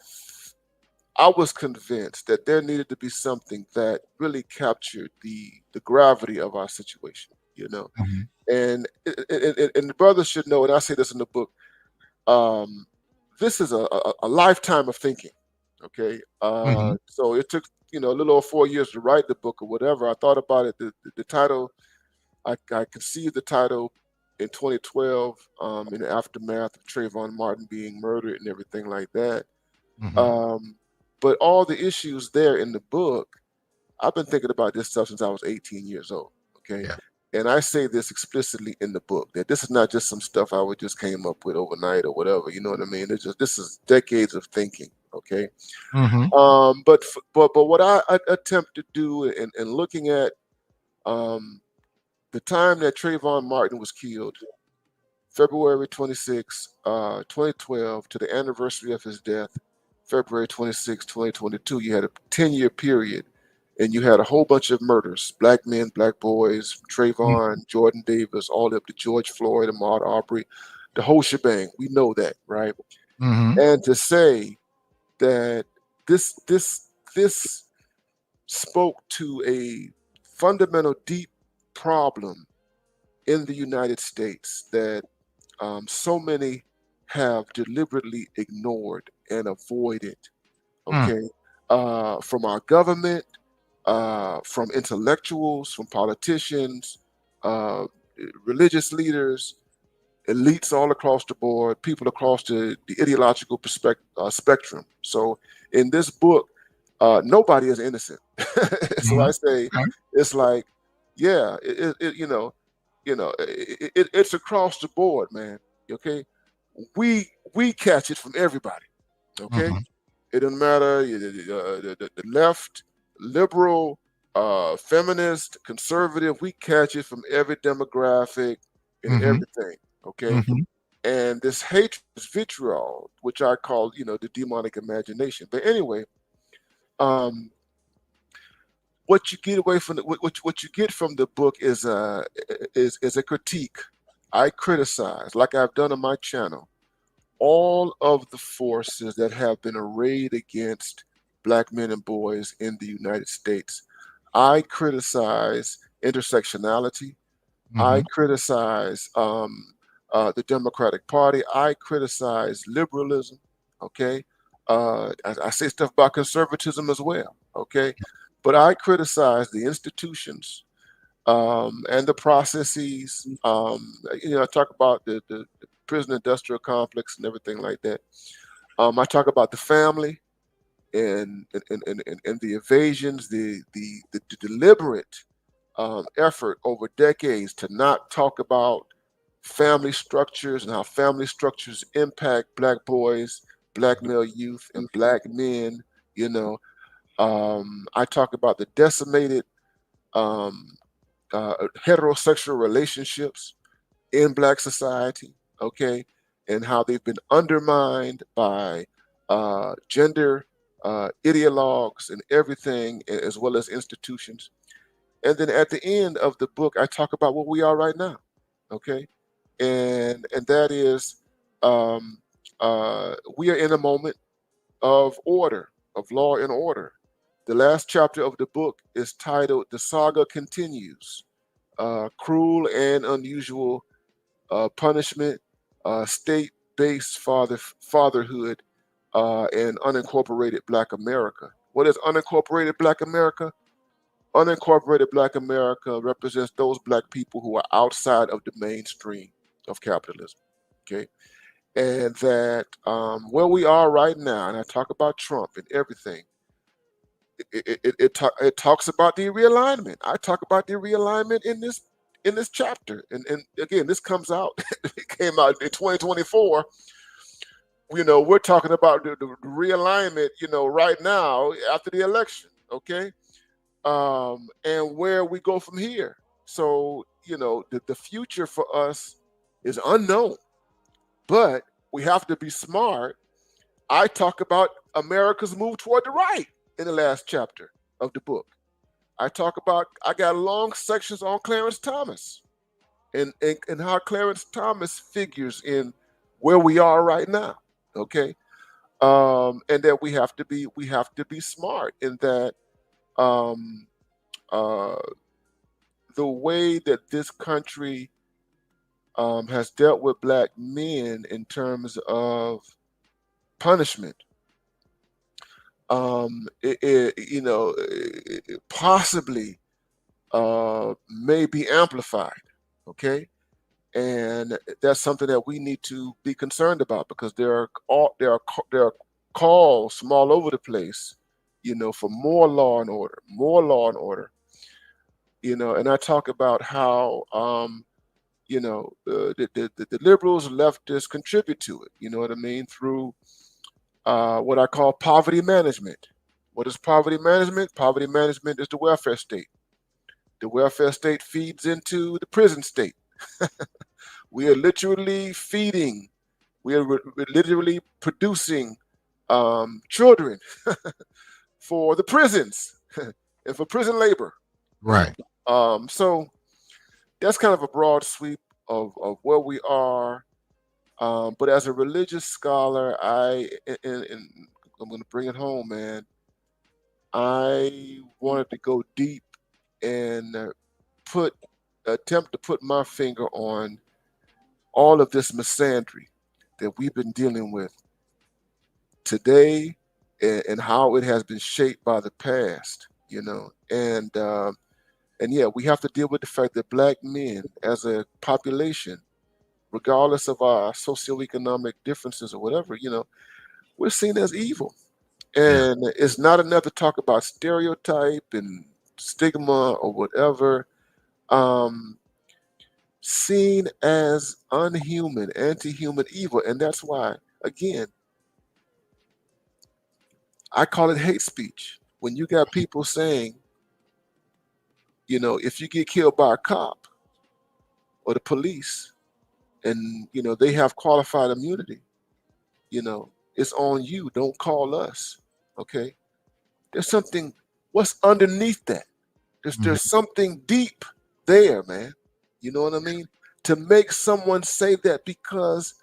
[SPEAKER 2] was convinced that there needed to be something that really captured the gravity of our situation,
[SPEAKER 1] Mm-hmm.
[SPEAKER 2] and the brothers should know, and I say this in the book. Um, this is a lifetime of thinking. Okay,
[SPEAKER 1] Mm-hmm.
[SPEAKER 2] so it took a little over 4 years to write the book or whatever. I thought about it. The title, I conceived the title in 2012, in the aftermath of Trayvon Martin being murdered and everything like that.
[SPEAKER 1] Mm-hmm.
[SPEAKER 2] Um, but all the issues there in the book, I've been thinking about this stuff since I was 18 years old. Okay.
[SPEAKER 1] Yeah.
[SPEAKER 2] And I say this explicitly in the book, that this is not just some stuff I would just came up with overnight or whatever. You know what I mean? This is decades of thinking. Okay.
[SPEAKER 1] Mm-hmm.
[SPEAKER 2] But what I attempt to do in looking at the time that Trayvon Martin was killed, February 26, 2012, to the anniversary of his death, February 26, 2022, you had a 10-year period, and you had a whole bunch of murders: black men, black boys, Trayvon, Jordan Davis, all up to George Floyd, Ahmaud Arbery, the whole shebang. We know that, right?
[SPEAKER 1] Mm-hmm.
[SPEAKER 2] And to say that this spoke to a fundamental, deep problem in the United States that so many have deliberately ignored and avoided.
[SPEAKER 1] Mm-hmm.
[SPEAKER 2] Okay, from our government, from intellectuals, from politicians, uh, religious leaders, elites all across the board, people across the ideological spectrum. So in this book, nobody is innocent. So
[SPEAKER 1] Mm-hmm.
[SPEAKER 2] I say
[SPEAKER 1] Okay.
[SPEAKER 2] it's like, yeah, it's across the board, man. Okay, we catch it from everybody. Okay,
[SPEAKER 1] Mm-hmm.
[SPEAKER 2] it doesn't matter the left, liberal, feminist, conservative. We catch it from every demographic and
[SPEAKER 1] Mm-hmm.
[SPEAKER 2] everything. Okay,
[SPEAKER 1] Mm-hmm.
[SPEAKER 2] and this hatred, this vitriol, which I call the demonic imagination. But anyway, um, what you get away from what you get from the book is a critique. I criticize, like I've done on my channel, all of the forces that have been arrayed against black men and boys in the United States. I criticize intersectionality. I
[SPEAKER 1] Mm-hmm.
[SPEAKER 2] criticize the Democratic Party. I criticize liberalism. Okay, I say stuff about conservatism as well. Okay, but I criticize the institutions and the processes. I talk about the prison industrial complex and everything like that. I talk about the family and the evasions, the deliberate effort over decades to not talk about family structures and how family structures impact black boys, black male youth, and black men. You know, I talk about the decimated um, heterosexual relationships in black society, okay, and how they've been undermined by gender ideologues and everything, as well as institutions. And then at the end of the book, I talk about what we are right now, okay, and that is we are in a moment of order, of law and order. The last chapter of the book is titled "The Saga Continues." Cruel and unusual punishment, state-based fatherhood, and unincorporated Black America. What is unincorporated Black America? Unincorporated Black America represents those Black people who are outside of the mainstream of capitalism. Okay, and that where we are right now, and I talk about Trump and everything. It talks about the realignment. I talk about the realignment in this chapter, and again, this comes out. It came out in 2024. We're talking about the realignment. Right now after the election. Okay, and where we go from here. So the future for us is unknown, but we have to be smart I talk about America's move toward the right in the last chapter of the book. I got long sections on Clarence Thomas and how Clarence Thomas figures in where we are right now. Okay. And that we have to be smart in that the way that this country has dealt with black men in terms of punishment, it possibly may be amplified. Okay, and that's something that we need to be concerned about, because there are calls from all over the place, for more law and order, and I talk about how the liberals, leftists contribute to it, you know what I mean, through what I call poverty management. What is poverty management? Poverty management is the welfare state. The welfare state feeds into the prison state. We are literally feeding, we're literally producing children for the prisons and for prison labor.
[SPEAKER 1] Right.
[SPEAKER 2] So that's kind of a broad sweep of where we are. But as a religious scholar, and I'm going to bring it home, man. I wanted to go deep and attempt to put my finger on all of this misandry that we've been dealing with today, and how it has been shaped by the past, and yeah, we have to deal with the fact that black men as a population, regardless of our socioeconomic differences or whatever, we're seen as evil. And it's not enough to talk about stereotype and stigma or whatever. Seen as unhuman, anti-human evil. And that's why, again, I call it hate speech. When you got people saying, if you get killed by a cop or the police, and they have qualified immunity, it's on you, don't call us. Okay, there's something, what's underneath that? There's something deep there, man. You know what I mean? To make someone say that because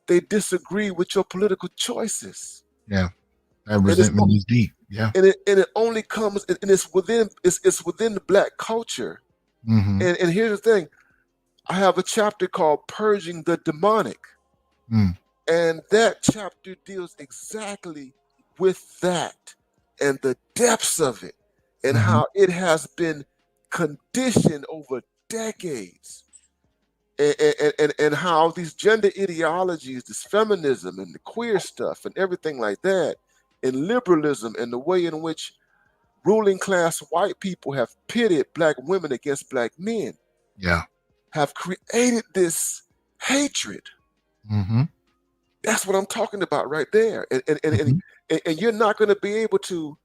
[SPEAKER 2] they disagree with your political choices.
[SPEAKER 1] Yeah, that resentment is deep. Yeah,
[SPEAKER 2] and it only comes, and it's within the black culture. And here's the thing: I have a chapter called "Purging the Demonic," and that chapter deals exactly with that and the depths of it, and how it has been conditioned over decades, and how these gender ideologies, this feminism and the queer stuff and everything like that, and liberalism, and the way in which ruling class white people have pitted black women against black men, have created this hatred. That's what I'm talking about right there. And you're not going to be able to,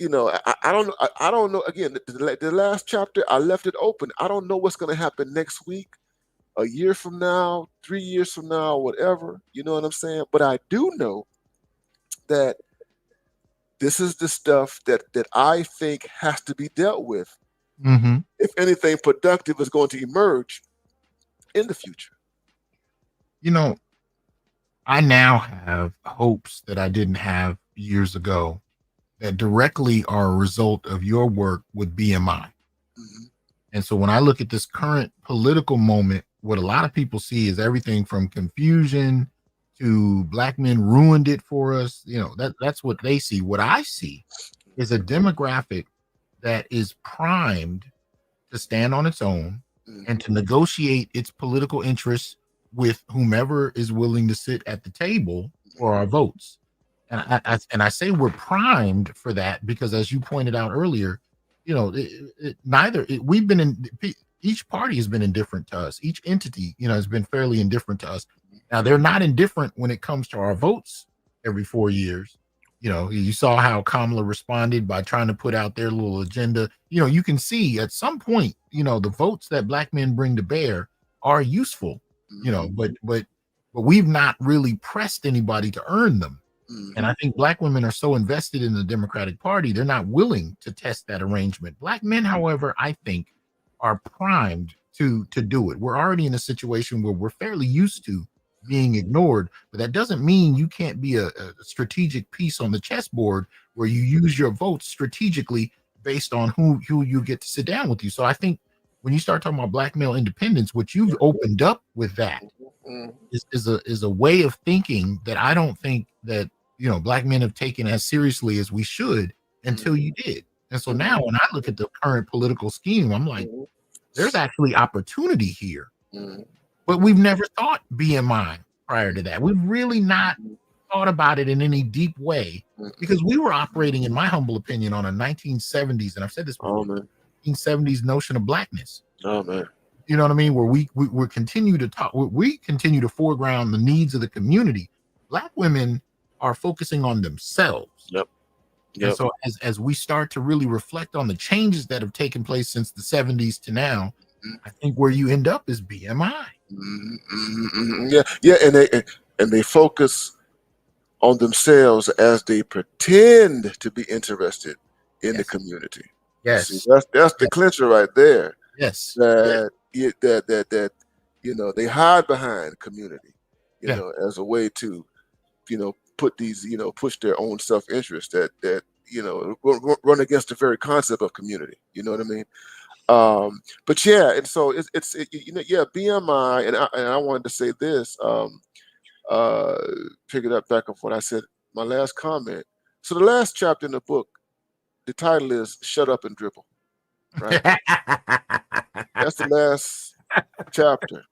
[SPEAKER 2] I don't know. Again, the last chapter, I left it open. I don't know what's going to happen next week, a year from now, 3 years from now, whatever. You know what I'm saying? But I do know that this is the stuff that I think has to be dealt with. If anything productive is going to emerge in the future.
[SPEAKER 1] I now have hopes that I didn't have years ago that directly are a result of your work with BMI. And so when I look at this current political moment, what a lot of people see is everything from confusion to black men ruined it for us. That's what they see. What I see is a demographic that is primed to stand on its own and to negotiate its political interests with whomever is willing to sit at the table for our votes. And I say we're primed for that because, as you pointed out earlier, each party has been indifferent to us. Each entity, has been fairly indifferent to us. Now, they're not indifferent when it comes to our votes every 4 years. You saw how Kamala responded by trying to put out their little agenda. You can see at some point, the votes that black men bring to bear are useful, but but we've not really pressed anybody to earn them. And I
[SPEAKER 2] Mhm.
[SPEAKER 1] think Black women are so invested in the Democratic Party, they're not willing to test that arrangement. Black men, however, I think are primed to do it. We're already in a situation where we're fairly used to being ignored, but that doesn't mean you can't be a strategic piece on the chessboard where you use your votes strategically based on who you get to sit down with you. So I think when you start talking about Black male independence, what you've opened up with that
[SPEAKER 2] Mhm.
[SPEAKER 1] is a way of thinking that I don't think that Black men have taken as seriously as we should until you did. And so now
[SPEAKER 2] Mhm.
[SPEAKER 1] when I look at the current political scheme, I'm like,
[SPEAKER 2] Mhm.
[SPEAKER 1] there's actually opportunity here.
[SPEAKER 2] Mhm.
[SPEAKER 1] But we've never thought BMI prior to that. We've really not
[SPEAKER 2] Mhm.
[SPEAKER 1] thought about it in any deep way
[SPEAKER 2] Mhm.
[SPEAKER 1] because we were operating, in my humble opinion, on a 1970s, and I've said this
[SPEAKER 2] Oh
[SPEAKER 1] before,
[SPEAKER 2] man.
[SPEAKER 1] 1970s notion of Blackness.
[SPEAKER 2] Oh man.
[SPEAKER 1] You know what I mean? Where we continue to talk, we continue to foreground the needs of the community. Black women are focusing on themselves.
[SPEAKER 2] Yep.
[SPEAKER 1] And
[SPEAKER 2] Yep.
[SPEAKER 1] so as we start to really reflect on the changes that have taken place since the 70s to now, I think where you end up is BMI.
[SPEAKER 2] Mhm. Mhm. Mhm. Yeah. Yeah. And they focus on themselves as they pretend to be interested in the
[SPEAKER 1] Yes.
[SPEAKER 2] community. See,
[SPEAKER 1] Yes.
[SPEAKER 2] that's the
[SPEAKER 1] Yes.
[SPEAKER 2] clincher right there.
[SPEAKER 1] Yes. Yes.
[SPEAKER 2] That they hide behind community,
[SPEAKER 1] Yeah.
[SPEAKER 2] as a way to put these push their own self-interest that run against the very concept of community. You know what I mean? But yeah, and so yeah, BMI, and I wanted to say this. Uh, Pick it up back of what I said my last comment. So the last chapter in the book, the title is "Shut Up and Dribble." Right? That's the last chapter.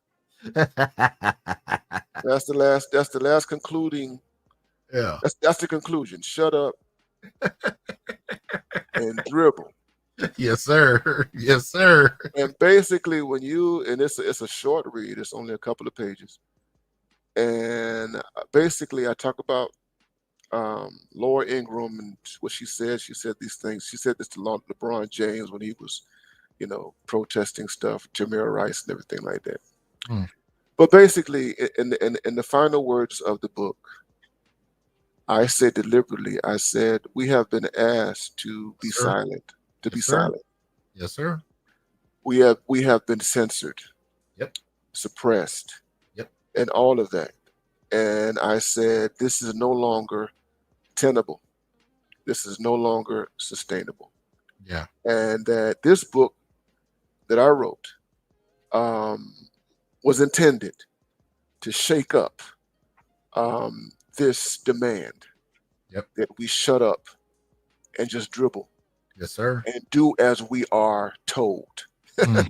[SPEAKER 2] That's the last concluding.
[SPEAKER 1] Yeah.
[SPEAKER 2] That's the conclusion. Shut up and dribble.
[SPEAKER 1] Yes, sir. Yes, sir.
[SPEAKER 2] And basically, when you and it's a short read. It's only a couple of pages. And basically, I talk about Laura Ingraham and what she said. She said these things. She said this to LeBron James when he was, protesting stuff, Jamir Rice and everything like that.
[SPEAKER 1] Mm,
[SPEAKER 2] But basically, in the final words of the book, I said deliberately, I said, we have been asked to be
[SPEAKER 1] sir.
[SPEAKER 2] silent, to be
[SPEAKER 1] Yes, sir.
[SPEAKER 2] silent.
[SPEAKER 1] Yes, sir.
[SPEAKER 2] We have been censored,
[SPEAKER 1] Yep.
[SPEAKER 2] suppressed,
[SPEAKER 1] Yep.
[SPEAKER 2] and all of that. And I said, this is no longer tenable. This is no longer sustainable.
[SPEAKER 1] Yeah.
[SPEAKER 2] And that this book that I wrote um, was intended to shake up this demand
[SPEAKER 1] Yep.
[SPEAKER 2] that we shut up and just dribble
[SPEAKER 1] Yes, sir.
[SPEAKER 2] and do as we are told.
[SPEAKER 1] Mhm.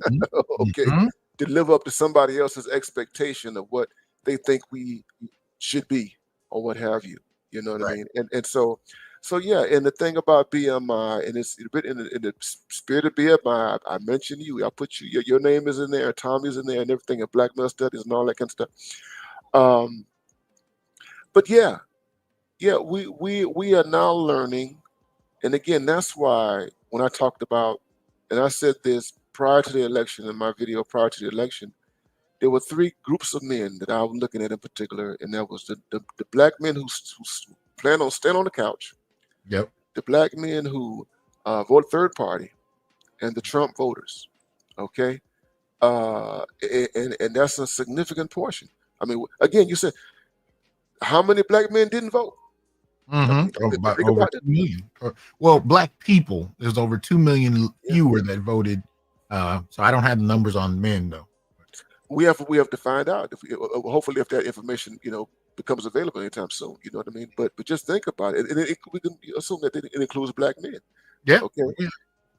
[SPEAKER 2] Okay,
[SPEAKER 1] Mhm.
[SPEAKER 2] to live up to somebody else's expectation of what they think we should be or what have you. You know what I
[SPEAKER 1] Right.
[SPEAKER 2] mean? And so yeah. And the thing about BMI, and it's in the spirit of BMI, I mentioned you. I put your name is in there, Tommy's in there, and everything, and Black Male Studies and all that kind of stuff. Um, but yeah, yeah, we are now learning. And again, that's why when I talked about, and I said this prior to the election in my video prior to the election, there were three groups of men that I was looking at in particular, and that was the black men who plan on staying on the couch,
[SPEAKER 1] Yep.
[SPEAKER 2] the black men who vote third party, and the Trump voters. Okay, and that's a significant portion. I mean, again, you said how many black men didn't vote? I
[SPEAKER 1] Mhm.
[SPEAKER 2] mean,
[SPEAKER 1] About
[SPEAKER 2] think
[SPEAKER 1] over
[SPEAKER 2] about it.
[SPEAKER 1] 2 million. Well, Black people, there's over 2 million
[SPEAKER 2] Yeah.
[SPEAKER 1] fewer that voted. So I don't have the numbers on men though.
[SPEAKER 2] We have to find out if hopefully if that information becomes available anytime soon. You know what I mean? But just think about it. We can assume that it includes black men.
[SPEAKER 1] Yeah.
[SPEAKER 2] Okay,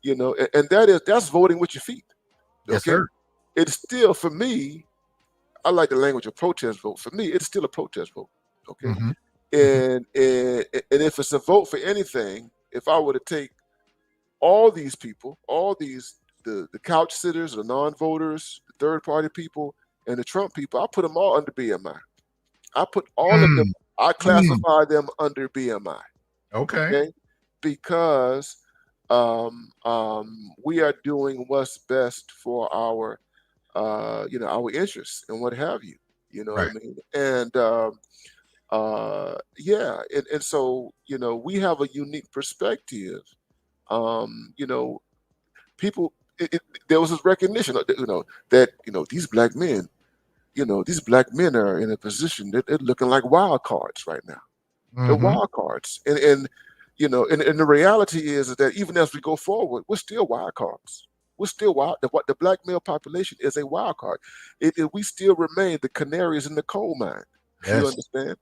[SPEAKER 1] Yeah.
[SPEAKER 2] and that's voting with your feet.
[SPEAKER 1] Yes,
[SPEAKER 2] Okay,
[SPEAKER 1] sir.
[SPEAKER 2] it's still for me. I like the language of protest vote. For me, it's still a protest vote. Okay,
[SPEAKER 1] Mhm. Mhm.
[SPEAKER 2] and if it's a vote for anything, if I were to take all these people, all these the couch sitters, the non-voters, the third party people, and the Trump people, I put them all under BMI. I put all of them.
[SPEAKER 1] Mm.
[SPEAKER 2] I
[SPEAKER 1] Mm.
[SPEAKER 2] classify them under BMI.
[SPEAKER 1] Okay.
[SPEAKER 2] Okay, because we are doing what's best for our our interests and what have you. You know what I
[SPEAKER 1] Right.
[SPEAKER 2] mean? And yeah, and so we have a unique perspective. You know, people. There was this recognition, that these black men are in a position that they're looking like wild cards right now. They're
[SPEAKER 1] Mm-hmm.
[SPEAKER 2] wild cards, and the reality is that even as we go forward, we're still wild cards. We're still wild. The black male population is a wild card. We still remain the canaries in the coal mine. You
[SPEAKER 1] Yes.
[SPEAKER 2] understand?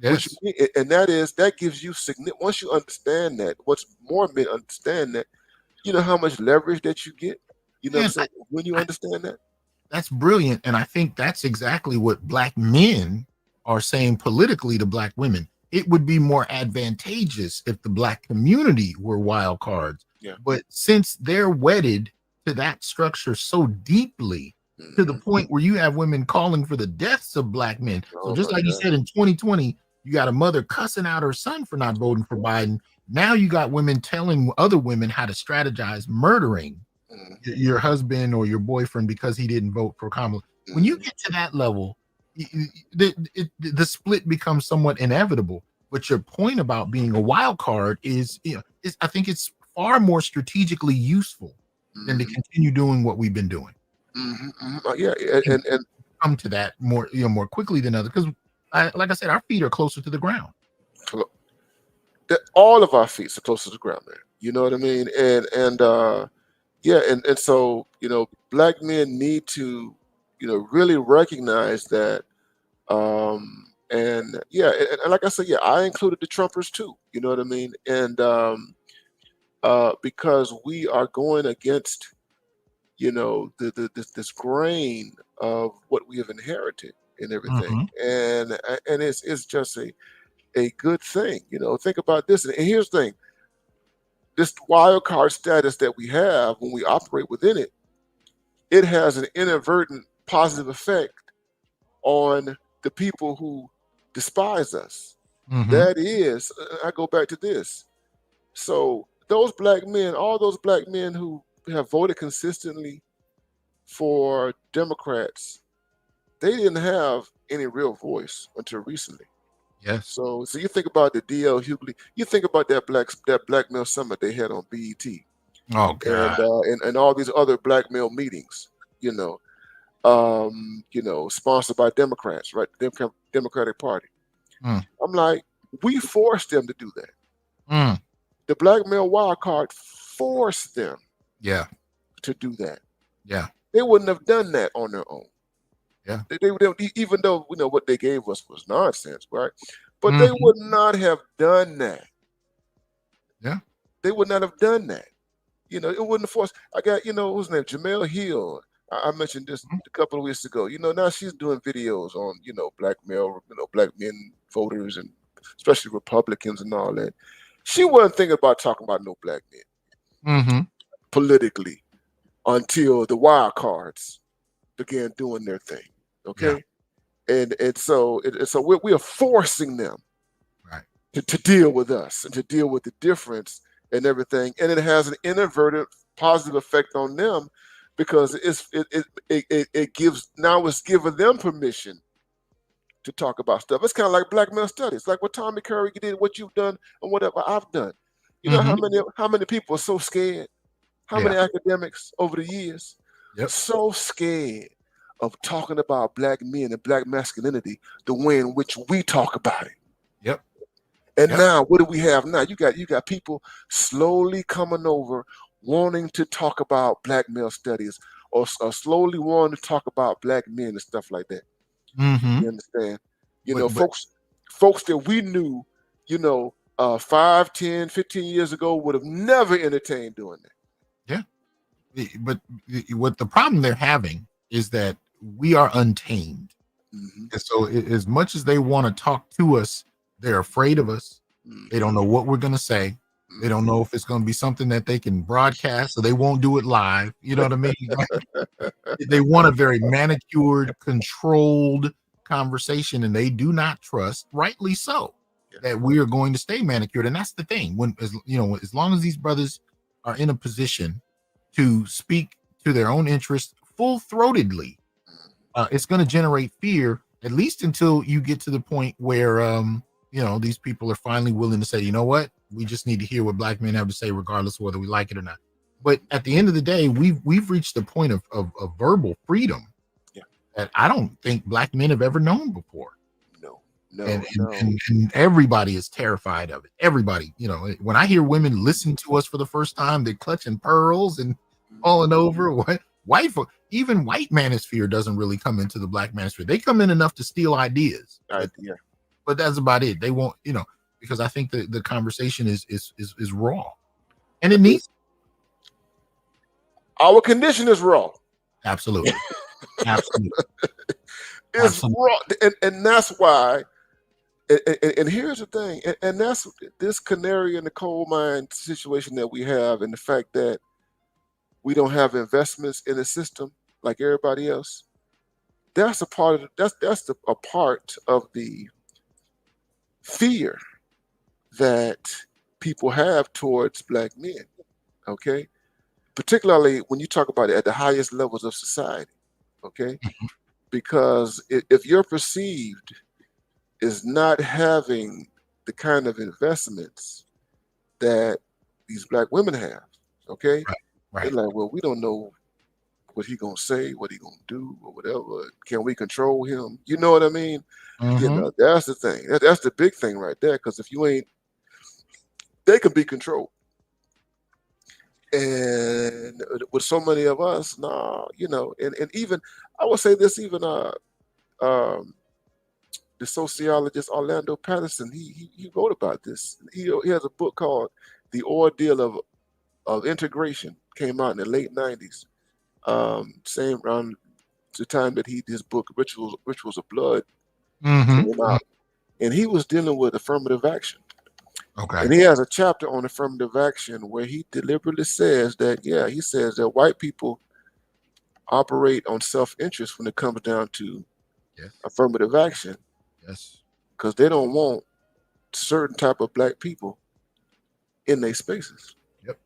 [SPEAKER 2] Which
[SPEAKER 1] Yes.
[SPEAKER 2] and that gives you significant. Once you understand that, once more men understand that, you know how much leverage that you get. You know what I'm
[SPEAKER 1] And
[SPEAKER 2] saying? When you
[SPEAKER 1] I,
[SPEAKER 2] understand that.
[SPEAKER 1] that's brilliant. And I think that's exactly what black men are saying politically to black women. It would be more advantageous if the black community were wild cards.
[SPEAKER 2] Yeah.
[SPEAKER 1] But since they're wedded to that structure so deeply, to the
[SPEAKER 2] Hmm.
[SPEAKER 1] point where you have women calling for the deaths of black men. So
[SPEAKER 2] Oh
[SPEAKER 1] just
[SPEAKER 2] my
[SPEAKER 1] like you
[SPEAKER 2] God.
[SPEAKER 1] said in 2020, you got a mother cussing out her son for not voting for Biden. Now you got women telling other women how to strategize murdering
[SPEAKER 2] Hmm.
[SPEAKER 1] your husband or your boyfriend because he didn't vote for Kamala. When you
[SPEAKER 2] Hmm.
[SPEAKER 1] get to that level, the split becomes somewhat inevitable. But your point about being a wild card is I think it's far more strategically useful than to
[SPEAKER 2] Hmm.
[SPEAKER 1] continue doing what we've been doing.
[SPEAKER 2] Hmm. Yeah,
[SPEAKER 1] And
[SPEAKER 2] and
[SPEAKER 1] come to that more quickly than others because, like I said, our feet are closer to the ground.
[SPEAKER 2] that all of our feet are close to the ground, man. You know what I mean? And yeah, and so black men need to really recognize that. And yeah, and like I said, yeah, I included the Trumpers too. You know what I mean? And because we are going against this grain of what we have inherited and everything,
[SPEAKER 1] Mhm.
[SPEAKER 2] and it's just a good thing. Think about this, and here's the thing: this wild card status that we have when we operate within it, it has an inadvertent positive effect on the people who despise us.
[SPEAKER 1] Mhm.
[SPEAKER 2] That is, I go back to this. So those black men, all those black men who have voted consistently for Democrats, they didn't have any real voice until recently.
[SPEAKER 1] Yes.
[SPEAKER 2] So you think about the DL Hughley, you think about that black male summit they had on BET,
[SPEAKER 1] Oh
[SPEAKER 2] and
[SPEAKER 1] God.
[SPEAKER 2] and all these other black male meetings, sponsored by Democrats, right? The Democratic Party.
[SPEAKER 1] Mm.
[SPEAKER 2] I'm like, we forced them to do that.
[SPEAKER 1] Mm.
[SPEAKER 2] The black male wild card forced them
[SPEAKER 1] Yeah.
[SPEAKER 2] to do that.
[SPEAKER 1] Yeah.
[SPEAKER 2] They wouldn't have done that on their own.
[SPEAKER 1] Yeah.
[SPEAKER 2] Even though what they gave us was nonsense, right? But they
[SPEAKER 1] Mhm.
[SPEAKER 2] would not have done that.
[SPEAKER 1] Yeah.
[SPEAKER 2] They would not have done that. It wouldn't have forced. I got, who's name? Jamel Hill. I mentioned this
[SPEAKER 1] Mhm.
[SPEAKER 2] a couple of weeks ago. Now she's doing videos on, black male, black men voters and especially Republicans and all that. She wasn't thinking about talking about no black men
[SPEAKER 1] Mhm.
[SPEAKER 2] politically until the wild cards began doing their thing.
[SPEAKER 1] Yeah.
[SPEAKER 2] Okay. And so we are forcing them
[SPEAKER 1] Right.
[SPEAKER 2] to deal with us and to deal with the difference and everything. And it has an inadvertent positive effect on them because it gives now it's giving them permission to talk about stuff. It's kind of like black male studies, like what Tommy Curry did, what you've done, and whatever I've done. You know
[SPEAKER 1] Mhm.
[SPEAKER 2] how many people are so scared? How
[SPEAKER 1] Yeah.
[SPEAKER 2] many academics over the years
[SPEAKER 1] Yep.
[SPEAKER 2] so scared of talking about black men and black masculinity the way in which we talk about it?
[SPEAKER 1] Yep.
[SPEAKER 2] And
[SPEAKER 1] Yep.
[SPEAKER 2] now, what do we have now? You got people slowly coming over, wanting to talk about black male studies, or slowly wanting to talk about black men and stuff like that.
[SPEAKER 1] Mhm.
[SPEAKER 2] You understand?
[SPEAKER 1] But
[SPEAKER 2] Folks that we knew, 5, 10, 15 years ago would have never entertained doing that.
[SPEAKER 1] yeah. But what the problem they're having is that we are untamed.
[SPEAKER 2] Hmm.
[SPEAKER 1] And so as much as they want to talk to us, they're afraid of us. They don't
[SPEAKER 2] Hmm.
[SPEAKER 1] know what we're going to say. They don't know if it's going to be something that they can broadcast, so they won't do it live. You know what I mean? They want a very manicured, controlled conversation, and they do not trust, rightly so,
[SPEAKER 2] Yeah.
[SPEAKER 1] that we are going to stay manicured. And that's the thing. As long as these brothers are in a position to speak to their own interests full throatedly, it's going to generate fear. at least until you get to the point where these people are finally willing to say, you know what, we just need to hear what black men have to say, regardless of whether we like it or not. But at the end of the day, we've reached a point of verbal freedom that I don't think black men have ever known before. And everybody is terrified of it. Everybody, when I hear women listen to us for the first time, they're clutching pearls and falling over. Even white manosphere doesn't really come into the black manosphere. They come in enough to steal ideas, but that's about it. They won't, because I think the conversation is raw, and it needs.
[SPEAKER 2] Our condition is raw.
[SPEAKER 1] Absolutely, absolutely.
[SPEAKER 2] It's raw, and that's why. And here's the thing, and that's this canary in the coal mine situation that we have, and the fact that we don't have investments in the system like everybody else. That's a part of a part of the fear that people have towards black men. Okay, particularly when you talk about it at the highest levels of society. Okay, because if you're perceived is not having the kind of investments that these black women have, okay?
[SPEAKER 1] Right.
[SPEAKER 2] They're like, well, we don't know what he gonna say, what he gonna do, or whatever. Can we control him? You know what I mean? That's the thing. That's the big thing right there. Because if you ain't, they can be controlled. And with so many of us, and even I would say this, even the sociologist Orlando Patterson, he wrote about this. He has a book called The Ordeal of Integration, came out in the late 90s. Same around the time that his book Rituals of Blood came out. And he was dealing with affirmative action.
[SPEAKER 1] Okay.
[SPEAKER 2] And he has a chapter on affirmative action where he deliberately says that, he says that white people operate on self-interest when it comes down to affirmative action.
[SPEAKER 1] Yes.
[SPEAKER 2] Because they don't want certain type of black people in their spaces.
[SPEAKER 1] Yep.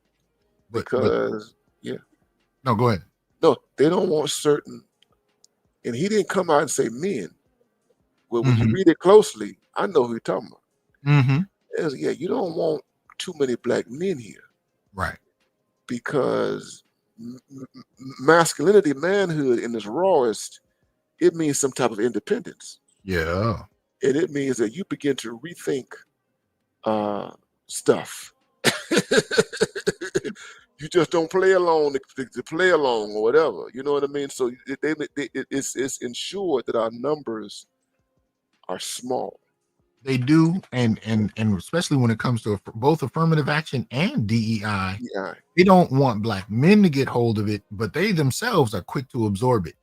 [SPEAKER 2] No,
[SPEAKER 1] go ahead.
[SPEAKER 2] No, they don't want certain, and he didn't come out and say men. Well, when you read it closely, I know who you're talking about. You don't want too many black men here.
[SPEAKER 1] Right.
[SPEAKER 2] Because masculinity, manhood in its rawest, it means some type of independence.
[SPEAKER 1] Yeah.
[SPEAKER 2] And it means that you begin to rethink stuff. You just don't play along to play along or whatever. You know what I mean? So it's ensured that our numbers are small.
[SPEAKER 1] They do, and especially when it comes to both affirmative action and DEI, they don't want black men to get hold of it, but they themselves are quick to absorb it.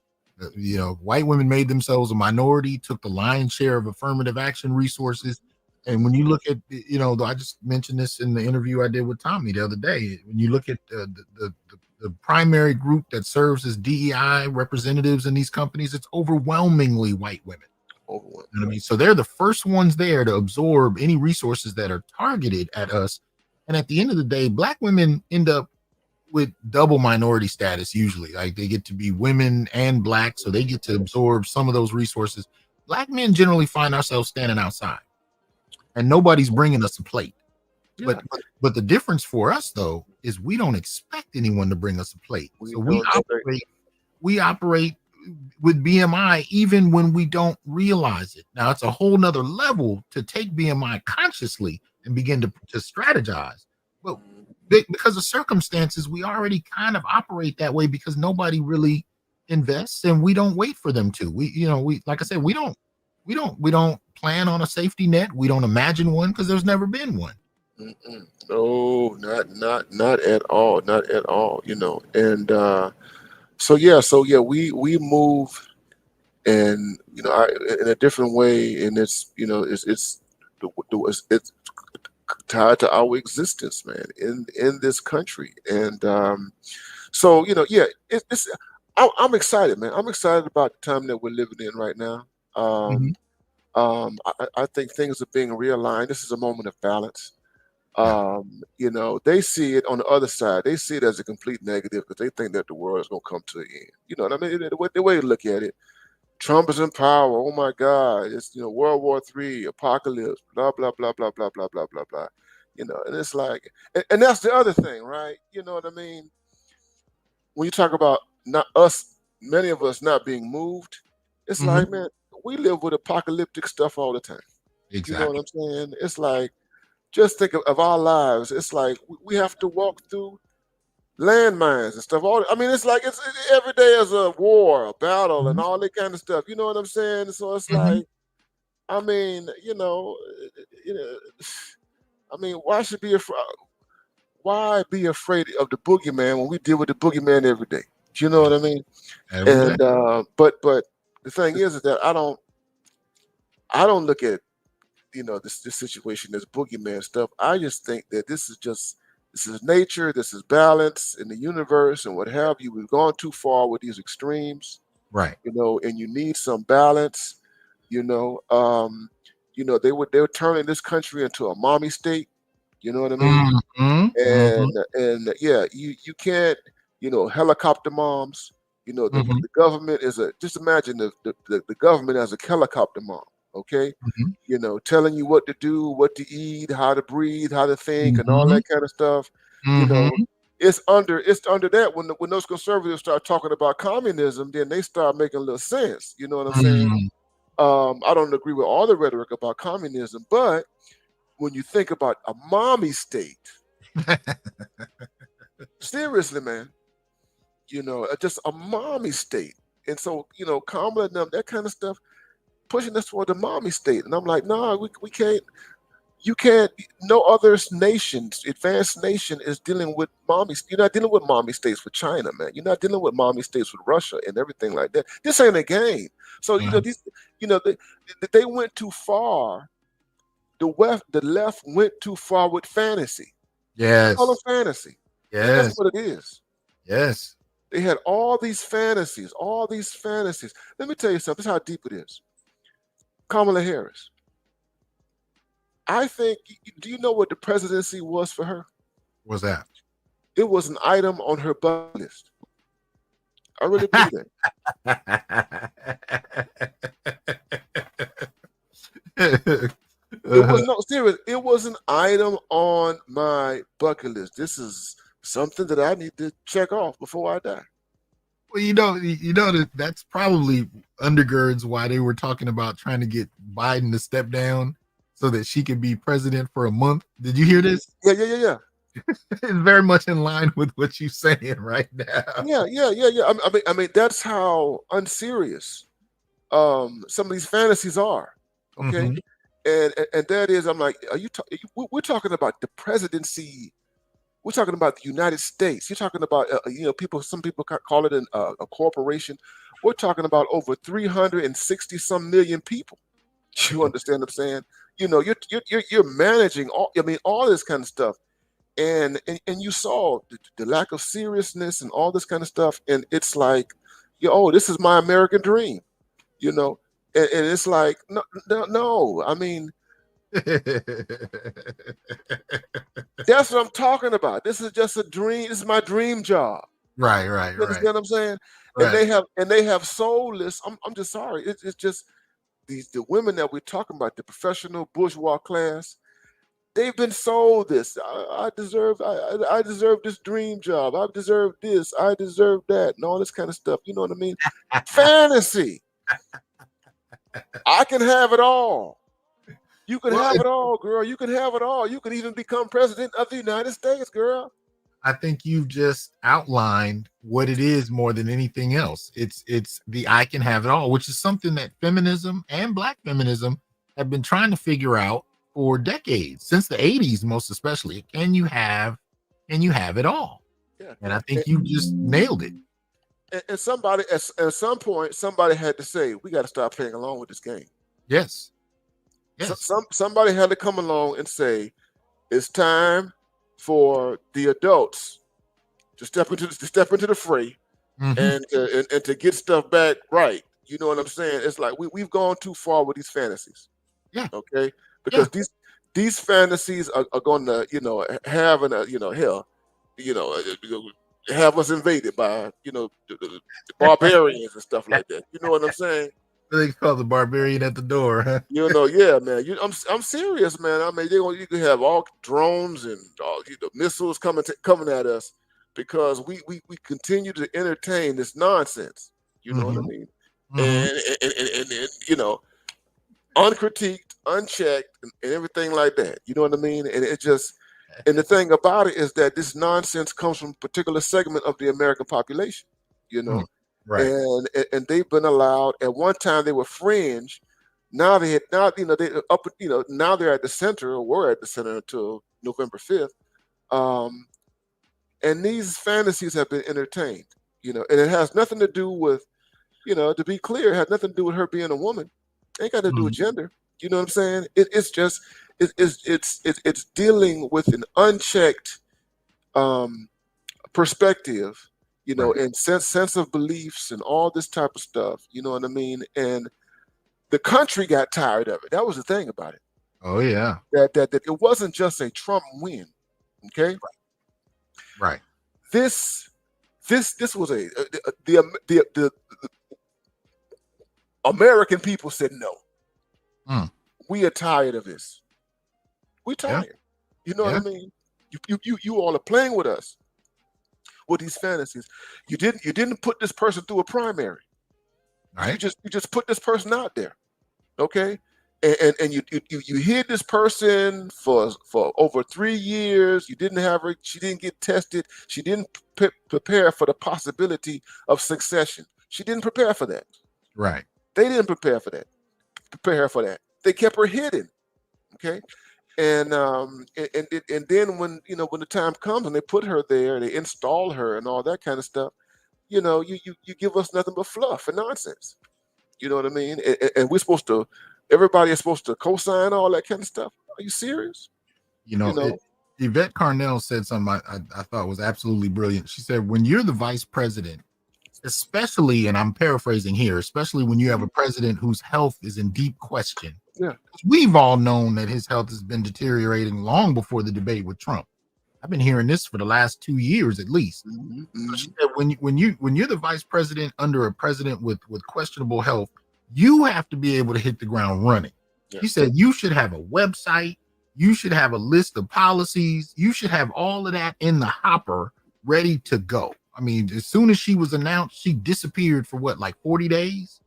[SPEAKER 1] White women made themselves a minority, took the lion's share of affirmative action resources. And when you look at, I just mentioned this in the interview I did with Tommy the other day. When you look at the primary group that serves as DEI representatives in these companies, it's overwhelmingly white women. You know what I mean? So they're the first ones there to absorb any resources that are targeted at us. And at the end of the day, black women end up with double minority status usually. Like they get to be women and black, so they get to absorb some of those resources. Black men generally find ourselves standing outside, and nobody's bringing us a plate. Yeah. But the difference for us though is we don't expect anyone to bring us a plate. We operate with BMI even when we don't realize it. Now it's a whole nother level to take BMI consciously and begin to strategize. But because of circumstances, we already kind of operate that way because nobody really invests and we don't wait for them to. We like I said, we don't plan on a safety net. We don't imagine one because there's never been one.
[SPEAKER 2] No, not at all. Not at all, And so we move and in a different way, and it's tied to our existence, man, in this country. And I'm excited, man. I'm excited about the time that we're living in right now. I think things are being realigned. This is a moment of balance. They see it on the other side. They see it as a complete negative because they think that the world is going to come to an end. You know what I mean? The way they look at it, Trump is in power. Oh my God, it's World War III, apocalypse, blah blah blah blah blah blah blah blah blah. And it's like, and that's the other thing, right? You know what I mean? When you talk about not us, many of us not being moved, it's
[SPEAKER 1] Mhm.
[SPEAKER 2] like, man, we live with apocalyptic stuff all the time. You know what
[SPEAKER 1] Exactly.
[SPEAKER 2] I'm saying? It's like, just think of our lives. It's like we have to walk through landmines and stuff. I mean, it's like every day is a war, a battle, and
[SPEAKER 1] Mhm.
[SPEAKER 2] all that kind of stuff. You know what I'm saying? So it's
[SPEAKER 1] Mhm.
[SPEAKER 2] like, I mean, you know, I mean, why be afraid of the boogeyman when we deal with the boogeyman every day? Do you know what I mean?
[SPEAKER 1] Every day.
[SPEAKER 2] And but the thing is that I don't look at this situation as boogeyman stuff. I just think that this is nature, this is balance in the universe, and what have you. We've gone too far with these extremes,
[SPEAKER 1] Right.
[SPEAKER 2] and you need some balance. You know, um, they were turning this country into a mommy state. You know what I mean?
[SPEAKER 1] Mhm. Mhm.
[SPEAKER 2] And yeah, you can't, helicopter moms.
[SPEAKER 1] Mhm.
[SPEAKER 2] The government is just imagine the government as a helicopter mom. Okay,
[SPEAKER 1] Mhm.
[SPEAKER 2] telling you what to do, what to eat, how to breathe, how to think, and all
[SPEAKER 1] Mhm.
[SPEAKER 2] that kind of stuff. You know,
[SPEAKER 1] Mhm.
[SPEAKER 2] it's under that when those conservatives start talking about communism, then they start making a little sense. You know what I'm saying?
[SPEAKER 1] Mm.
[SPEAKER 2] I don't agree with all the rhetoric about communism, but when you think about a mommy state, seriously, man, just a mommy state, and so Kamala and them, that kind of stuff, pushing us toward the mommy state, and I'm like, no, we can't. You can't. No other nations, advanced nation, is dealing with mommy. You're not dealing with mommy states with China, man. You're not dealing with mommy states with Russia and everything like that. This ain't a game. So
[SPEAKER 1] Uh-huh.
[SPEAKER 2] they went too far. The left went too far with fantasy. Call them
[SPEAKER 1] Yes.
[SPEAKER 2] fantasy. That's
[SPEAKER 1] Yes.
[SPEAKER 2] what it is.
[SPEAKER 1] Yes.
[SPEAKER 2] They had all these fantasies, all these fantasies. Let me tell you something. This is how deep it is. Kamala Harris. I think. Do you know what the presidency was for her?
[SPEAKER 1] What's that?
[SPEAKER 2] It was an item on her bucket list. I really believe that. It was
[SPEAKER 1] Uh-huh.
[SPEAKER 2] no serious. It was an item on my bucket list. This is something that I need to check off before I die.
[SPEAKER 1] Well, that's probably undergirds why they were talking about trying to get Biden to step down so that she could be president for a month. Did you hear this?
[SPEAKER 2] Yeah, yeah, yeah, yeah.
[SPEAKER 1] It's very much in line with what you're saying right now.
[SPEAKER 2] Yeah, yeah, yeah, yeah. I mean, that's how unserious some of these fantasies are. Okay,
[SPEAKER 1] Hmm.
[SPEAKER 2] and that is, I'm like, we're talking about the presidency. We're talking about the United States. You're talking about people. Some people call it a corporation. We're talking about over 360 some million people. You understand what I'm saying? You're managing all. I mean, all this kind of stuff, and you saw the lack of seriousness and all this kind of stuff, and it's like, oh, this is my American dream, you know, and it's like, no, no, no. I mean, that's what I'm talking about. This is just a dream. This is my dream job.
[SPEAKER 1] Right, right,
[SPEAKER 2] You
[SPEAKER 1] right,
[SPEAKER 2] understand what I'm saying? And
[SPEAKER 1] right.
[SPEAKER 2] they have soulless. I'm just sorry. It's just the women that we're talking about, the professional bourgeois class. They've been sold this. I deserve this dream job. I deserve this. I deserve that, and all this kind of stuff. You know what I mean? Fantasy. I can have it all. You can
[SPEAKER 1] Well,
[SPEAKER 2] have it all, girl. You can have it all. You can even become president of the United States, girl.
[SPEAKER 1] I think you've just outlined what it is more than anything else. It's the I can have it all, which is something that feminism and black feminism have been trying to figure out for decades, since the 80s, most especially. Can you have it all?
[SPEAKER 2] Yeah,
[SPEAKER 1] And
[SPEAKER 2] yeah.
[SPEAKER 1] I think you just nailed it.
[SPEAKER 2] And somebody at some point, somebody had to say, we got to stop playing along with this game.
[SPEAKER 1] Yes.
[SPEAKER 2] So,
[SPEAKER 1] Yes.
[SPEAKER 2] somebody had to come along and say, it's time for the adults to step into the fray
[SPEAKER 1] Hmm.
[SPEAKER 2] and to get stuff back right. You know what I'm saying? It's like we've gone too far with these fantasies.
[SPEAKER 1] Yeah.
[SPEAKER 2] Okay,
[SPEAKER 1] Yeah.
[SPEAKER 2] because these fantasies are going to have an hell, you know have us invaded by the barbarians and stuff like that. You know what I'm saying?
[SPEAKER 1] They call the barbarian at the door, huh?
[SPEAKER 2] Yeah, man. I'm serious, man. I mean, you can have all drones and all missiles coming at us because we continue to entertain this nonsense. You know what I
[SPEAKER 1] Mm-hmm.
[SPEAKER 2] mean?
[SPEAKER 1] Mm-hmm.
[SPEAKER 2] And uncritiqued, unchecked, and everything like that. You know what I mean? And the thing about it is that this nonsense comes from a particular segment of the American population. You know,
[SPEAKER 1] Right.
[SPEAKER 2] and they've been allowed. At one time, they were fringe. Now they up. Now they're at the center, or were at the center until November 5th. And these fantasies have been entertained. And it has nothing to do with, to be clear, it has nothing to do with her being a woman. It ain't got to do with gender. You know what I'm saying? It's just it's dealing with an unchecked perspective,
[SPEAKER 1] Right.
[SPEAKER 2] and sense of beliefs and all this type of stuff. You know what I mean? And the country got tired of it. That was the thing about it.
[SPEAKER 1] Oh yeah.
[SPEAKER 2] That it wasn't just a Trump win. Okay.
[SPEAKER 1] Right.
[SPEAKER 2] This was the American people said no. We are tired of this. We're tired.
[SPEAKER 1] Yeah.
[SPEAKER 2] You know what I mean? You all are playing with us with these fantasies. You didn't put this person through a primary.
[SPEAKER 1] Right.
[SPEAKER 2] You just put this person out there. Okay. And you hid this person for over 3 years. You didn't have her. She didn't get tested. She didn't prepare for the possibility of succession. She didn't prepare for that.
[SPEAKER 1] Right.
[SPEAKER 2] They didn't prepare for that. Prepare her for that. They kept her hidden. Okay. And then when the time comes and they put her there, they install her and all that kind of stuff. You give us nothing but fluff and nonsense. You know what I mean? And we're supposed to. Everybody is supposed to co-sign all that kind of stuff. Are you serious?
[SPEAKER 1] Yvette Carnell said something I thought was absolutely brilliant. She said, when you're the vice president, especially, and I'm paraphrasing here, especially when you have a president whose health is in deep question.
[SPEAKER 2] Yeah.
[SPEAKER 1] We've all known that his health has been deteriorating long before the debate with Trump. I've been hearing this for the last 2 years at least. So she said, when you're the vice president under a president with questionable health, you have to be able to hit the ground running. Yeah. He said you should have a website, you should have a list of policies, you should have all of that in the hopper ready to go. I mean, as soon as she was announced, she disappeared for like 40 days.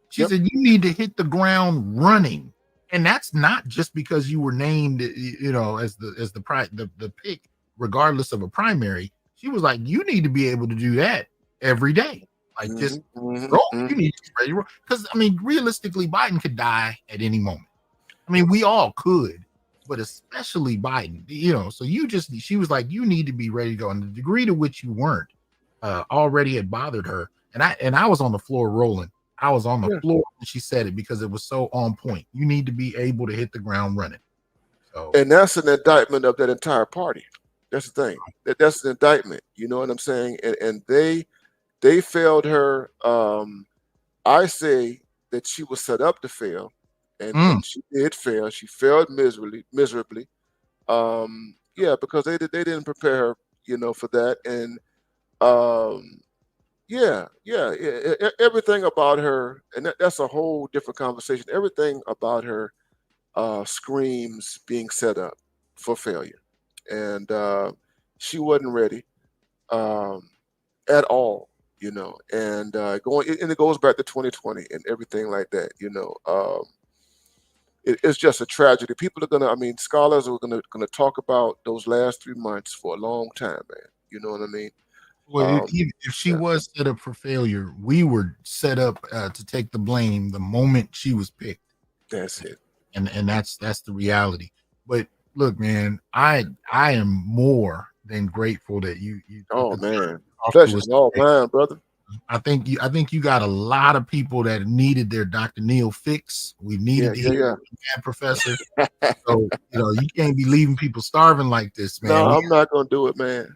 [SPEAKER 1] She said you need to hit the ground running. And that's not just because you were named, as the pick, regardless of a primary. She was like, you need to be able to do that every day. Like just roll. You need to be ready to roll. Because I mean, realistically, Biden could die at any moment. I mean, we all could, but especially Biden. So she was like, you need to be ready to go. And the degree to which you weren't already had bothered her. And I was on the floor rolling. I was on the floor when she said it because it was so on point. You need to be able to hit the ground running. So,
[SPEAKER 2] and that's an indictment of that entire party. That's the thing. That's an indictment. You know what I'm saying? And they failed her. I say that she was set up to fail, and she did fail. She failed miserably. Because they didn't prepare her, for that. And everything about her, and that's a whole different conversation. Everything about her screams being set up for failure, and she wasn't ready at all. And it goes back to 2020 and everything like that. It's just a tragedy. People are scholars are gonna talk about those last 3 months for a long time, man. You know what I mean?
[SPEAKER 1] Well, if she was set up for failure, we were set up to take the blame the moment she was picked.
[SPEAKER 2] That's it,
[SPEAKER 1] and that's the reality. But look, man, I am more than grateful that you.
[SPEAKER 2] Oh man, pleasure's all mine, brother.
[SPEAKER 1] I think you got a lot of people that needed their Dr. Neal fix. We needed to hear that, Professor. So you can't be leaving people starving like this, man.
[SPEAKER 2] No, I'm not gonna do it, man.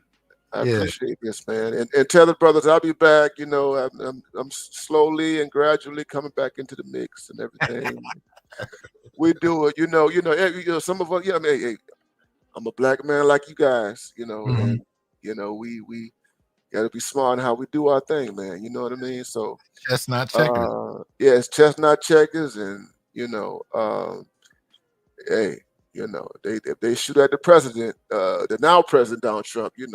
[SPEAKER 2] I appreciate this, man. And tell the brothers I'll be back. I'm slowly and gradually coming back into the mix and everything. We do it, some of us. Hey, I'm a black man like you guys, and we gotta be smart in how we do our thing, man. You know what I mean? So
[SPEAKER 1] Chestnut checkers.
[SPEAKER 2] yeah, it's chestnut checkers, and hey, if they shoot at the president, the now president Donald Trump, you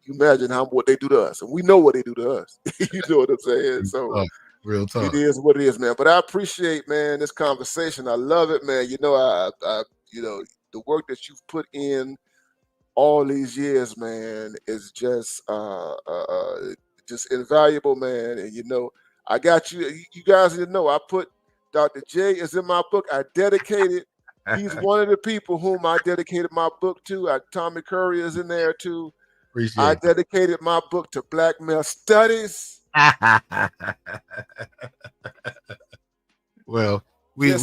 [SPEAKER 2] imagine what they do to us, and we know what they do to us. You know what I'm saying? So
[SPEAKER 1] Real talk.
[SPEAKER 2] it is what it is, man. But I appreciate, man, this conversation. I love it, man. The work that you've put in all these years, man, is just invaluable, man. And I got you. You guys need to know. I put Dr. J is in my book. I dedicated. He's one of the people whom I dedicated my book to. Tommy Curry is in there too. I dedicated my book to Black male studies.
[SPEAKER 1] Well, we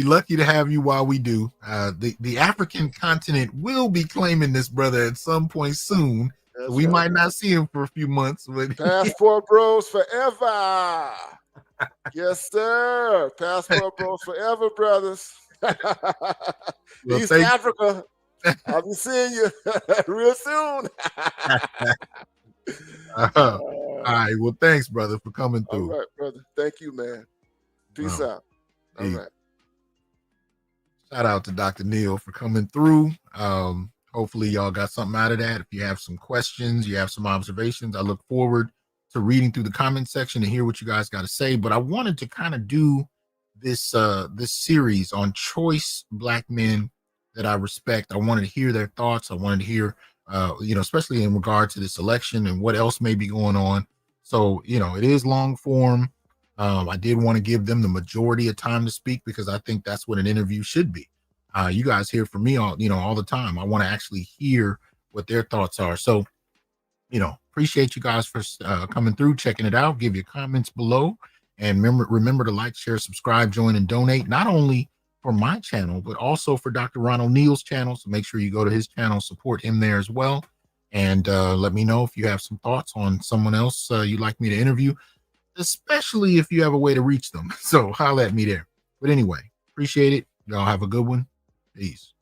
[SPEAKER 1] lucky to have you while we do. The African continent will be claiming this brother at some point soon. So we might not see him for a few months. But
[SPEAKER 2] Passport bros forever. Yes, sir. Passport bros forever, brothers. East Africa. I'll be seeing you real soon.
[SPEAKER 1] All right. Well, thanks, brother, for coming through.
[SPEAKER 2] All right, brother. Thank you, man. Peace out. All right.
[SPEAKER 1] Shout out to Dr. Neal for coming through. Hopefully y'all got something out of that. If you have some questions, you have some observations, I look forward to reading through the comment section and hear what you guys got to say. But I wanted to kind of do this series on choice Black men that I respect. I wanted to hear their thoughts. I wanted to hear, especially in regard to this election and what else may be going on. So, it is long form. I did want to give them the majority of time to speak because I think that's what an interview should be. You guys hear from me all the time. I want to actually hear what their thoughts are. So, appreciate you guys for coming through, checking it out. Give your comments below. And remember to like, share, subscribe, join, and donate, not only for my channel, but also for Dr. Ronald Neal's channel. So make sure you go to his channel, support him there as well. And let me know if you have some thoughts on someone else you'd like me to interview, especially if you have a way to reach them. So holla at me there. But anyway, appreciate it. Y'all have a good one. Peace.